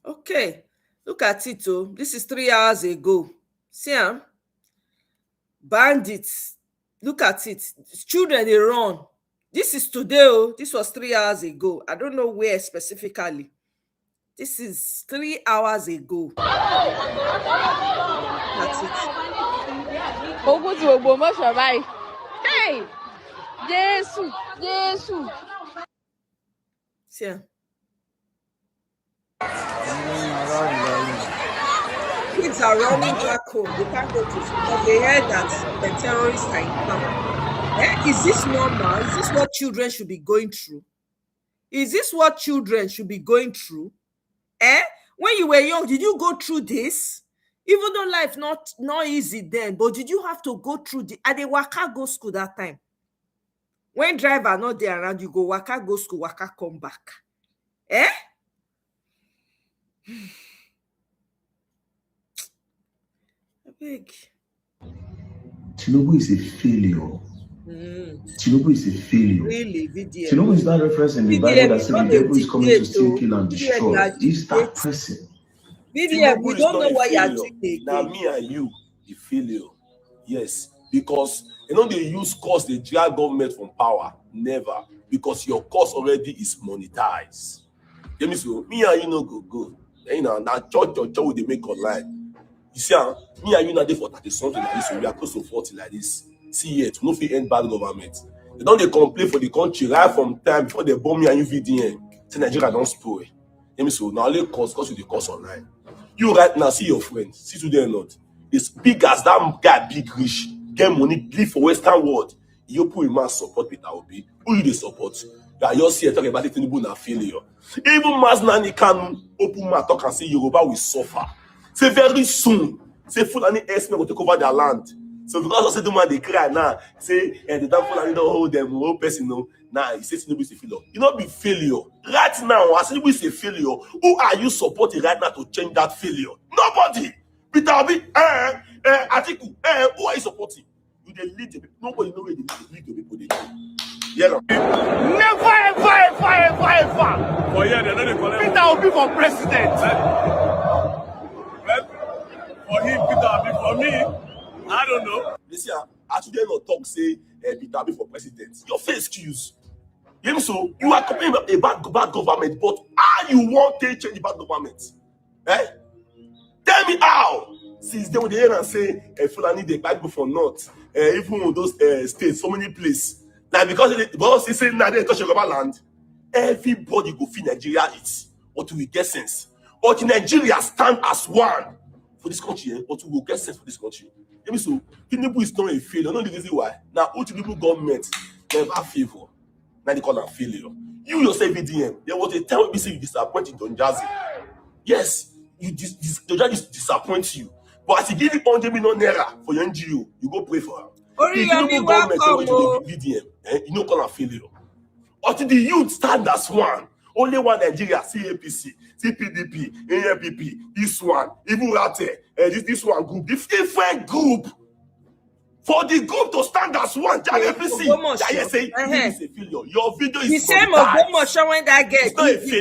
Okay, look at it. Oh, this is 3 hours ago. See, bandits. Look at it. Children, they run. This is today. Oh, this was 3 hours ago. I don't know where specifically. This is 3 hours ago. That's it. Hey! Jesus! Jesus! See. Kids are running back home. They can't go to school because they heard that the terrorists are in power. Is this normal? Is this what children should be going through? Is this what children should be going through? When you were young, did you go through this? Even though life not easy then, but did you have to go through the at the waka go school that time? When driver not there around, you go waka go school, waka come back. Big. Tinubu is a failure. Tinubu is a failure. Really, VDM. Tinubu is not referencing the Bible that says the devil is coming to steal, kill, and destroy. He's that person. VDM, we don't know what you're doing. Now me and you, the failure. Yes, because they use cause they drag government from power. Never, because your cause already is monetized. Let me say, me and you no go. Now church will they make online. You see, me and you now dey for 30 something like this, so we are close to 40 like this. See yet, no fit end bad government. They don't complain for the country right from time before they bomb me and you VDN. Say Nigeria don't spoil. Let me say, now only cause you the cause online. You right now see your friend, see today or not. It's big as that guy, big rich, get money, live for Western world. You put a man support Peter Obi. Who you dey support? That you see talking about it Tinubu na failure. Even Mas Nani Kanu open mouth talk and say Yoruba will suffer. Say very soon, say Fulani S-men will take over their land. So because I say the man they cry now, say the damn Fulani don't hold them, whole person no. Now he says Tinubu is a failure. You not be failure. Right now, as Tinubu is a failure, who are you supporting right now to change that failure? Nobody. Peter Obi, Atiku, who are you supporting? You they lead the people. Nobody know where they lead the people. Yeah. Never, ever. For yeah, they're not calling. Peter Obi for president. For him, Peter Obi. For me, I don't know. Listen, I today not talk say Peter Obi for president. Your face excuse. So you are complaining about a bad government, but how you want to change the bad government? Tell me how. Since then, when they hear and say Fulani they buy people for North, even those states, so many places. Now because they say now they touch Yoruba land, everybody go feel Nigeria it, but we get sense. But Nigeria stand as one for this country, but we will get sense for this country. So Tinubu is not a failure. No the reason why. Now Tinubu government never favor. Now they call them failure. You yourself VDM, there was a time when you say you disappointed Don Jazzy. Yes, the judge disappoint you. But as you give it 100 million naira for your NGO, you go pray for her. The Tinubu government say to the VDM, you know call them failure. Until the youth stand as one. Only one Nigeria, CAPC, CPDP, ANPP, this one, even Rate, this one group, this different group. For the group to stand as one, JAPC, that say this is a failure. Your video is the same Ogbomosho when that girl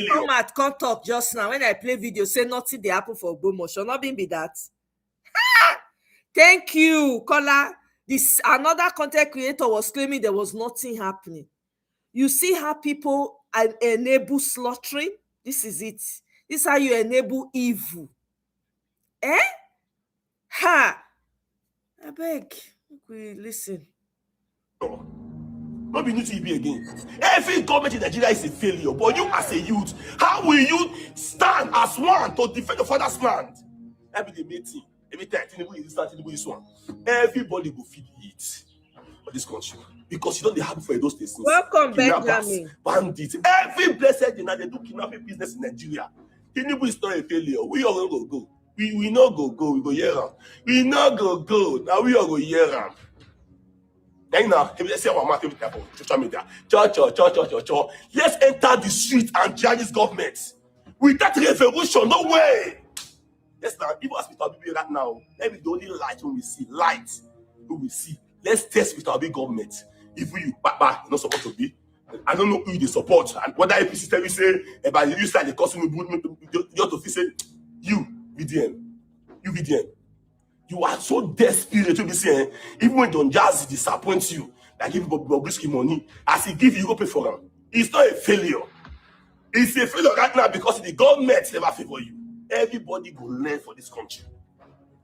come at come talk just now. When I play video, say nothing they happen for Ogbomosho. Not be that. Thank you, Kola. This another content creator was claiming there was nothing happening. You see how people enable slaughtering? This is it. This is how you enable evil. I beg. We listen. Not be new to be again. Every government in Nigeria is a failure. But you as a youth, how will you stand as one to defend your father's land? Every day meeting, every time Tinubu is this, Tinubu is one. Everybody will feed it for this country. Because you don't have for those things. Welcome, Benjamin. Bandits. Every blessed day now they do kidnapping business in Nigeria. Tinubu is not a failure. We all gonna go. We not go. We go hear them. We not go. Now we all go hear them. Then now, let's say our matter with social media. Let's enter the street and judge this government. Without revolution, no way. Yes, now, even as Mr. Bibi right now, maybe the only light when we see. Light, we will see. Let's test Mr. Bibi government. If you, Baba, you're not supposed to be. I don't know who they support and whether APC tell you say about you start the causing you have to say you VDM. You are so desperate to be saying, even when Don Jazzy disappoints you, like give Bobrisky money, as he give you go pay for him. It's not a failure. It's a failure right now because the government never favor you. Everybody go learn for this country.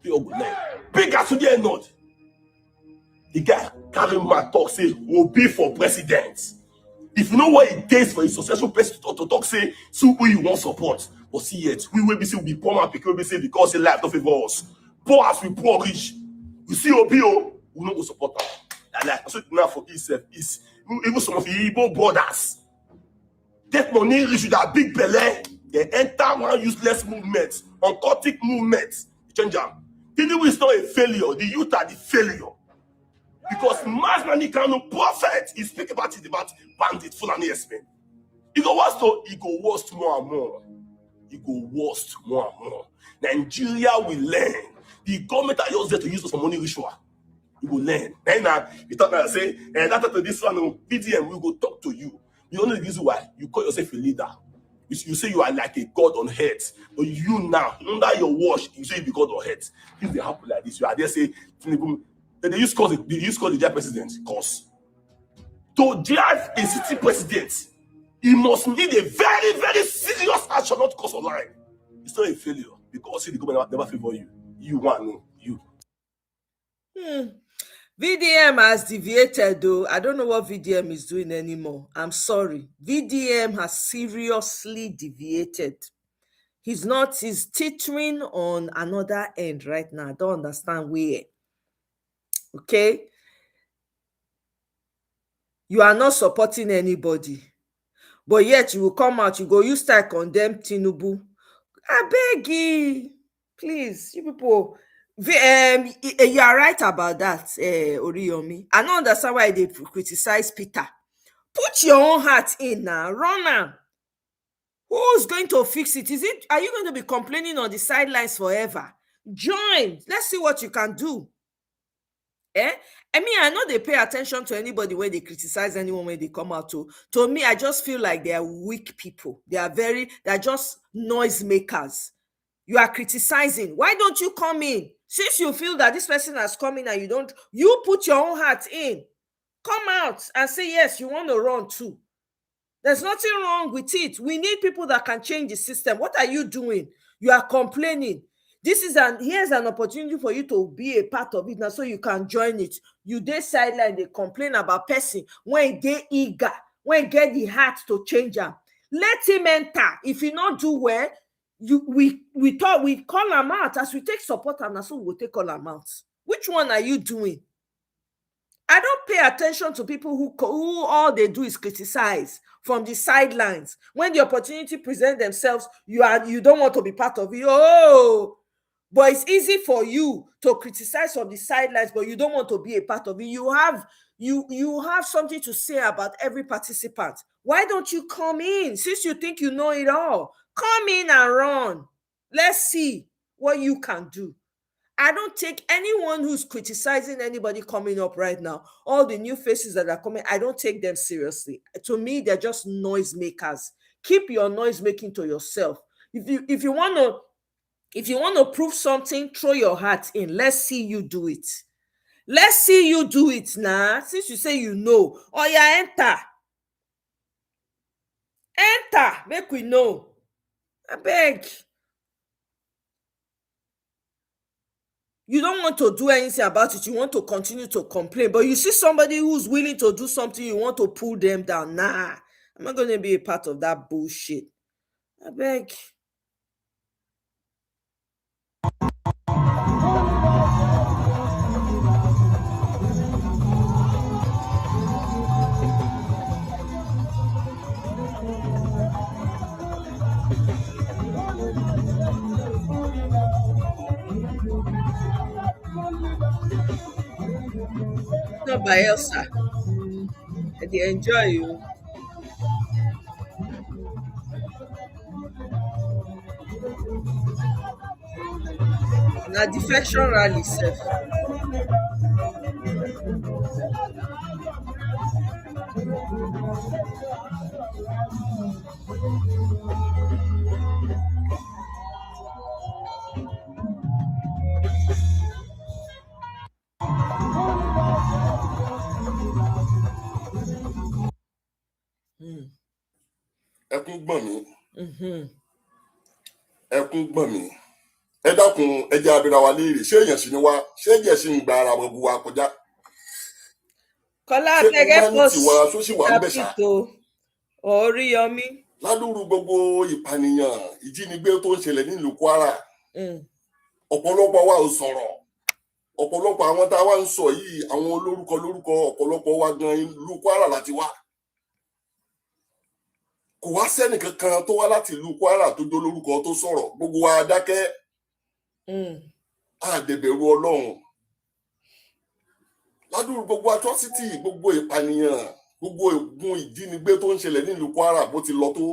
They all go learn. Big as today not. The guy carry my talk say will be for president. If you know what it takes for a successful person to talk, say, so who you want support. But see it, we will be say we be poor man, people will be say because the life don't favor us. Poor as we poor rich. You see OBO, we not go support them. Like so now for itself is even some of the Igbo brothers. That money rich with that big belly, they enter one useless movement, occultic movement. Change them. Tinubu is not a failure. The youth are the failure. Because mass money cannot prophet. He speak about it about bandit, full and yes, man. It go worse more and more. It go worse more and more. Nigeria will learn. The government are just there to use us for money ritual. You will learn. Now you talk and say, and after this one, BDM will go talk to you. You don't know the reason why you call yourself a leader. You say you are like a god on earth, but you now under your watch, you say you be god on earth. Things they happen like this. You are there say, they use call the their president. Cause to drive a city president, he must need a very, very serious action, not cause online. It's not a failure because the government never favor you. You want no, you. VDM has deviated though. I don't know what VDM is doing anymore. I'm sorry. VDM has seriously deviated. He's teetering on another end right now. I don't understand where. Okay? You are not supporting anybody. But yet you will come out, you go, you start condemn Tinubu. I beg you. Please, you people. You are right about that, Oriyomi. I don't understand why they criticize Peter. Put your own heart in now, run now. Who's going to fix it? Are you going to be complaining on the sidelines forever? Join. Let's see what you can do. I know they pay attention to anybody when they criticize anyone when they come out to me. I just feel like they are weak people. They're just noisemakers. You are criticizing. Why don't you come in? Since you feel that this person has come in and you put your own heart in. Come out and say, yes, you want to run too. There's nothing wrong with it. We need people that can change the system. What are you doing? You are complaining. Here's an opportunity for you to be a part of it now so you can join it. You dey sideline, they complain about person when they eager, when get the heart to change them. Let him enter. If he not do well, we call him out. As we take support and so we will take all them out. Which one are you doing? I don't pay attention to people who all they do is criticize from the sidelines. When the opportunity presents themselves, you don't want to be part of it. Oh, but it's easy for you to criticize from the sidelines, but you don't want to be a part of it. You have something to say about every participant. Why don't you come in? Since you think you know it all, come in and run. Let's see what you can do. I don't take anyone who's criticizing anybody coming up right now. All the new faces that are coming, I don't take them seriously. To me, they're just noisemakers. Keep your noise making to yourself. If you want to prove something, throw your heart in. Let's see you do it. Let's see you do it now. Since you say you know. Oh yeah, enter. Enter. Make we know. I beg. You don't want to do anything about it. You want to continue to complain. But you see somebody who's willing to do something, you want to pull them down. Nah, I'm not going to be a part of that bullshit. I beg. Not by Elsa. They enjoy you. Now defection rally self. ẹkún gbọ̀n mí ẹkún gbọ̀n mí ẹ dákun ẹ jẹ́ abira wa léèrè ṣé èèyàn sì ni wá ṣé ẹ̀jẹ̀ sì ń gba ara wọn bu wa kọjá Kọ́lá ṣé Abẹ́gẹ́ humanity wa post tó sì wà ń bẹ̀ ṣá Capito Oríyọmí. ládùúrú gbogbo ìpànìyàn ìjínigbé tó ń ṣẹlẹ̀ nílùú Kwara ọ̀pọ̀lọpọ̀ wa ò sọ̀rọ̀ ọ̀pọ̀lọpọ̀ àwọn tá a wá ń sọ yìí àwọn olórúkọ lórúkọ ọ̀pọ̀lọpọ̀ wa gan ìlú Kwara láti wá kò wá sẹ́nì kankan tó wá láti ìlú Kwara tó jó lórúkọ tó sọ̀rọ̀ gbogbo wa dákẹ́ àdẹ̀bẹ̀rù Ọlọ́run ládùúgbò gbogbo atrocity gbogbo ìpànìyàn gbogbo ogun ìjínigbé tó ń ṣẹlẹ̀ nílùú Kwara bó ti lọ tó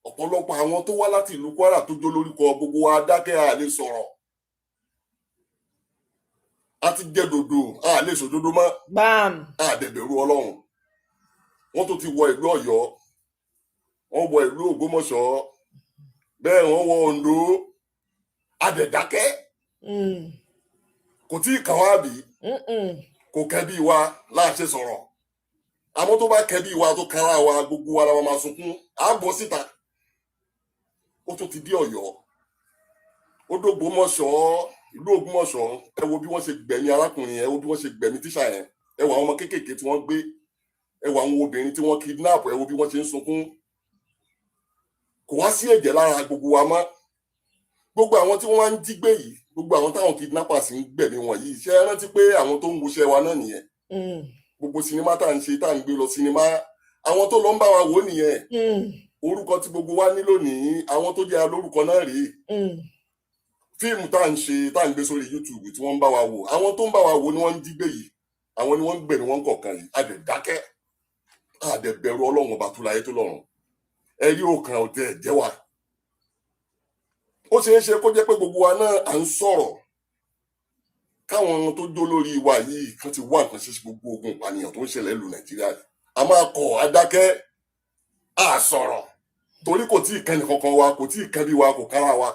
ọ̀pọ̀lọpọ̀ àwọn tó wá láti ìlú Kwara tó jó lórúkọ gbogbo wa dákẹ́ a lè sọ̀rọ̀ a ti jẹ́ dòdò a lè sòdodo mọ́ àdẹ̀bẹ̀rù Ọlọ́run wọ́n tó ti wọ ìlú Ọ̀yọ́ wọ́n wọ ìlú Ògbómọ̀ṣọ́ bẹ́ẹ̀ wọ́n wọ Oǹdó adẹ̀dákẹ́ kò tí ì kàn wá bí kò kẹ́bí wa láṣẹ sọ̀rọ̀ àmọ́ tó bá kẹ́bí wa tó kára wa gbogbo wa la máa sunkún à ń bọ́ síta ó tún ti dé Ọ̀yọ́ ó dógbómọ̀ṣọ́ ìlú Ògbómọ̀ṣọ́ ẹ wo bí wọ́n ṣe gbẹ̀mí arákùnrin yẹn ẹ wo bí wọ́n ṣe gbẹ̀mí tíṣà yẹn ẹ wo àwọn ọmọ kéékèèké tí wọ́n gbé ẹ wo àwọn obìnrin tí wọ́n kidnap ẹ wo bí wọ́n ṣe ń sunkún kò wá sí ẹ̀jẹ̀ lára gbogbo wa mọ́ gbogbo àwọn tí wọ́n wá ń jí gbé yìí gbogbo àwọn táwọn kidnappers ń gbẹ̀mí wọn yìí ṣe é rántí pé àwọn tó ń wuṣẹ́ wa náà nìyẹn gbogbo sinimá tá à ń ṣe tá à ń gbé lọ sinimá àwọn tó lọ ń bá wa wò nìyẹn orúkọ tí gbogbo wa ní lónìí àwọn tó jẹ́ alórúkọ náà rèé fíìmù tá à ń ṣe tá à ń gbé sórí YouTube tí wọ́n ń bá wa wò àwọn tó ń bá wa wò ni wọ́n ń jí gbé yìí àwọn ni wọ́n ń gbẹ̀mí wọn kọ̀ọ̀kan yìí àdẹ̀dákẹ́ àdẹ̀bẹ̀rù Ọlọ́run ọba tó láyé tó lọ́run ẹ̀rí òkàn ọ̀tẹ̀ ẹ̀jẹ̀ wa ó ṣeé ṣe kó jẹ́ pé gbogbo wa náà à ń sọ̀rọ̀ káwọn tó jó lórí wa yìí kan ti wá nǹkan ṣe gbogbo ogun ìpànìyàn tó ń ṣẹlẹ̀ lù Nàìjíríà yìí a máa kọ̀ adákẹ́ à sọ̀rọ̀ torí kò tí ì kẹ́ni kankan wa kò tí ì kẹ́bí wa kò kára wa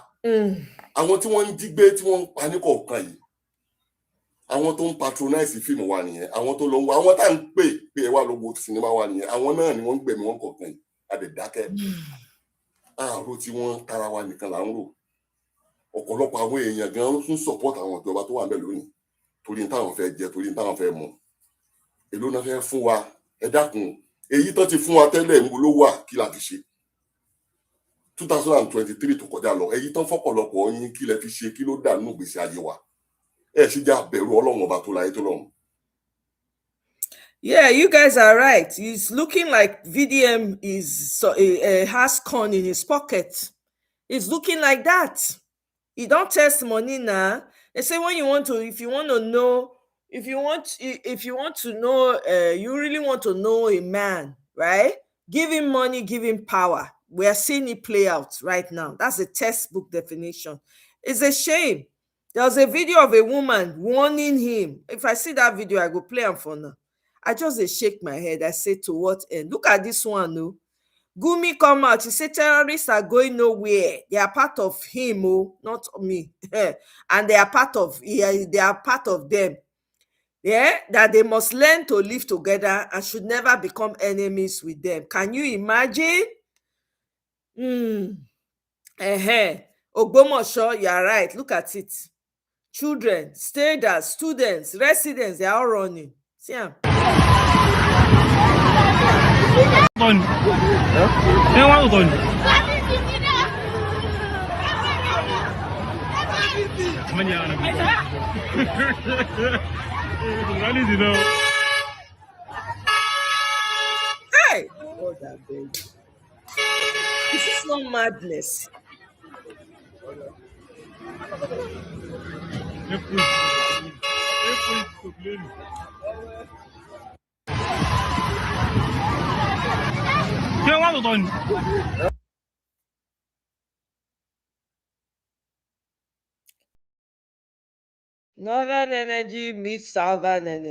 àwọn tí wọ́n ń jí gbé tí wọ́n ń pa ní kọ̀ọ̀kan yìí àwọn tó ń patronize fíìmù wa nìyẹn àwọn tó lọ ń wá àwọn tá à ń pè pé ẹ wá lọ wo sinimá wa nìyẹn àwọn náà ni wọ́n ń gbẹ̀mí wọn kọ̀ọ̀kan yìí àdẹ̀dákẹ́ àárò tí wọ́n tara wa nìkan là ń rò ọ̀pọ̀lọpọ̀ àwọn èèyàn gan tún support àwọn ìjọba tó wà ń bẹ̀ lónìí torí ní táwọn fẹ́ jẹ torí ní táwọn fẹ́ mu èló náà fẹ́ fún wa ẹ dákun èyí tó ti fún wa tẹ́lẹ̀ ń ló wà kí la fi ṣe 2023 tó kọjá lọ èyí tán fọ́pọ̀lọpọ̀ yín kí lẹ fi ṣe kí ló dà nínú ìgbésí ayé wa ẹ sì já bẹ̀rù Ọlọ́run ọba tó láyé tó lọ́run. Yeah, you guys are right. It's looking like VDM has corn in his pocket. It's looking like that. He don't test money now. They say when you want to, if you want to know, if you want to know, you really want to know a man, right? Give him money, give him power. We are seeing it play out right now. That's a textbook definition. It's a shame. There was a video of a woman warning him. If I see that video, I go play him for now. I just shake my head. I say, to what end? Look at this one, no. Gumi come out. He said terrorists are going nowhere. They are part of him, oh, not me. And they are part of them. Yeah, that they must learn to live together and should never become enemies with them. Can you imagine? Ogbomosho, you are right. Look at it. Children, stayers, students, residents, they are all running. See them. Hey! God, that baby. This is not madness. Northern energy meets southern energy.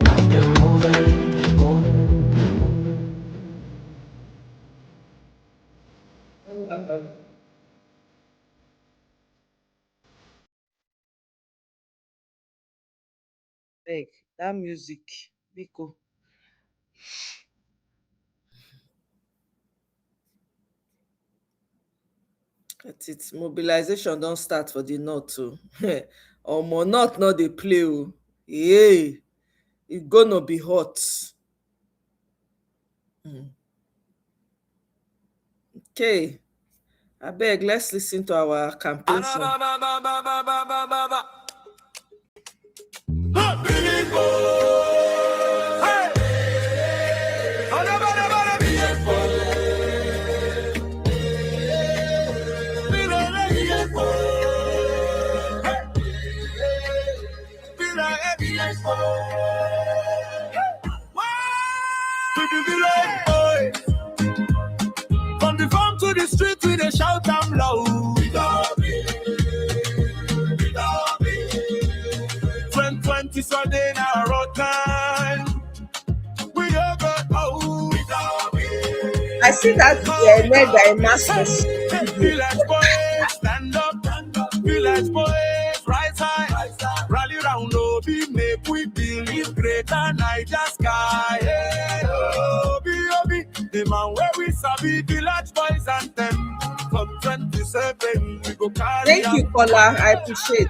Beg that music, Biko. But it's mobilization don't start for the north too. Omo north not dey play o. Yeah, it's gonna be hot. Okay, abeg let's listen to our campaign song. From the farm to the street, we dey shout am loud. 2020 Sunday na road time. We don't go out. I see that red guy mask. Village boys stand up, village boys rise high. Rally round Obi, make we believe greater Niger sky. Hey, Obi, the man where we sabi village boys and them. From 27, we go carry. Thank you, Paula. I appreciate.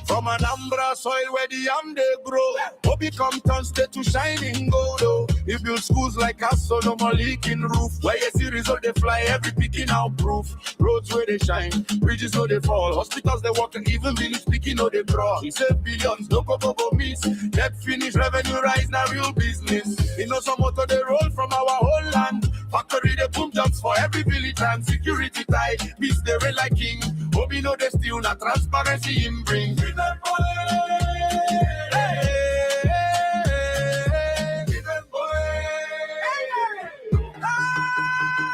From Anambra soil where the yam they grow, Obi come turn state to shining gold. Oh. He build schools like us, so no more leaking roof. Where you see result they fly, every picking out proof. Roads where they shine, bridges where they fall, hospitals they walk, and even village speaking no they draw. He said billions, no go miss. Debt finish, revenue rise, now real business. He know some motor they roll from our whole land. Factory they boom jobs for every village and security tight. Peace they reign like king. Obi know they still not transparency him bring.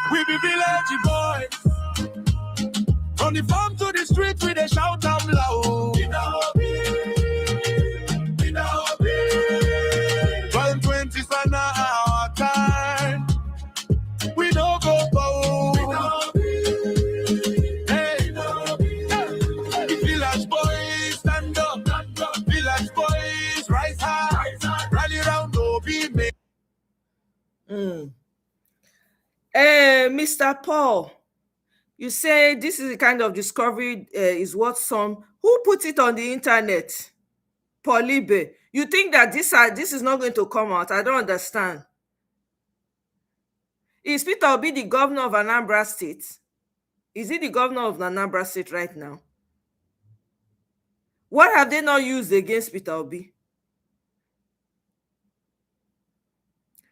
We be village boys. From the farm to the street, we dey shout am loud. 2020 sana our time. We don't go bow. Hey, village boys stand up. Village boys rise high. Rally round Obi. Mr. Paul, you say this is the kind of discovery is what some who put it on the internet. Polibe, you think that this is not going to come out? I don't understand. Is Peter Obi the governor of Anambra State? Is he the governor of Anambra State right now? What have they not used against Peter Obi?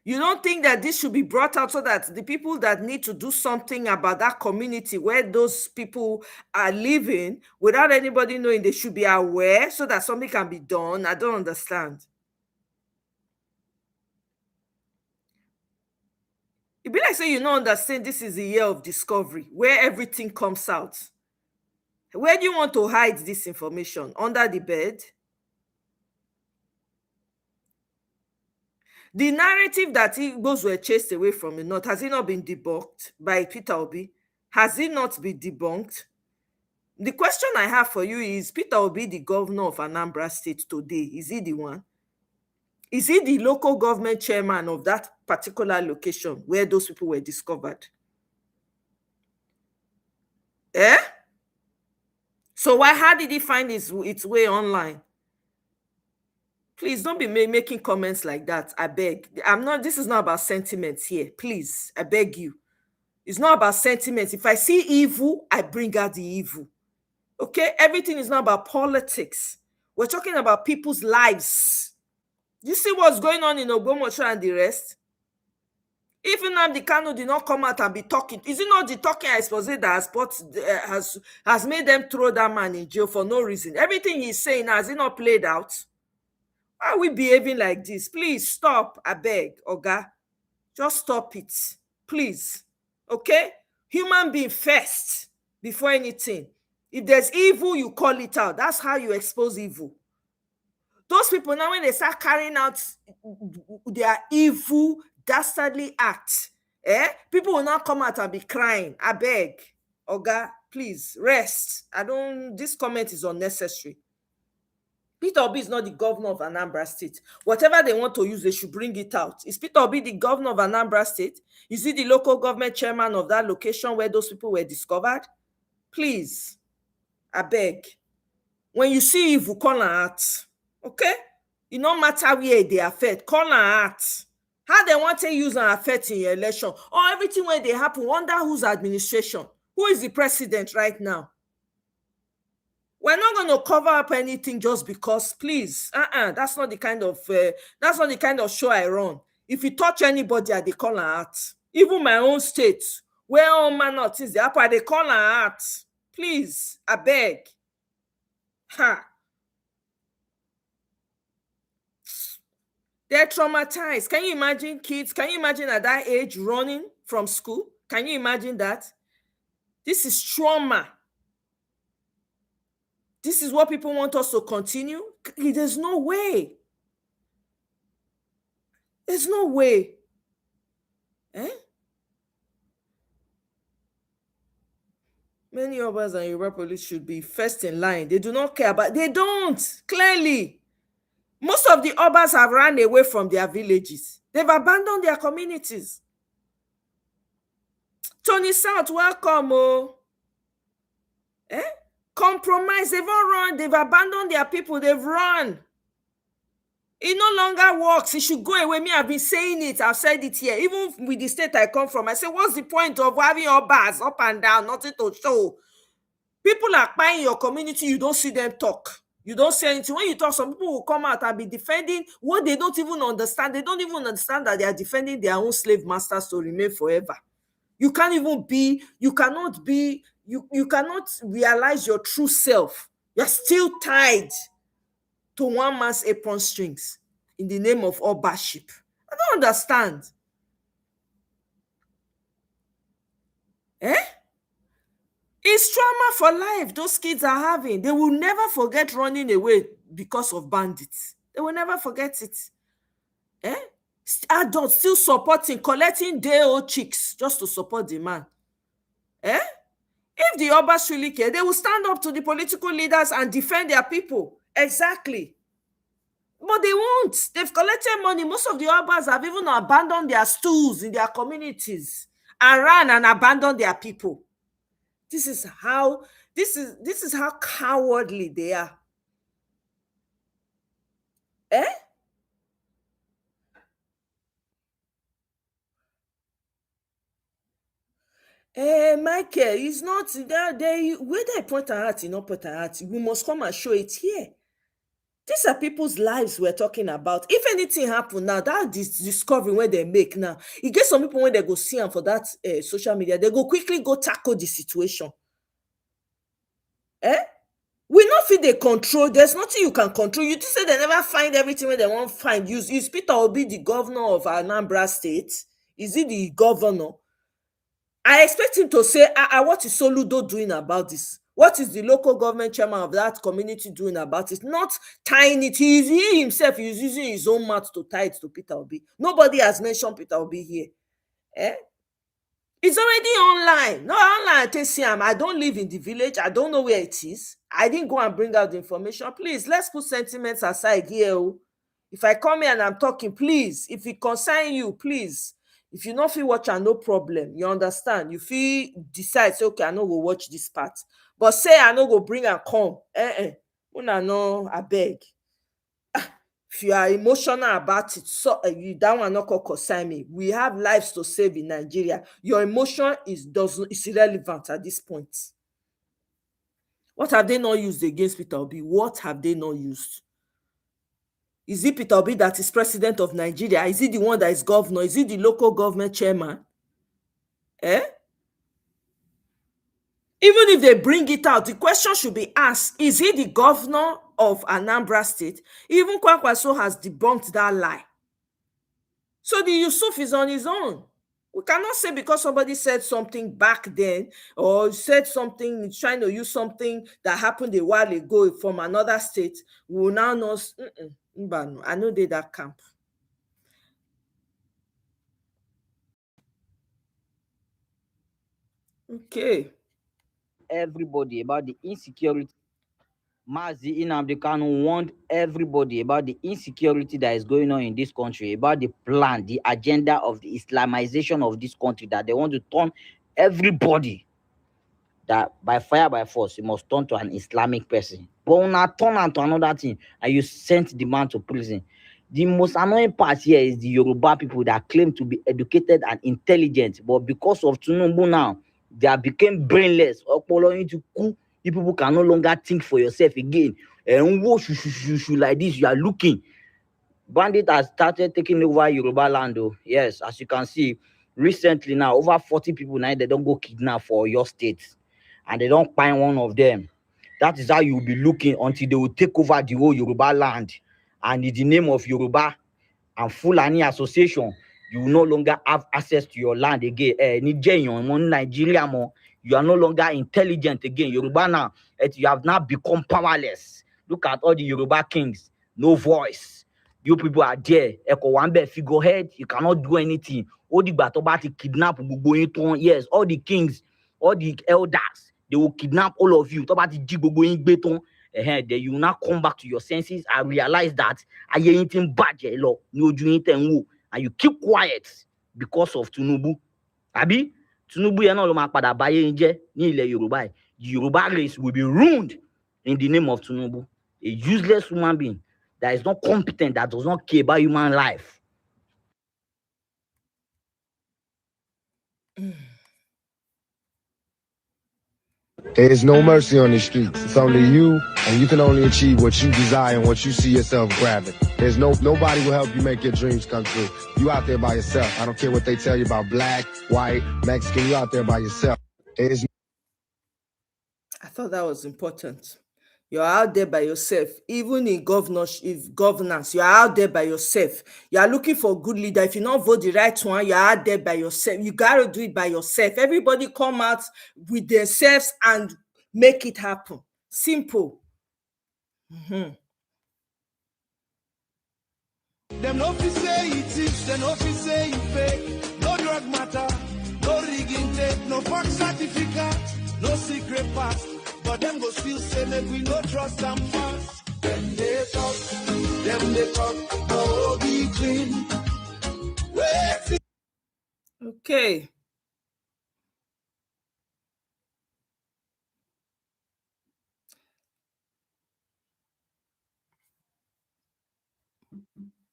You don't think that this should be brought out so that the people that need to do something about that community where those people are living without anybody knowing, they should be aware so that something can be done? I don't understand. It be like say you don't understand this is a year of discovery where everything comes out. Where do you want to hide this information? Under the bed? The narrative that Igbos were chased away from the north, has it not been debunked by Peter Obi? Has it not been debunked? The question I have for you is, Peter Obi the governor of Anambra State today? Is he the one? Is he the local government chairman of that particular location where those people were discovered? So how did he find its way online? Please don't be making comments like that. I beg. This is not about sentiments here. Please, I beg you. It's not about sentiments. If I see evil, I bring out the evil. Okay? Everything is not about politics. We're talking about people's lives. You see what's going on in Ogbomoso and the rest? Even Nnamdi Kanu did not come out and be talking. Is it not the talking I suppose that has made them throw that man in jail for no reason? Everything he's saying, has it not played out? Why are we behaving like this? Please stop, I beg, Oga. Just stop it, please. Okay? Human being first before anything. If there's evil, you call it out. That's how you expose evil. Those people now, when they start carrying out their evil, dastardly acts, people will not come out and be crying. I beg, Oga, please rest. This comment is unnecessary. Peter Obi is not the governor of Anambra State. Whatever they want to use, they should bring it out. Is Peter Obi the governor of Anambra State? Is he the local government chairman of that location where those people were discovered? Please, I beg. When you see evil, call an out. Okay? It no matter where they affect, call an out. How they want to use an affect in your election, or everything when they happen, wonder whose administration, who is the president right now. We're not going to cover up anything just because, please. That's not the kind of show I run. If you touch anybody, they call an out. Even my own state, where all manner of things they happen, they call an out. Please, I beg. They're traumatized. Can you imagine kids? Can you imagine at that age running from school? Can you imagine that? This is trauma. This is what people want us to continue. There's no way. There's no way. Many of us and Yoruba police should be first in line. They do not care, but they don't, clearly. Most of the Obas have run away from their villages. They've abandoned their communities. Tony South, welcome. Compromise. They've all run. They've abandoned their people. They've run. It no longer works. It should go away. Me, I've been saying it. I've said it here. Even with the state I come from, I say, what's the point of having Obas up and down, nothing to show? People are buying your community. You don't see them talk. You don't say anything. When you talk, some people will come out and be defending what they don't even understand. They don't even understand that they are defending their own slave masters to remain forever. You can't even be, you cannot realize your true self. You're still tied to one man's apron strings in the name of Obaship. I don't understand. It's trauma for life those kids are having. They will never forget running away because of bandits. They will never forget it. Adults still supporting, collecting day-old chicks just to support the man. If the Obas really care, they will stand up to the political leaders and defend their people. Exactly. But they won't. They've collected money. Most of the Obas have even abandoned their stools in their communities and ran and abandoned their people. This is how cowardly they are. Michael, it's not there. Where they point out, not point out. We must come and show it here. These are people's lives we're talking about. If anything happen now, that discovery when they make now, you get some people when they go see them for that social media, they go quickly go tackle the situation. We not feel they control. There's nothing you can control. You just say they never find everything when they want to find. Is Peter Obi the governor of Anambra State? Is he the governor? I expect him to say, what is Soludo doing about this? What is the local government chairman of that community doing about it? Not tying it. He himself is using his own mouth to tie it to Peter Obi. Nobody has mentioned Peter Obi here. It's already online. No, online. I don't live in the village. I don't know where it is. I didn't go and bring out the information. Please, let's put sentiments aside here. If I come here and I'm talking, please, if it concerns you, please. If you not feel watch, no problem. You understand? You feel decide, say, okay, I no go watch this part. But say I no go bring and come. No, I beg. If you are emotional about it, so you that one not concern me. We have lives to save in Nigeria. Your emotion is irrelevant at this point. What have they not used against Peter Obi? What have they not used? Is it Peter Obi that is president of Nigeria? Is he the one that is governor? Is he the local government chairman? Even if they bring it out, the question should be asked, is he the governor of Anambra State? Even Kwakwaso has debunked that lie. So the Yusuf is on his own. We cannot say because somebody said something back then or said something, trying to use something that happened a while ago from another state, we will now know. I know they that camp. Okay. Everybody about the insecurity Mazi Nnamdi Kanu warned everybody about the insecurity that is going on in this country, about the plan, the agenda of the Islamization of this country, that they want to turn everybody, that by fire, by force, you must turn to an Islamic person. But when I turn on to another thing, and you sent the man to prison. The most annoying part here is the Yoruba people that claim to be educated and intelligent, but because of Tinubu now, they have become brainless. You people can no longer think for yourself again. And like this, you are looking. Bandit has started taking over Yoruba land. Yes, as you can see, recently now, over 40 people now, they don't go kidnap for your state. And they don't find one of them. That is how you will be looking until they will take over the whole Yoruba land. And in the name of Yoruba and Fulani Association, you will no longer have access to your land again. Nigeria, you are no longer intelligent again. Yoruba now, you have now become powerless. Look at all the Yoruba kings, no voice. You people are there. Figurehead, you cannot do anything. All the Batobati kidnap, yes, all the kings, all the elders, they will kidnap all of you. Then you will now come back to your senses and realize that anything bad, and you keep quiet because of Tinubu. Abi, Tinubu Yoruba. The Yoruba race will be ruined in the name of Tinubu. A useless human being that is not competent, that does not care about human life. There is no mercy on the streets. It's only you, and you can only achieve what you desire and what you see yourself grabbing. There's nobody will help you make your dreams come true. You out there by yourself. I don't care what they tell you about black, white, Mexican. You out there by yourself. I thought that was important. You're out there by yourself. Even in governance, you're out there by yourself. You are looking for a good leader. If you not vote the right one, you're out there by yourself. You got to do it by yourself. Everybody come out with themselves and make it happen. Simple. Them no fi say it is, them no fi say it fake. No drug matter, no rigging tape, no fact certificate, no secret pass. But them go still say that we no trust them fast. Them they talk, no be clean. Okay.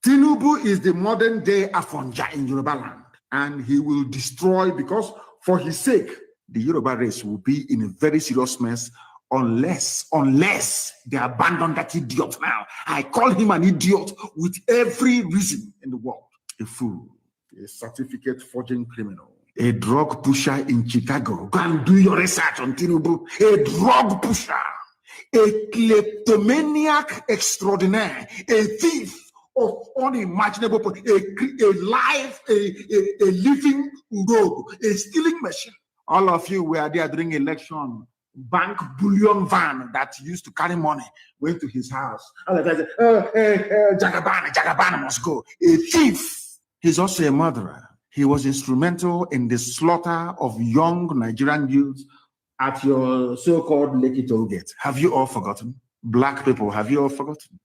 Tinubu is the modern day Afonja in Yoruba land, and he will destroy, because for his sake, the Yoruba race will be in a very serious mess unless they abandon that idiot now. I call him an idiot with every reason in the world. A fool, a certificate forging criminal, a drug pusher in Chicago. Go and do your research on Tinubu. A drug pusher, a kleptomaniac extraordinaire, a thief of unimaginable, a living rogue, a stealing machine. All of you were there during election. Bank bullion van that used to carry money went to his house. All of us said, Jagaban must go. A thief. He's also a murderer. He was instrumental in the slaughter of young Nigerian youths at your so-called Lekki toll gate. Have you all forgotten? Black people, have you all forgotten?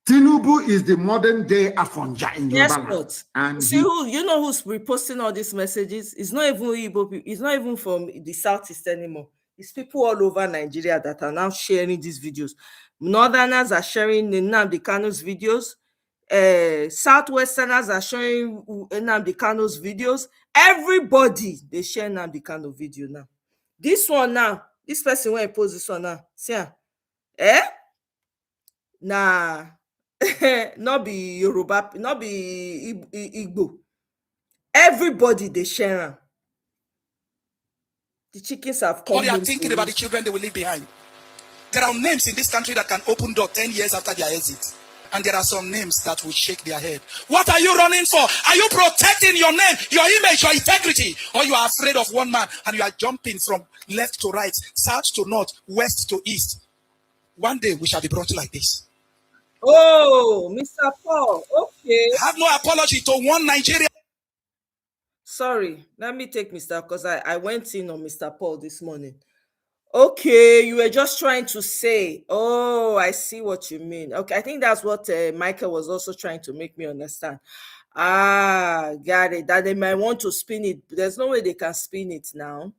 Tinubu is the modern day Afonja in Yoruba land. Yes, and see who you know who's reposting all these messages? It's not even Igbo people, it's not even from the southeast anymore. It's people all over Nigeria that are now sharing these videos. Northerners are sharing Nnamdi Kanu's videos. Southwesterners are sharing Nnamdi Kanu's videos. Everybody they share Nnamdi Kanu video now. This one now, this person when I post this one now, see, nah. Not be Yoruba, not be Igbo. Everybody they share them. The chickens have come. Or they are thinking about the children they will leave behind. There are names in this country that can open door 10 years after their exit. And there are some names that will shake their head. What are you running for? Are you protecting your name, your image, your integrity? Or you are afraid of one man and you are jumping from left to right, south to north, west to east? One day we shall be brought like this. Oh, Mr. Paul, okay. Have no apology to one Nigeria. Sorry, let me take Mr. because I went in on Mr. Paul this morning. Okay, you were just trying to say, oh, I see what you mean. Okay, I think that's what Michael was also trying to make me understand. Ah, got it. That they might want to spin it. There's no way they can spin it now.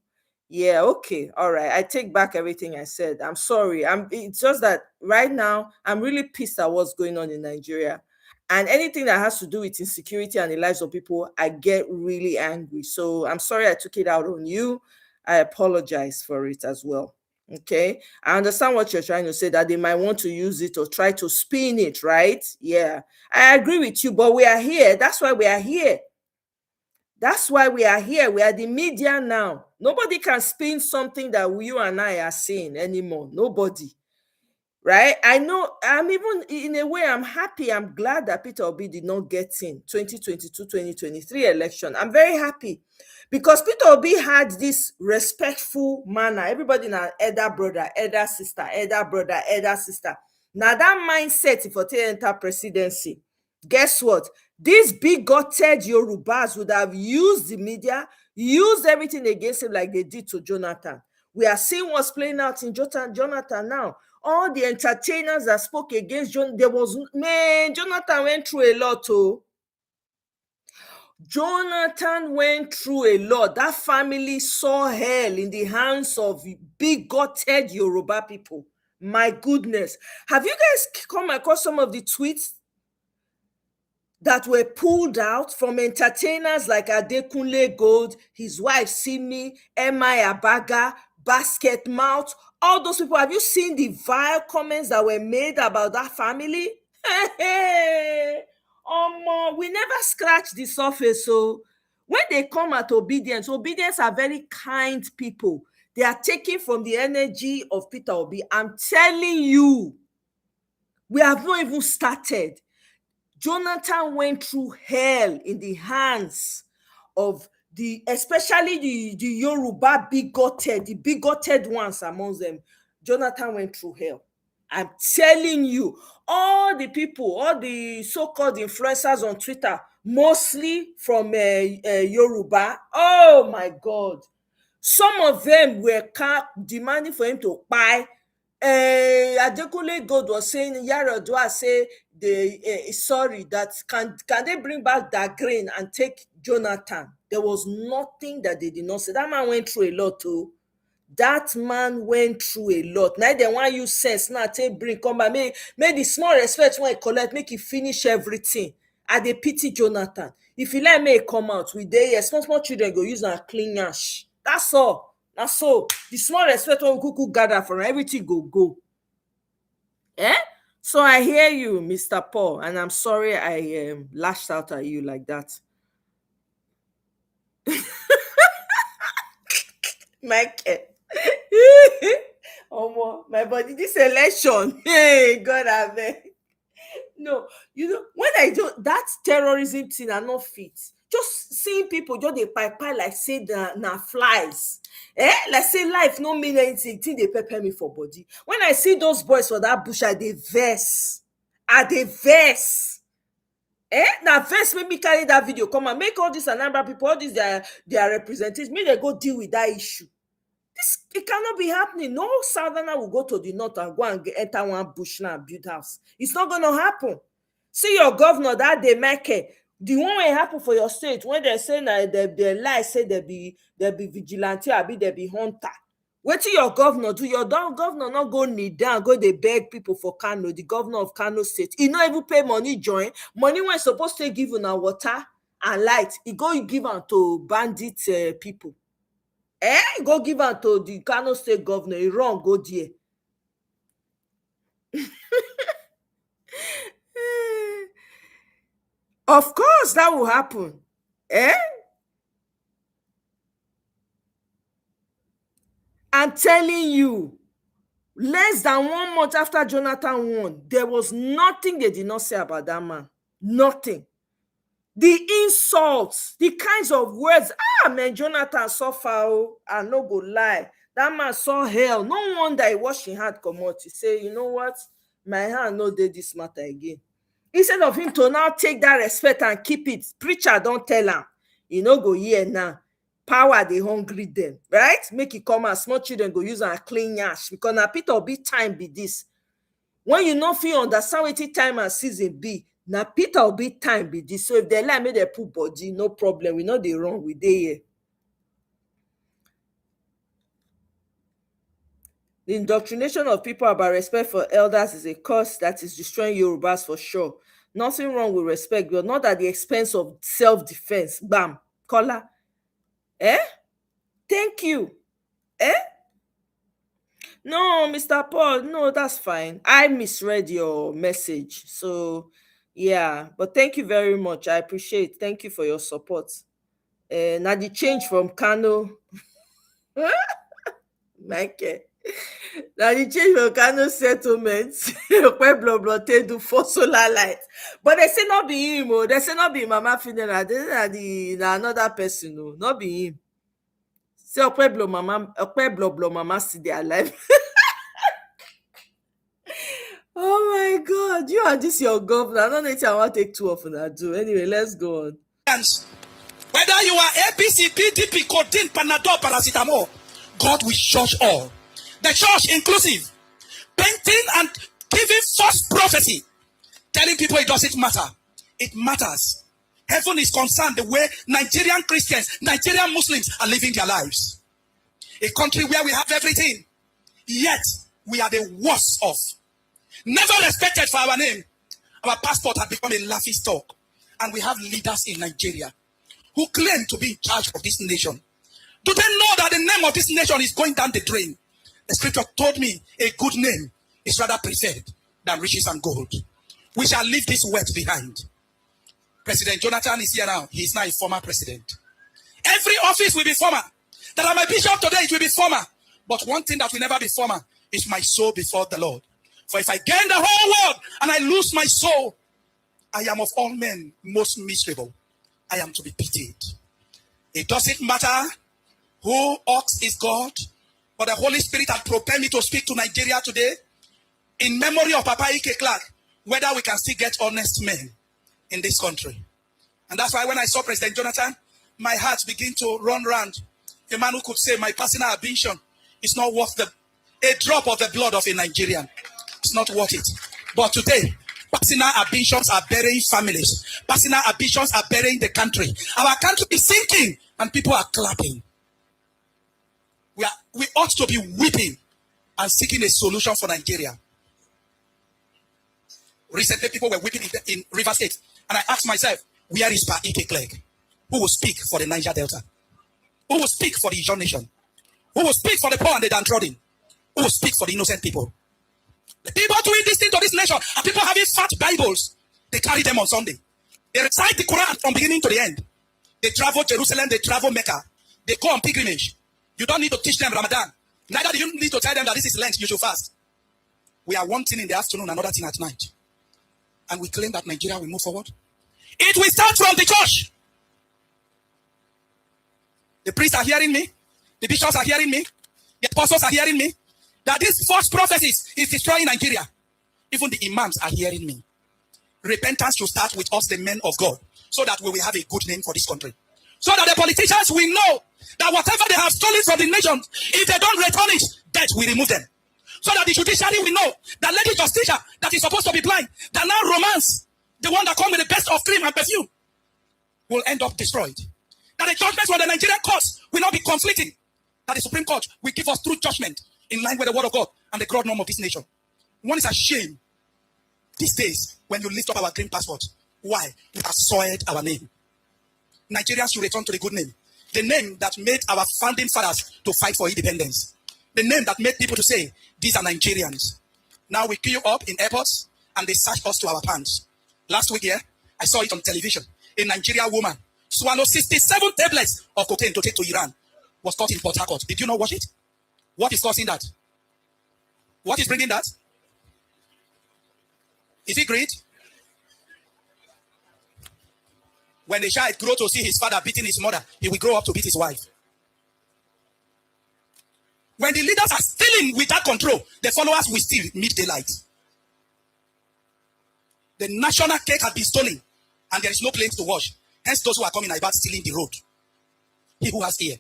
Yeah, okay. All right. I take back everything I said. I'm sorry. It's just that right now I'm really pissed at what's going on in Nigeria. And anything that has to do with insecurity and the lives of people, I get really angry. So I'm sorry I took it out on you. I apologize for it as well. Okay. I understand what you're trying to say, that they might want to use it or try to spin it, right? Yeah. I agree with you, but we are here. That's why we are here. That's why we are here. We are the media now. Nobody can spin something that you and I are seeing anymore. Nobody. Right? I know, I'm even, in a way, I'm happy. I'm glad that Peter Obi did not get in 2022-2023 election. I'm very happy because Peter Obi had this respectful manner. Everybody now, elder brother, elder sister, elder brother, elder sister. Now that mindset, if you enter presidency, guess what? These bigoted Yorubas would have used the media, used everything against him like they did to Jonathan. We are seeing what's playing out in Jonathan now. All the entertainers that spoke against Jonathan went through a lot. Jonathan went through a lot. That family saw hell in the hands of bigoted Yoruba people. My goodness. Have you guys come across some of the tweets that were pulled out from entertainers like Adekunle Gold, his wife Simi, M.I. Abaga, Basket Mouth, all those people? Have you seen the vile comments that were made about that family? We never scratch the surface. So when they come at Obedience are very kind people. They are taking from the energy of Peter Obi. I'm telling you, we have not even started. Jonathan went through hell in the hands of especially the Yoruba bigoted, the bigoted ones amongst them. Jonathan went through hell. I'm telling you, all the people, all the so-called influencers on Twitter, mostly from Yoruba, oh my God. Some of them were demanding for him to buy. Adekunle Gold was saying, Yaradua say sorry, that can they bring back that grain and take Jonathan? There was nothing that they did not say. That man went through a lot too. That man went through a lot. Now they want you sense now, take bring come back. Make the small respect when he collect, make he finish everything. I dey pity Jonathan. If he let me come out with small children go use and clean ash. That's all. That's so. The small respect when we gather from everything go. So I hear you, Mr. Paul, and I'm sorry I lashed out at you like that. Michael. My body, this election. Hey, God, I beg. No, when I do that terrorism thing, are not fit. Just seeing people just they pipe like say na flies. Like say life no mean anything. Think they pepper me for body. When I see those boys for that bush, I dey vex. Now vex make me carry that video come and make all these Anambra people, all these their representatives, make they go deal with that issue. It cannot be happening. No southerner will go to the north and go and enter one bush now and build house. It's not going to happen. See your governor that they make it. The one will happen for your state when they say that they lie, say they be vigilante, or they be hunter. What till your governor do? Your governor not go kneel down, go they beg people for Kano, the governor of Kano State. He not even pay money join. Money when supposed to give you water and light. He go give them to bandit people. Go give am to the Kano State governor. He wrong, go there. Of course, that will happen. I'm telling you, less than 1 month after Jonathan won, there was nothing they did not say about that man. Nothing. The insults, the kinds of words, man, Jonathan suffer, I no go lie. That man saw hell. No wonder he washed his hand come out. He say, you know what? My hand no dey this matter again. Instead of him to now take that respect and keep it, preacher don't tell him. He no go hear now. power they hungry them, right? Make it come out, small children go use and clean yash because now Peter be time be this. When you not feel understand what time and season be, now Peter be time be this. So if they like me, they put body, no problem. We know they wrong with they here. The indoctrination of people about respect for elders is a cause that is destroying Yorubas for sure. Nothing wrong with respect, but not at the expense of self-defense. Bam, Kola. Thank you. No, Mr. Paul, no, that's fine. I misread your message. So, yeah, but thank you very much. I appreciate. Thank you for your support. Now the change from Kano, Michael. Now the change from Kano settlements, Pueblo do for solar light. But they say not be him, oh. They say not be Mama Funeral. They say na another person, no, not be him. Say Pueblo Mama see they alive. Oh my God, you and this your governor. I don't know if I want to take two of them. Do anyway. Let's go on. Whether you are APC, PDP, codeine, Panadol, paracetamol, God will judge all. The church inclusive, painting and giving false prophecy, telling people it doesn't matter. It matters. Heaven is concerned the way Nigerian Christians, Nigerian Muslims are living their lives. A country where we have everything, yet we are the worst off. Never respected for our name. Our passport has become a laughing stock. And we have leaders in Nigeria who claim to be in charge of this nation. Do they know that the name of this nation is going down the drain? The scripture told me a good name is rather preferred than riches and gold. We shall leave this wet behind. President Jonathan is here now. He is now a former president. Every office will be former. That I'm a bishop today, it will be former. But one thing that will never be former is my soul before the Lord. For if I gain the whole world and I lose my soul, I am of all men most miserable. I am to be pitied. It doesn't matter who ox is God, but the Holy Spirit had propelled me to speak to Nigeria today in memory of Papa Ike Clark, whether we can still get honest men in this country. And that's why when I saw President Jonathan, my heart began to run round. A man who could say my personal ambition is not worth a drop of the blood of a Nigerian. It's not worth it. But today, personal ambitions are burying families. Personal ambitions are burying the country. Our country is sinking and people are clapping. We ought to be weeping and seeking a solution for Nigeria. Recently, people were weeping in River State. And I asked myself, where is Pa Ike Clegg? Who will speak for the Niger Delta? Who will speak for the Ijaw nation? Who will speak for the poor and the downtrodden? Who will speak for the innocent people? The people doing this thing to this nation are people having fat Bibles. They carry them on Sunday. They recite the Quran from beginning to the end. They travel Jerusalem, they travel Mecca. They go on pilgrimage. You don't need to teach them Ramadan. Neither do you need to tell them that this is Lent, you should fast. We are one thing in the afternoon, another thing at night. And we claim that Nigeria will move forward. It will start from the church. The priests are hearing me. The bishops are hearing me. The apostles are hearing me. That these false prophecies is destroying Nigeria. Even the imams are hearing me. Repentance should start with us, the men of God, so that we will have a good name for this country. So that the politicians will know that whatever they have stolen from the nation, if they don't return it, death will remove them. So that the judiciary will know that Lady Justicia, that is supposed to be blind, that now romance, the one that comes with the best of cream and perfume, will end up destroyed. That the judgments from the Nigerian courts will not be conflicting. That the Supreme Court will give us true judgment in line with the word of God and the God norm of this nation. One is ashamed these days when you lift up our green passport. Why? We have soiled our name. Nigerians should return to the good name. The name that made our founding fathers to fight for independence. The name that made people to say, these are Nigerians. Now we queue up in airports and they search us to our pants. Last week here, I saw it on television. A Nigerian woman swallowed 67 tablets of cocaine to take to Iran. Was caught in Port Harcourt. Did you not watch it? What is causing that? What is bringing that? Is it greed? When a child grows to see his father beating his mother, he will grow up to beat his wife. When the leaders are stealing without control, the followers will steal mid-daylight. The national cake has been stolen, and there is no place to wash. Hence, those who are coming are about stealing the road. He who has ear.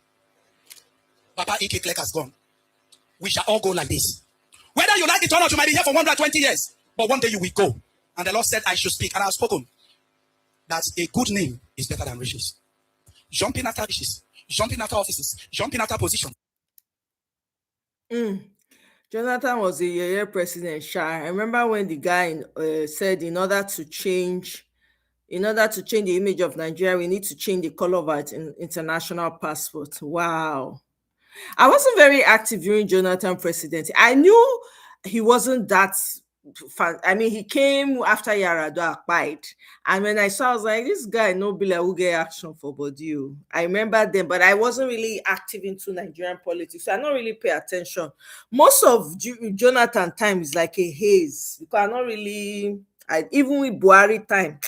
Papa Ike Clerk has gone. We shall all go like this. Whether you like it or not, you might be here for 120 years. But one day you will go. And the Lord said, I should speak. And I have spoken. That a good name is better than riches. Jumping after riches. Jumping after offices. Jumping after position. Jonathan was a year president. I remember when the guy said in order to change the image of Nigeria, we need to change the color of our international passport. Wow. I wasn't very active during Jonathan presidency. I knew he wasn't that fun. I mean, he came after Yar'Adua died. And when I saw, I was like, this guy, no bill, I will get action for body. I remember them, but I wasn't really active into Nigerian politics. So I don't really pay attention. Most of Jonathan time is like a haze. Because I not really, even with Buhari time.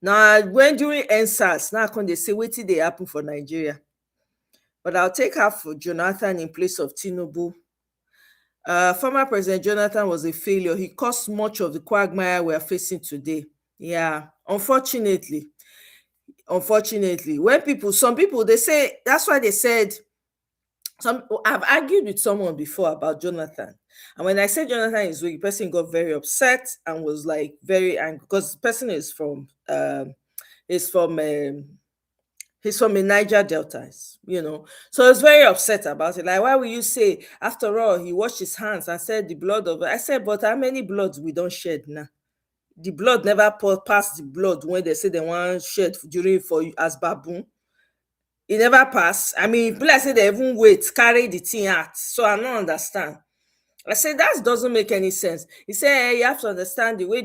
Now, when during NSAS, now when they say, what did they happen for Nigeria? But I'll take her for Jonathan in place of Tinubu. Former President Jonathan was a failure. He caused much of the quagmire we are facing today. Yeah, unfortunately. When some people, they say, that's why they said, I've argued with someone before about Jonathan. And when I said Jonathan is weak, the person got very upset and was like very angry because the person is from he's from the Niger Delta, So I was very upset about it. Like, why will you say, after all, he washed his hands and said the blood of... I said, but how many bloods we don't shed now? The blood never passed the blood when they say they want shed as baboon. It never passed. I mean, people say they even wait, carry the thing out. So I don't understand. I said, that doesn't make any sense. He said, hey, you have to understand the way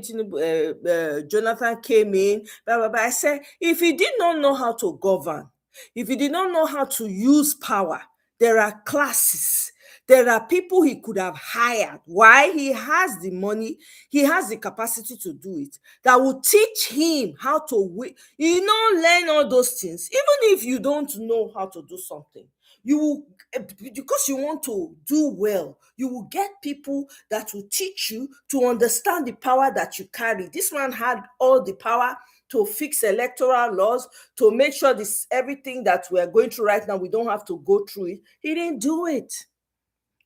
Jonathan came in. Blah, blah, blah. I said, if he did not know how to govern, if he did not know how to use power, there are classes. There are people he could have hired. Why? He has the money. He has the capacity to do it. That will teach him how to learn all those things. Even if you don't know how to do something, you will, because you want to do well, you will get people that will teach you to understand the power that you carry. This man had all the power to fix electoral laws, to make sure everything that we are going through right now, we don't have to go through it. He didn't do it.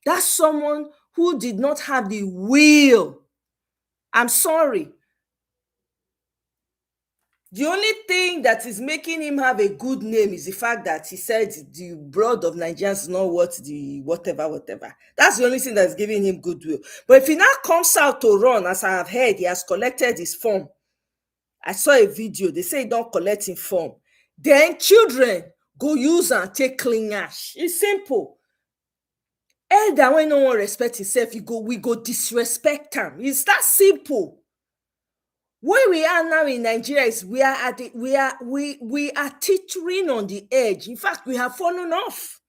That's someone who did not have the will. I'm sorry. The only thing that is making him have a good name is the fact that he said the blood of Nigerians is not worth the whatever. That's the only thing that's giving him goodwill. But if he now comes out to run, as I have heard, he has collected his form. I saw a video. They say he don't collect his form. Then children go use and take clean ash. It's simple. Elder, when no one respect himself, we go disrespect him. It's that simple. Where we are now in Nigeria is we are teetering on the edge. In fact, we have fallen off.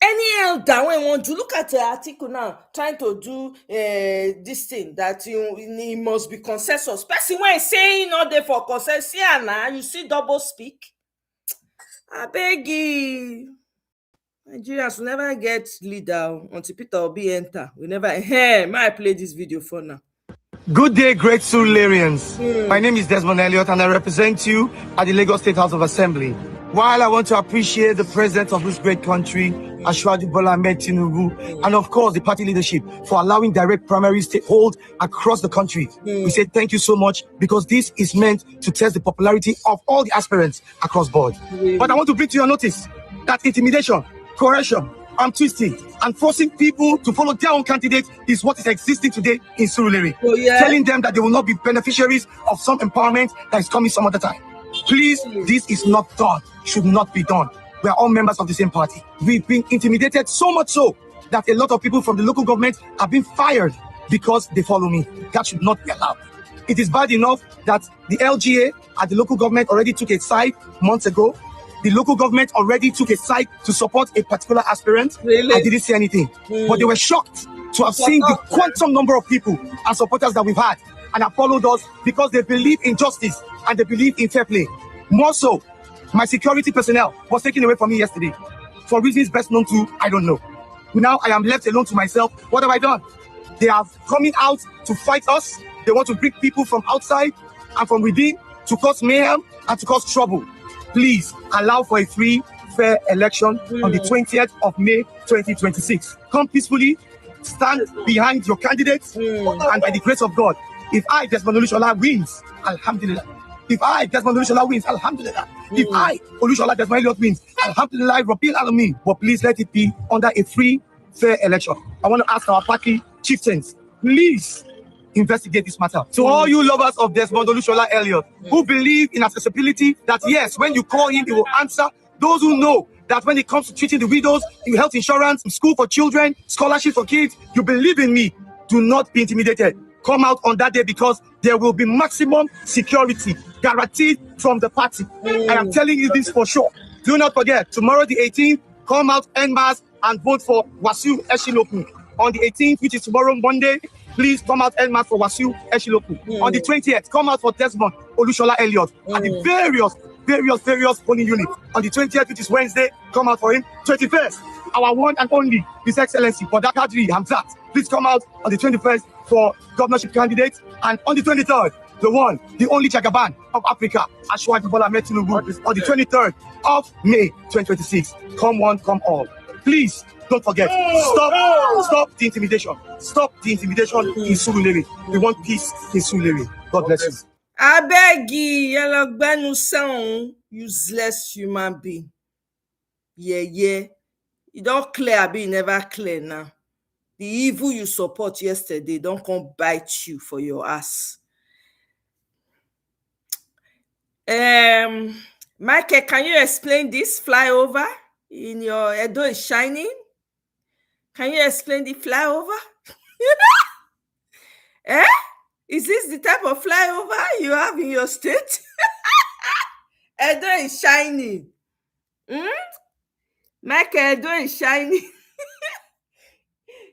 Any elder when want to look at the article now, trying to do this thing that he must be consensus. Person when saying not there for consensus, yeah, now you see double speak. I beg you. Nigerians will never get leader until Peter Obi enter. We never. Hey, may I play this video for now? Good day, great Sularians. My name is Desmond Elliott and I represent you at the Lagos State House of Assembly. While I want to appreciate the president of this great country, Asiwaju Bola Ahmed Tinubu, and of course the party leadership for allowing direct primaries to hold across the country, we say thank you so much because this is meant to test the popularity of all the aspirants across board. But I want to bring to your notice that intimidation, coercion, and twisting and forcing people to follow their own candidate is what is existing today in Surulere. Telling them that they will not be beneficiaries of some empowerment that is coming some other time. Please, this is not done, should not be done. We are all members of the same party. We've been intimidated so much so that a lot of people from the local government have been fired because they follow me. That should not be allowed. It is bad enough that the LGA at the local government already took a side months ago. The local government already took a side to support a particular aspirant. Really? I didn't say anything. But they were shocked to have seen the quantum number of people and supporters that we've had and have followed us because they believe in justice and they believe in fair play. More so, my security personnel was taken away from me yesterday for reasons best known to, I don't know. Now I am left alone to myself. What have I done? They are coming out to fight us. They want to bring people from outside and from within to cause mayhem and to cause trouble. please allow for a free, fair election on the 20th of May 2026. Come peacefully, stand behind your candidates, and by the grace of God, if I, Desmond Olushola, wins, alhamdulillah. If I, Desmond Olushola, wins, alhamdulillah. If I, Olushola Desmond Elliott, wins, alhamdulillah, Rabbil Alameen. But please let it be under a free, fair election. I want to ask our party chieftains, please investigate this matter. To all you lovers of Desmond Olushola Elliott, who believe in accessibility, that yes, when you call him, he will answer. Those who know that when it comes to treating the widows, health insurance, school for children, scholarships for kids, you believe in me. Do not be intimidated. Come out on that day because there will be maximum security guaranteed from the party. I am telling you this for sure. Do not forget, tomorrow the 18th, come out en masse and vote for Wasiu Eshiloku. On the 18th, which is tomorrow, Monday, please come out en masse for Wasiu Eshiloku. On the 20th, come out for Desmond Olushola Elliott. At the various polling units. On the 20th, which is Wednesday, come out for him. 21st, our one and only, His Excellency, Boda Kadri Hamzat. Please come out on the 21st for governorship candidates. And on the 23rd, the one, the only Jagaban of Africa, Ashwaji Bola Ahmed Tinubu, on the 23rd of May 2026. Come one, come all. Please don't forget. Stop the intimidation. Stop the intimidation in Surulere. We want peace in Surulere. God bless you. I beg you, yellow sound useless human being. Yeah. You don't clear, be never clear now. The evil you support yesterday don't come bite you for your ass. Michael, can you explain this flyover in your Edo is shining? Can you explain the flyover? Is this the type of flyover you have in your state? Edo is shining. Michael, Edo is shining.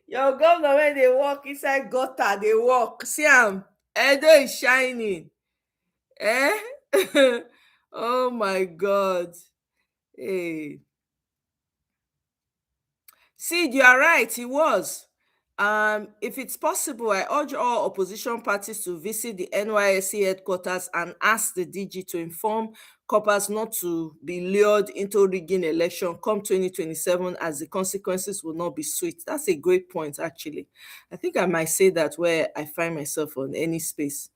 Your governor, when they walk inside gutter, they walk. See him. Edo is shining. Oh my God. Hey. See, you are right. He was. If it's possible, I urge all opposition parties to visit the NYSC headquarters and ask the DG to inform coppers not to be lured into rigging election come 2027, as the consequences will not be sweet. That's a great point, actually. I think I might say that where I find myself on any space.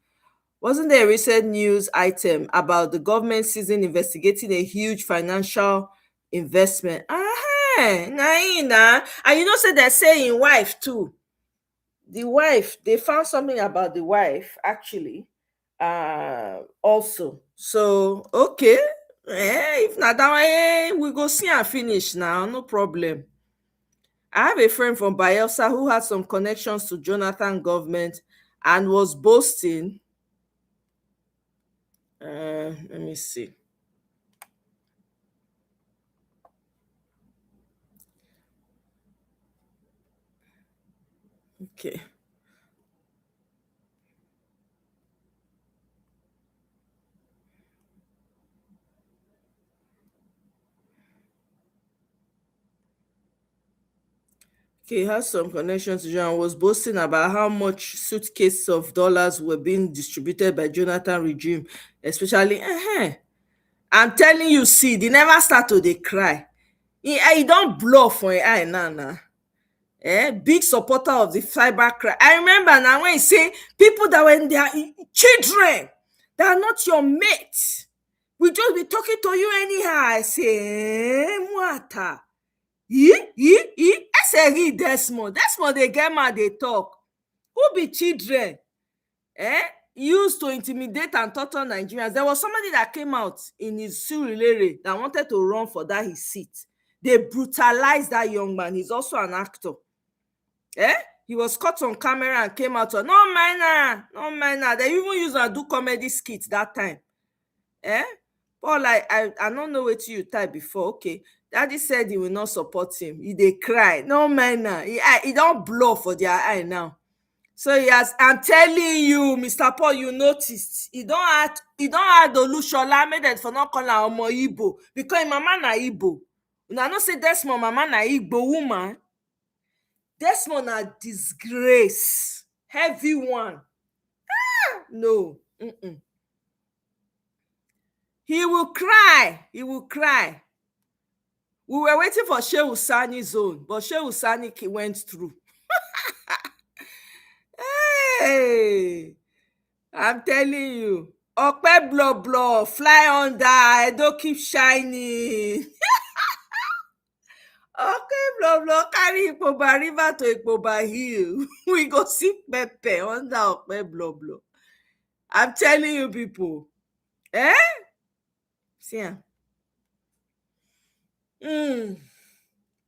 Wasn't there a recent news item about the government season investigating a huge financial investment? And you know, say they're saying wife too. The wife, they found something about the wife actually also. So okay, if not that way, we go see and finish now, no problem. I have a friend from Bayelsa who had some connections to Jonathan government and was boasting. Let me see. Okay. He has some connections to John, was boasting about how much suitcases of dollars were being distributed by Jonathan regime, especially. I'm telling you, see, they never start to they cry. He don't blow for an eye now. Big supporter of the cyber crime. I remember now when he say people that when they are children, they are not your mates. We just be talking to you anyhow. I say, Mwata. I say, read Desmond. Desmond, they get mad, they talk. Who be children? Used to intimidate and torture Nigerians. There was somebody that came out in his Surulere that wanted to run for that his seat. They brutalized that young man. He's also an actor. He was caught on camera and came out. No minor. They even used to do comedy skits that time. But like I don't know what you type before. Okay. Daddy said he will not support him. They cry. No minor. He don't blow for their eye now. So yes, I'm telling you, Mr. Paul, you noticed. He don't add Olushola made it for not calling her Omoye Igbo because mama na Igbo. Una no say Desmond mama na Igbo woman. Desmond na disgrace. Heavy one. No. He will cry. He will cry. We were waiting for Shehu Sani's own, but Shehu Sani went through. Hey, I'm telling you. Okpe blow, fly under, Edo keep shining. Okay, blow, carry Ikpoba River to Ikpoba Hill. We go see Pepe under Okpe blow. I'm telling you, people. Eh? See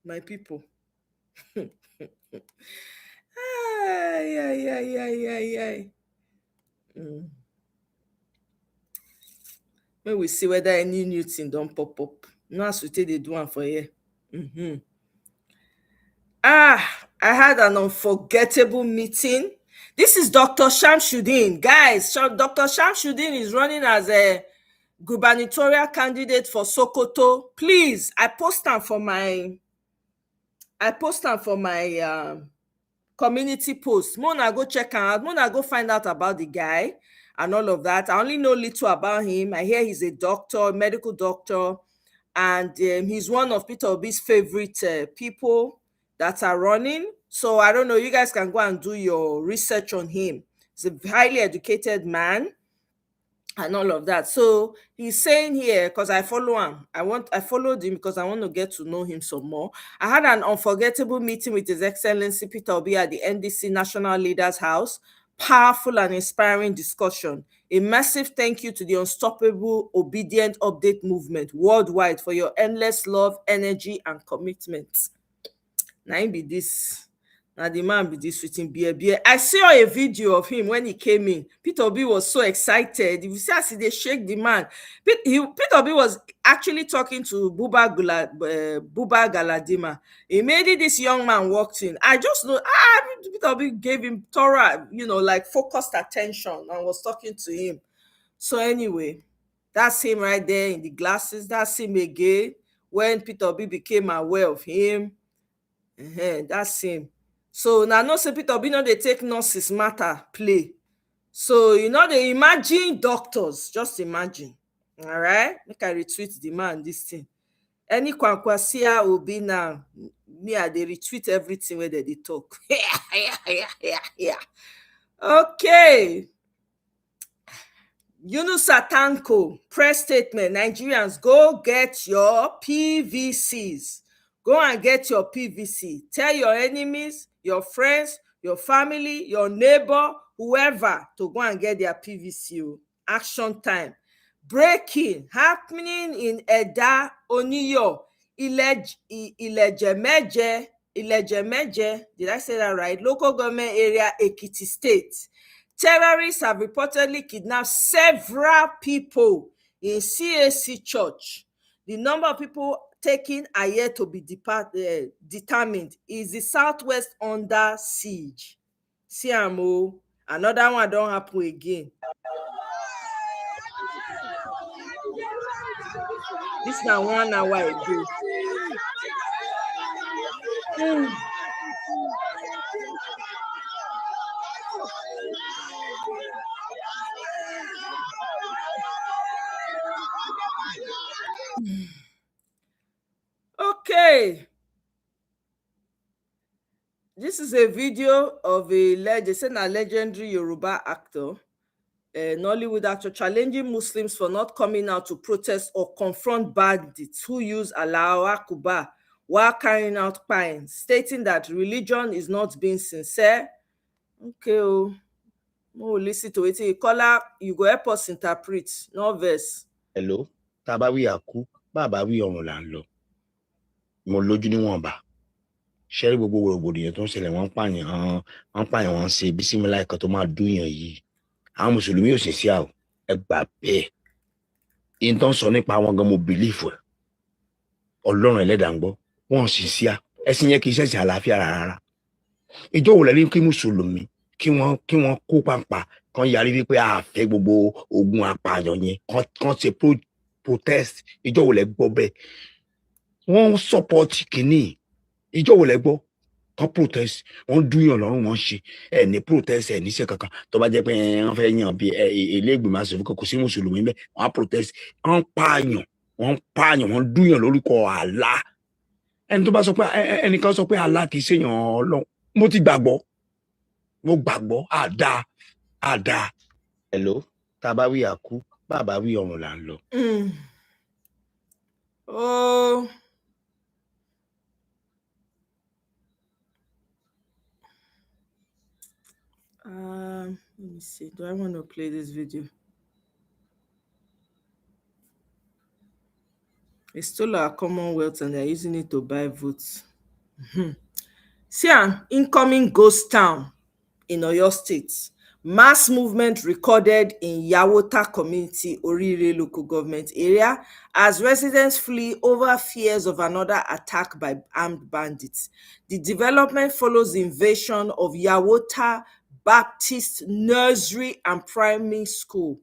my people. Ay. When we see whether any new thing don't pop up. No, as we take they do one for here. I had an unforgettable meeting. This is Dr. Shamsuddin. Guys, Dr. Shamsuddin is running as a gubernatorial candidate for Sokoto. Please, I post them for my community post. Mona go check out. Mona go find out about the guy and all of that. I only know little about him. I hear he's a doctor, medical doctor, and he's one of Peter Obi's favorite people that are running. So I don't know. You guys can go and do your research on him. He's a highly educated man and all of that. So he's saying here, because I follow him, I followed him because I want to get to know him some more. I had an unforgettable meeting with His Excellency Peter Obi at the NDC National Leaders House. Powerful and inspiring discussion. A massive thank you to the unstoppable obedient update movement worldwide for your endless love, energy, and commitment. Now be this. Now the man be this with him beer. I saw a video of him when he came in. Peter Obi was so excited. You see, as they shake the man. Peter Obi was actually talking to Buba Galadima. Immediately this young man walked in. I just know, Peter Obi gave him thorough, like focused attention and was talking to him. So anyway, that's him right there in the glasses. That's him again when Peter Obi became aware of him. That's him. So now no say Peter Obi no dey take nurses matter play. So they imagine doctors, just imagine. All right, make I retweet the man this thing. Any kwankwasia Obi now, me I dey retweet everything where they talk. Yeah. Okay. Yunusa Tanko, press statement. Nigerians, go get your PVCs. Go and get your PVC. Tell your enemies, your friends, your family, your neighbor, whoever to go and get their PVC. Action time. Breaking happening in Eda Oniyo, Ilejemeje. Did I say that right? Local government area, Ekiti State. Terrorists have reportedly kidnapped several people in CAC church. The number of people taken are yet to be determined. Is the Southwest under siege? CMO, another one don't happen again. This now 1 hour ago. Okay. This is a video of a legendary Yoruba actor, a Nollywood actor, challenging Muslims for not coming out to protest or confront bandits who use Allahu Akbar while carrying out crimes, stating that religion is not being sincere. Okay, no, listen to it. You go help us interpret, no verse. Hello, Tabawi Aku, Babawi Omolando. Mo lójú níwọ̀nba ṣẹ́rí gbogbo rògbòdìyàn tó ń ṣẹlẹ̀ wọ́n pààyàn wọ́n ṣe bísímílà ẹ̀kan tó máa dúyàn yìí àwọn mùsùlùmí ò sì sí àwọ̀ ẹ gbà bẹ́ẹ̀ ìyẹn tó ń sọ nípa àwọn gan mo bìlífù ẹ̀ ọlọ́run ẹlẹ́dàá ń gbọ́ wọ́n sì sí à ẹ̀sìn yẹn kì í ṣẹ̀ṣẹ̀ àlàáfíà rárá ìjọ wò lẹ́ni kí mùsùlùmí kí wọ́n kó pàǹpà kan yarí wípé àfẹ́ gbogbo ogun apààyàn yẹn kan ṣe protest ìjọ wò lẹ́ gbọ́ bẹ́ẹ̀ wọ́n support kìíní ìjọ wò lẹ gbọ́ kan protest wọ́n dúyàn lọ́rùn wọ́n ṣe ẹ ní protest ẹ níṣẹ́ kankan tó bá jẹ́ pé wọ́n fẹ́ yàn bí ilé ìgbìmọ̀ aṣòfin kò sí mùsùlùmí bẹ́ẹ̀ wọ́n á protest wọ́n pààyàn wọ́n dúyàn lórúkọ Allah ẹni tó bá sọ pé ẹnìkan sọ pé Allah kì í ṣèyàn Ọlọ́run mo gbàgbọ́ àdá. Hello tá a bá wí àkú bàbá wí ọ̀run là ń lọ. Oh. Let me see. Do I want to play this video? They stole our Commonwealth and they're using it to buy votes. See, an incoming ghost town in Oyo State. Mass movement recorded in Yawota community, Orire local government area, as residents flee over fears of another attack by armed bandits. The development follows the invasion of Yawota Baptist Nursery and Primary School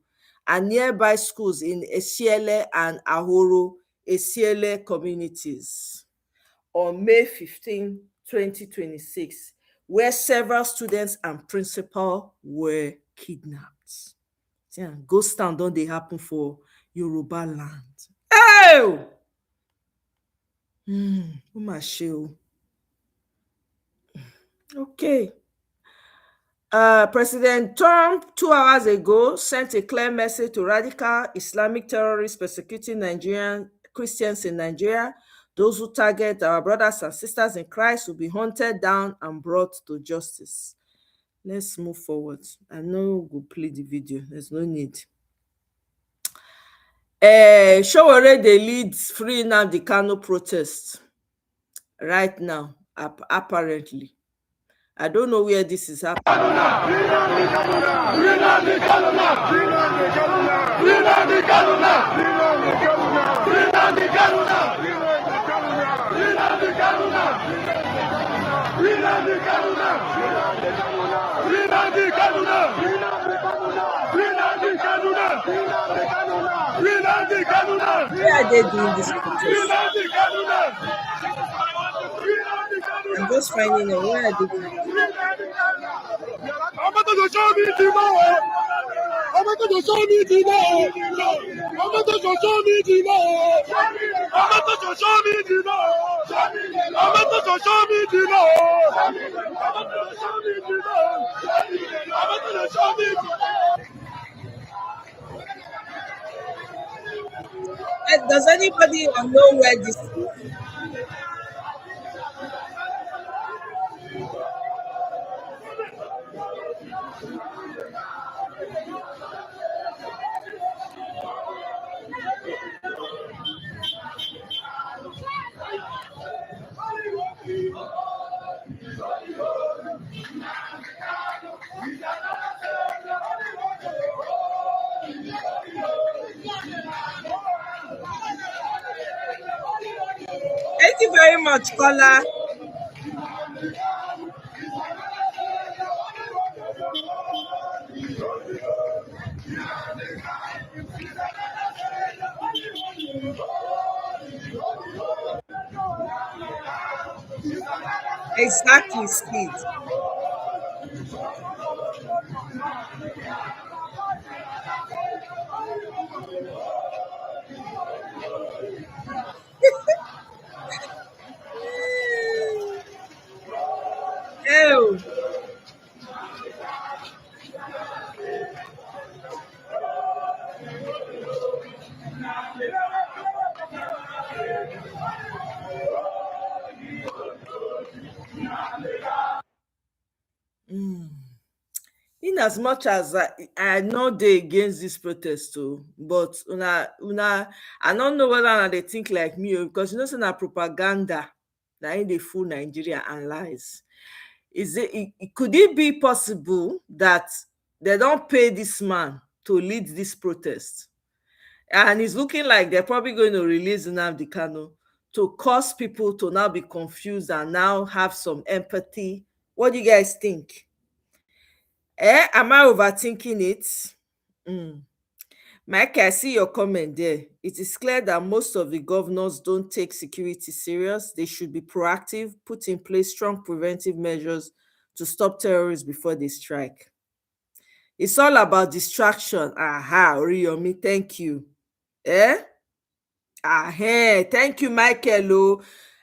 and nearby schools in Esiele and Ahoro, Esiele communities on May 15, 2026, where several students and principal were kidnapped. Yeah, ghost town don't they happen for Yoruba land? Oh! Okay. President Trump 2 hours ago sent a clear message to radical Islamic terrorists persecuting Nigerian Christians in Nigeria. Those who target our brothers and sisters in Christ will be hunted down and brought to justice. Let's move forward. I know we'll play the video. There's no need. Showore, they lead Free Nnamdi Kanu protest right now, apparently. I don't know where this is happening. Why are they doing this protest? I'm just finding out why are they doing this. Does anybody know where this is? Thank you very much, Kola. Exactly, Steve. Ew. In as much as I know they against this protest too, but I don't know whether they think like me, because you know, say na propaganda that in the full Nigeria and lies. Could it be possible that they don't pay this man to lead this protest, and it's looking like they're probably going to release Nnamdi Kanu to cause people to now be confused and now have some empathy? What do you guys think? Am I overthinking it? Mike, I see your comment there. It is clear that most of the governors don't take security serious. They should be proactive, put in place strong preventive measures to stop terrorists before they strike. It's all about distraction. Aha, Oriyomi, thank you. Thank you, Michael. Oh,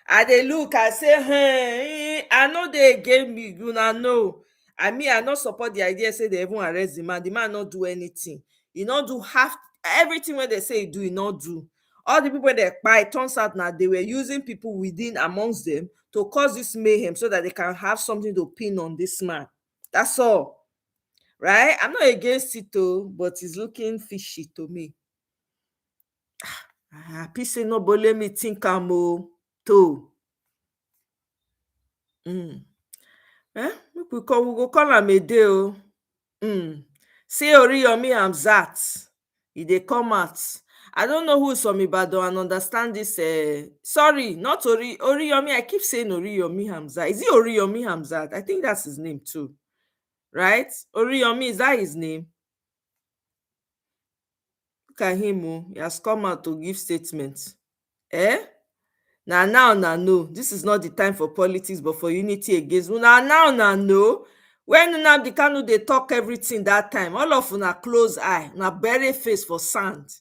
I dey look, I say, I know they gave me, know. I mean, I not support the idea, say they even arrest the man. The man not do anything. He not do half everything when they say he do, he not do. All the people they buy, it turns out now they were using people within amongst them to cause this mayhem so that they can have something to pin on this man. That's all. Right? I'm not against it though, but it's looking fishy to me. Happy say no, but let me think too. We go call am a day. Say Oriyomi Hamzat. They come out. I don't know who's from Ibadan and understand this. Sorry, not Oriyomi. I keep saying Oriyomi Hamzat. Is it Oriyomi Hamzat? I think that's his name too. Right? Oriyomi, is that his name? Look at him. He has come out to give statements. Now, no. This is not the time for politics, but for unity against. Now, no. When Nnamdi Kanu they talk everything that time, all of una close eye, una bury face for sand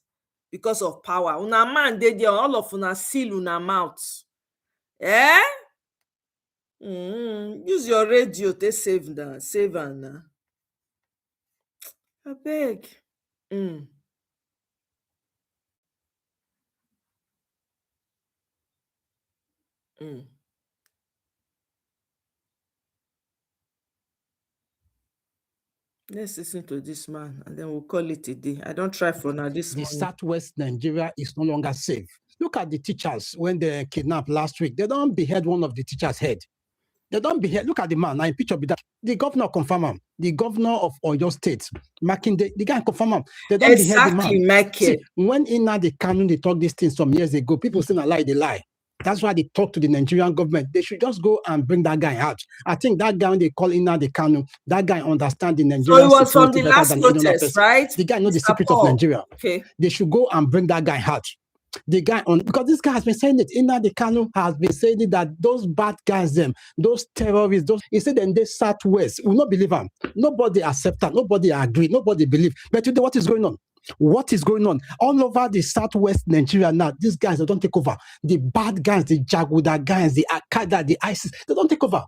because of power. Una man dey there, all of una seal una mouth. Use your radio to save now. I beg. Let's listen to this man and then we'll call it a day. I don't try for now this The morning. Southwest Nigeria is no longer safe. Look at the teachers when they kidnapped last week. They don't behead one of the teachers' head. They don't behead. Look at the man. Now in picture, the governor confirm him. The governor of Oyo State, Makinde, the guy confirm him. They don't behead the man. Michael. See, when in the canon they talk these things some years ago, people say a lie, they lie. That's why they talk to the Nigerian government. They should just go and bring that guy out. I think that guy, when they call in the Kanu, that guy understands the Nigerian So it was from the better last than any other protest, person. right? The guy knows the Mr. secret Paul. of Nigeria. Okay. They should go and bring that guy out. The guy because this guy has been saying it. Nnamdi Kanu has been saying it that those bad guys, those terrorists, he said in the Southwest, will not believe him. Nobody accept that. Nobody agree. Nobody believe. But today, what is going on? What is going on? All over the Southwest Nigeria now, these guys, they don't take over. The bad guys, the Jaguda guys, the Al-Qaeda, the ISIS, they don't take over.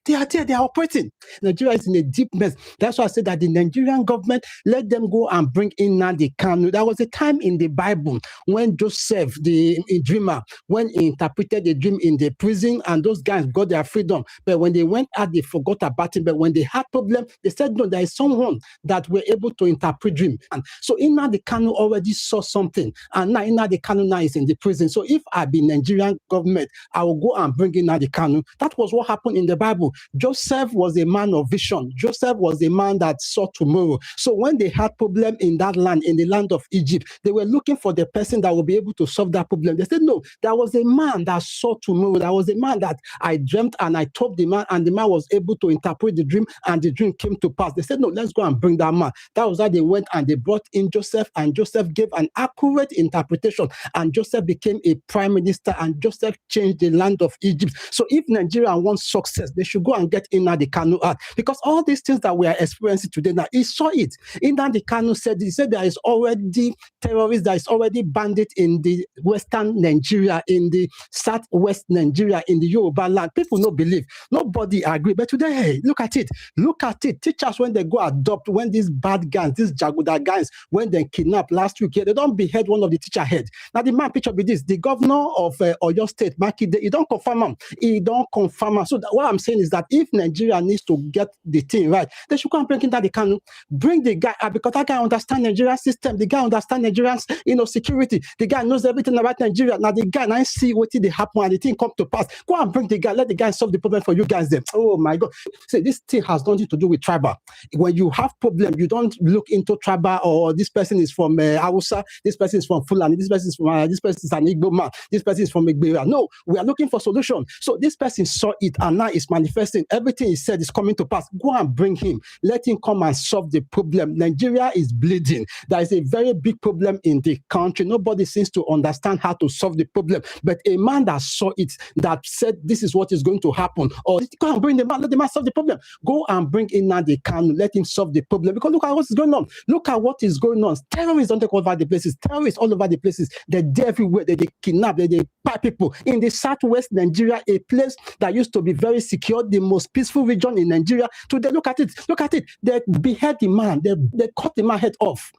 They are there, they are operating. Nigeria is in a deep mess. That's why I said that the Nigerian government, let them go and bring in Nnamdi Kanu. There was a time in the Bible when Joseph, the dreamer, when he interpreted the dream in the prison and those guys got their freedom. But when they went out, they forgot about it. But when they had problem, they said, no, there is someone that were able to interpret dream. And so Nnamdi Kanu already saw something. And now Nnamdi Kanu now is in the prison. So if I be Nigerian government, I will go and bring in Nnamdi Kanu. That was what happened in the Bible. Joseph was a man of vision. Joseph was a man that saw tomorrow. So when they had problem in that land, in the land of Egypt, they were looking for the person that will be able to solve that problem. They said, no, there was a man that saw tomorrow. There was a man that I dreamt and I told the man, and the man was able to interpret the dream, and the dream came to pass. They said, no, let's go and bring that man. That was how they went and they brought in Joseph, and Joseph gave an accurate interpretation, and Joseph became a prime minister, and Joseph changed the land of Egypt. So if Nigeria wants success, they should go and get Nnamdi Kanu out, because all these things that we are experiencing today now, he saw it. Nnamdi Kanu said, he said there is already terrorists, there is already bandits in the western Nigeria, in the southwest Nigeria, in the Yoruba land. People don't believe. Nobody agree. But today, hey, look at it. Look at it. Teachers, when they go adopt, when these bad guys, these Jaguda guys, when they kidnap last week, they don't behead one of the teacher head. Now the man picture with this, the governor of Oyo State, Makinde, he don't confirm him. He don't confirm him. So what I'm saying is that if Nigeria needs to get the thing right, they should come and bring in that they can bring the guy out, because that guy understands Nigerian system. The guy understands Nigerian, security. The guy knows everything about Nigeria. Now the guy now see what did happen and the thing come to pass. Go and bring the guy. Let the guy solve the problem for you guys. Then, oh my God, see, this thing has nothing to do with tribal. When you have problem, you don't look into tribal or this person is from Hausa, this person is from Fulani, this person is from this person is an Igbo man, this person is from Igbo. No, we are looking for solution. So this person saw it and now is manifesting person, everything he said is coming to pass. Go and bring him. Let him come and solve the problem. Nigeria is bleeding. There is a very big problem in the country. Nobody seems to understand how to solve the problem. But a man that saw it, that said this is what is going to happen, or go and bring the man, let the man solve the problem. Go and bring in Nnamdi Kanu, let him solve the problem. Because look at what is going on. Look at what is going on. Terrorists don't take over the places. Terrorists all over the places. They're there everywhere. They kidnap, they buy people. In the southwest Nigeria, a place that used to be very secure, the most peaceful region in Nigeria, today, look at it. Look at it. They behead the man. They cut the man head off.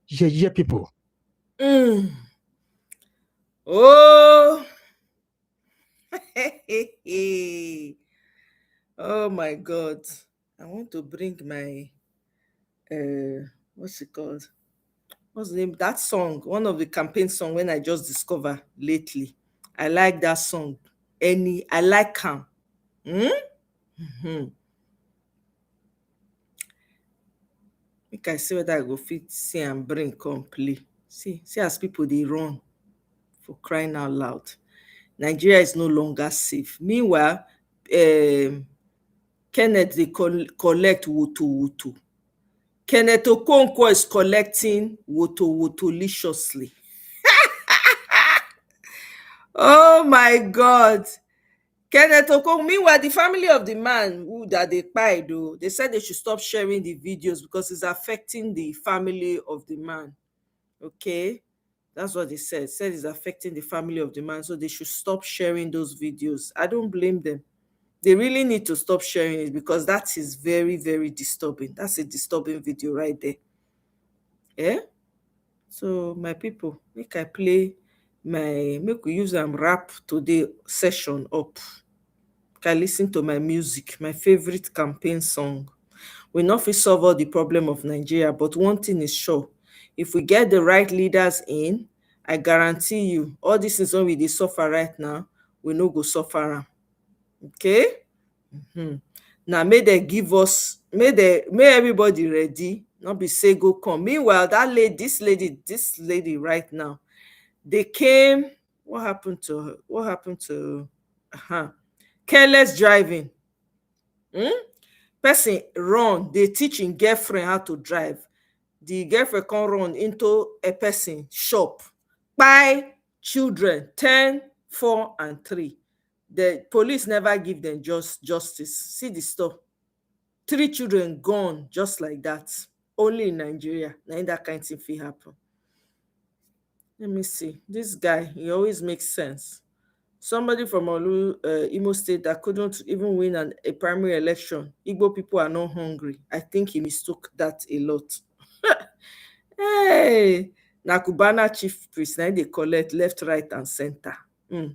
Yeah, people. Oh. Oh my God. I want to bring my what's it called? What's the name? That song, one of the campaign songs when I just discovered lately. I like that song. I like him. Make I see whether I go fit see and bring come play. See as people they run for crying out loud. Nigeria is no longer safe. Meanwhile, Kenneth they collect woto. Kenneth Okonkwo is collecting woto-liciously. Oh my God. Kenneth Okonkwo, meanwhile, the family of the man who that they pied, they said they should stop sharing the videos because it's affecting the family of the man. Okay? That's what they said. Said it's affecting the family of the man, so they should stop sharing those videos. I don't blame them. They really need to stop sharing it because that is very, very disturbing. That's a disturbing video right there. Yeah? So, my people, make we use wrap today session up. Can listen to my music, my favorite campaign song. We not fit solve all the problem of Nigeria, but one thing is sure. If we get the right leaders in, I guarantee you, all this is when we suffer right now, we no go suffer. Okay? Now, may they give us, may everybody ready, not be say go come. Meanwhile, this lady right now, they came, what happened to her? Careless driving. Person run, they teaching girlfriend how to drive. The girlfriend can run into a person shop, buy children 10, 4, and 3. The police never give them justice. See the stuff. 3 children gone just like that. Only in Nigeria. Now that kind of thing fit happen. Let me see. This guy, he always makes sense. Somebody from Imo State that couldn't even win a primary election. Igbo people are not hungry. I think he mistook that a lot. Hey, Nakubana chief priest, now they collect left, right, and center.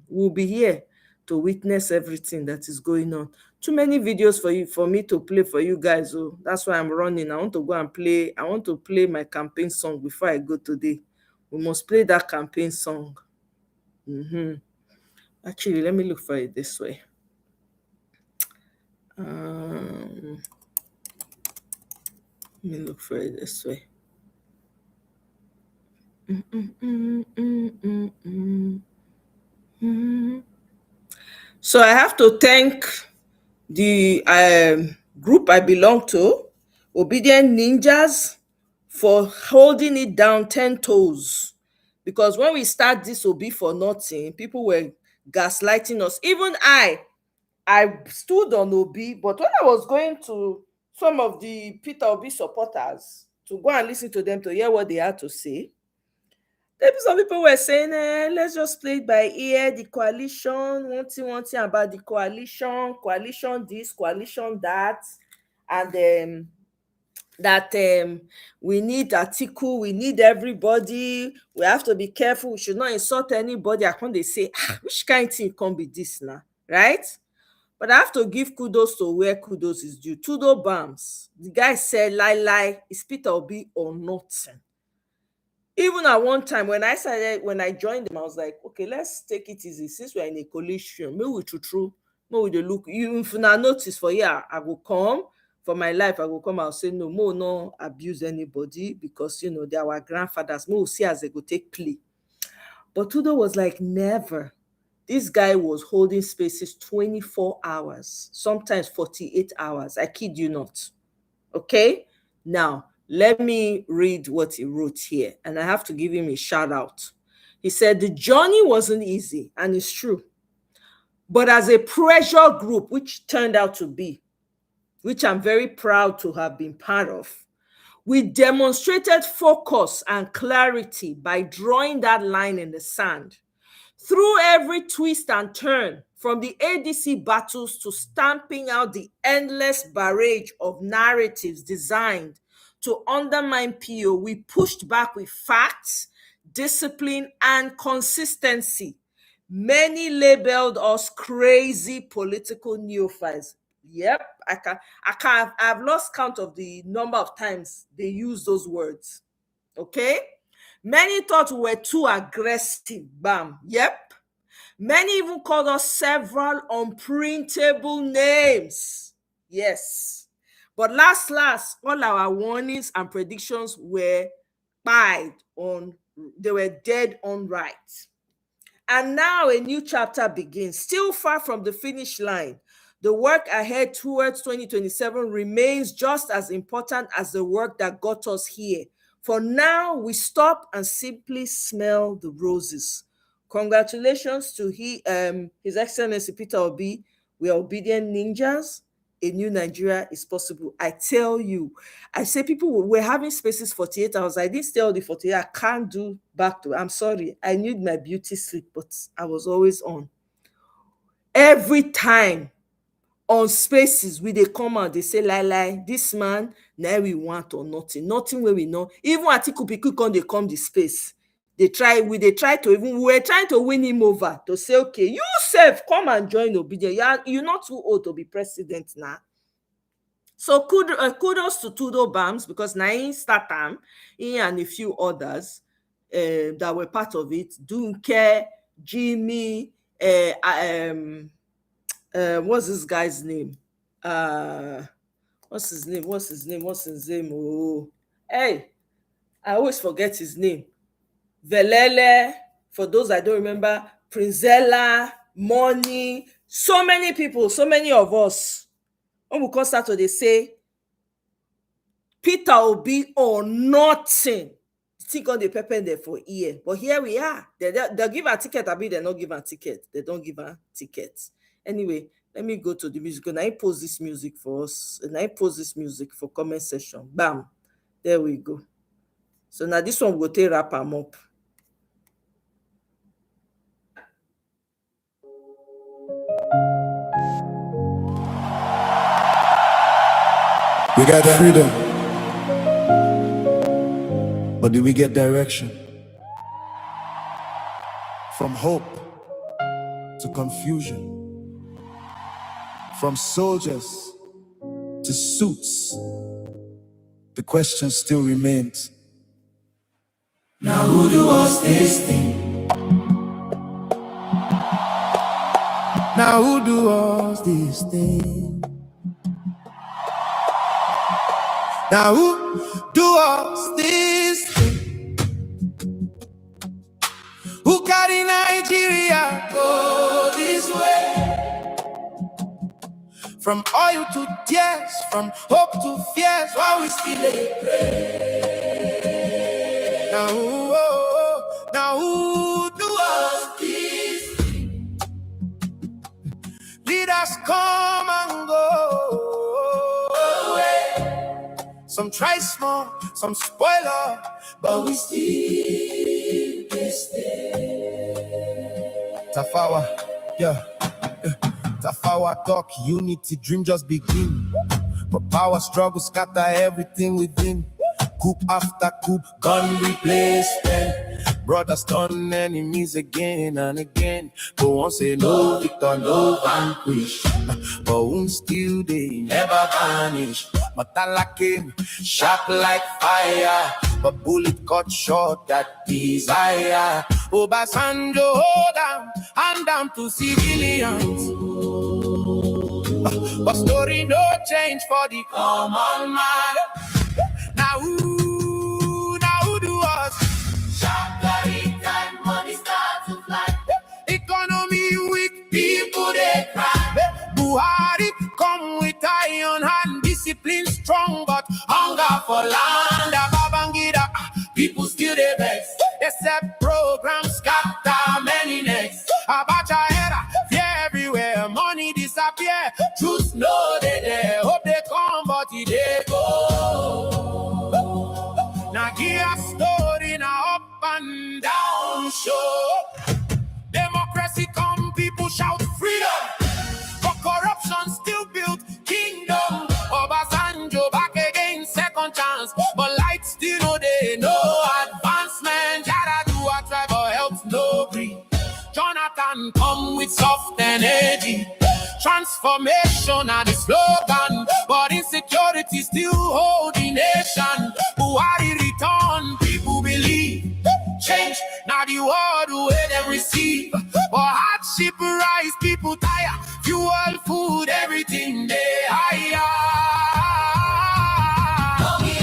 We'll be here to witness everything that is going on. Too many videos for me to play for you guys. Oh, that's why I'm running. I want to go and play. I want to play my campaign song before I go today. We must play that campaign song. Actually, let me look for it this way. Let me look for it this way. So I have to thank the group I belong to, Obedient Ninjas, for holding it down 10 toes. Because when we start this Obi for nothing, people were gaslighting us. Even I stood on Obi, but when I was going to some of the Peter Obi supporters to go and listen to them to hear what they had to say, some people were saying, let's just play it by ear, the coalition, one thing about the coalition this, coalition that, and we need Atiku, we need everybody, we have to be careful, we should not insult anybody. I can't say, which kind of thing can be this now, right? But I have to give kudos to where kudos is due. Tudo Bams, the guy said, lie, is Peter Obi or nothing? Even at one time when I joined them, I was like, okay, let's take it easy. Since we're in a coalition, maybe we look. If you notice for here, I will come. For my life, I will come. I'll say no abuse anybody because they are our grandfathers. We'll see as they go take play. But Tudo was like, never. This guy was holding spaces 24 hours, sometimes 48 hours. I kid you not. Okay? Now, let me read what he wrote here, and I have to give him a shout out. He said, the journey wasn't easy, and it's true. But as a pressure group, which turned out to be, which I'm very proud to have been part of, we demonstrated focus and clarity by drawing that line in the sand. Through every twist and turn, from the ADC battles to stamping out the endless barrage of narratives designed to undermine PO, we pushed back with facts, discipline, and consistency. Many labeled us crazy political neophytes. Yep, I've lost count of the number of times they use those words. Okay? Many thought we were too aggressive. Bam. Yep. Many even called us several unprintable names. Yes. But last, all our warnings and predictions were they were dead on right. And now a new chapter begins, still far from the finish line. The work ahead towards 2027 remains just as important as the work that got us here. For now, we stop and simply smell the roses. Congratulations to His Excellency Peter Obi. We are obedient ninjas. A new Nigeria is possible. I tell you, I say people were having spaces 48 hours. I didn't stay all the 48. I can't do back to. I'm sorry. I need my beauty sleep, but I was always on. Every time on spaces, they come out, they say, lie, this man, now we want or nothing where we know. Even Atiku Piku they come the space. We were trying to win him over to say, okay, you self come and join Obidien. You're not too old to be president now. So kudos to Tudo Bams, because Nain Statam, he and a few others that were part of it. Dunke, Jimmy, what's this guy's name? What's his name? Oh, hey, I always forget his name. Velele, for those I don't remember, Prinzella, Money, so many people, so many of us. When we come start to they say, Peter Obi or nothing. Think on the pepper there for year. But here we are. They'll give a ticket, they not give a ticket. They don't give a ticket. Anyway, let me go to the music. And I pause this music for us. And I pause this music for comment session. Bam. There we go. So now this one will take wrap them up. We got freedom, but do we get direction? From hope to confusion, from soldiers to suits, the question still remains. Now who do us this thing? Now who do us this thing? Now who do us this thing? Who carry Nigeria go this way? From oil to tears, from hope to fears, while we still pray. Now who do us this thing? Leaders come and go. Some try small, some spoil all, but we still stay. Tafawa, yeah. Tafawa talk, unity, dream just begin. But power struggle scatter everything within. Coup after coup, gun replacement. Brothers turn enemies again and again. But won't say no victor, no vanquish. But wounds still they never vanish. Matala came sharp like fire, but bullet cut short that desire. Obasanjo hold down, hand down to civilians. But story no change for the common man. Now who do us? Sharp time, money start to fly. Economy Buhari come with iron hand, discipline strong, but hunger for land. Babangida, people still they vex. Except programs scatter many necks. Abacha era, fear everywhere, money disappear. Truth no they there, hope they come, but they go. Now give a story now up and down show. Democracy come, people shout freedom. But corruption still built kingdom. Obasanjo back again, second chance. But light still no day, no advancement. Jada do a tribal health, no green. Jonathan come with soft energy. Transformation and the slogan. But insecurity still hold the nation. Buhari return, people believe. Change, now the world where they receive. But hardship rise, people tire. Fuel, food, everything they hire.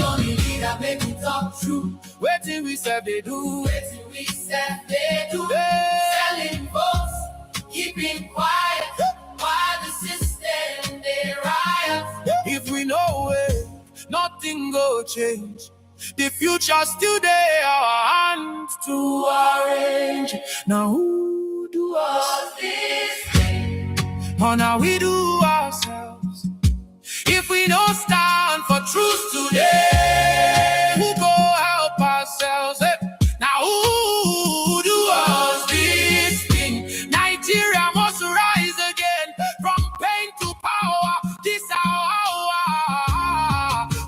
Only leader make me talk true. Waiting we serve they do. Waiting we serve they do. Selling votes, keeping quiet. While the system they riot. If we know it, nothing go change. The future still there, our hands to arrange. Now who do us this thing? Or now we do ourselves. If we don't stand for truth today, who go help ourselves? Now who do us this thing? Nigeria must rise again from pain to power. This hour,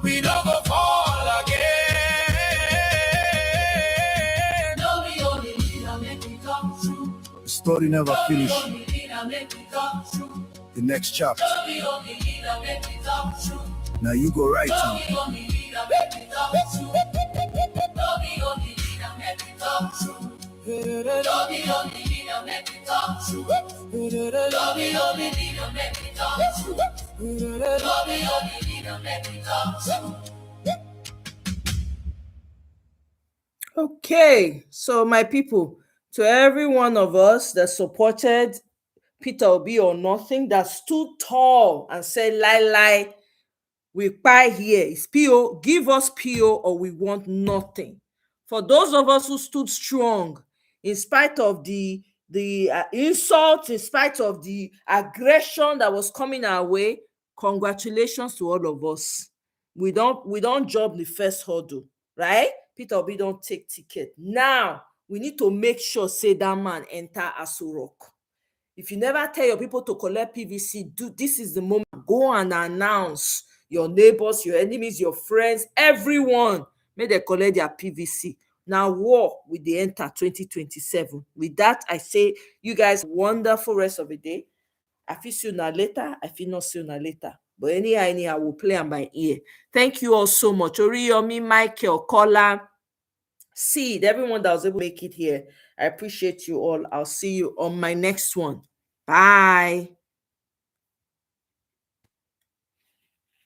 we don't go fall again. The story never finished. The next chapter. Now you go right now. Okay, so my people, to every one of us that supported Peter Obi or nothing, that stood tall and said, lie, we buy here, it's PO, give us PO or we want nothing. For those of us who stood strong, in spite of the insult, in spite of the aggression that was coming our way, congratulations to all of us. We don't jump the first hurdle, right? Peter Obi don't take ticket. Now, we need to make sure, say that man enter Aso Rock. If you never tell your people to collect PVC, this is the moment. Go and announce your neighbors, your enemies, your friends, everyone. May they collect their PVC. Now, war with the enter 2027. With that, I say, you guys, wonderful rest of the day. I feel sooner later. I feel not sooner later. But anyhow, I will play on my ear. Thank you all so much. Oriyomi, Michael, Kola, Seed, everyone that was able to make it here. I appreciate you all. I'll see you on my next one. Bye.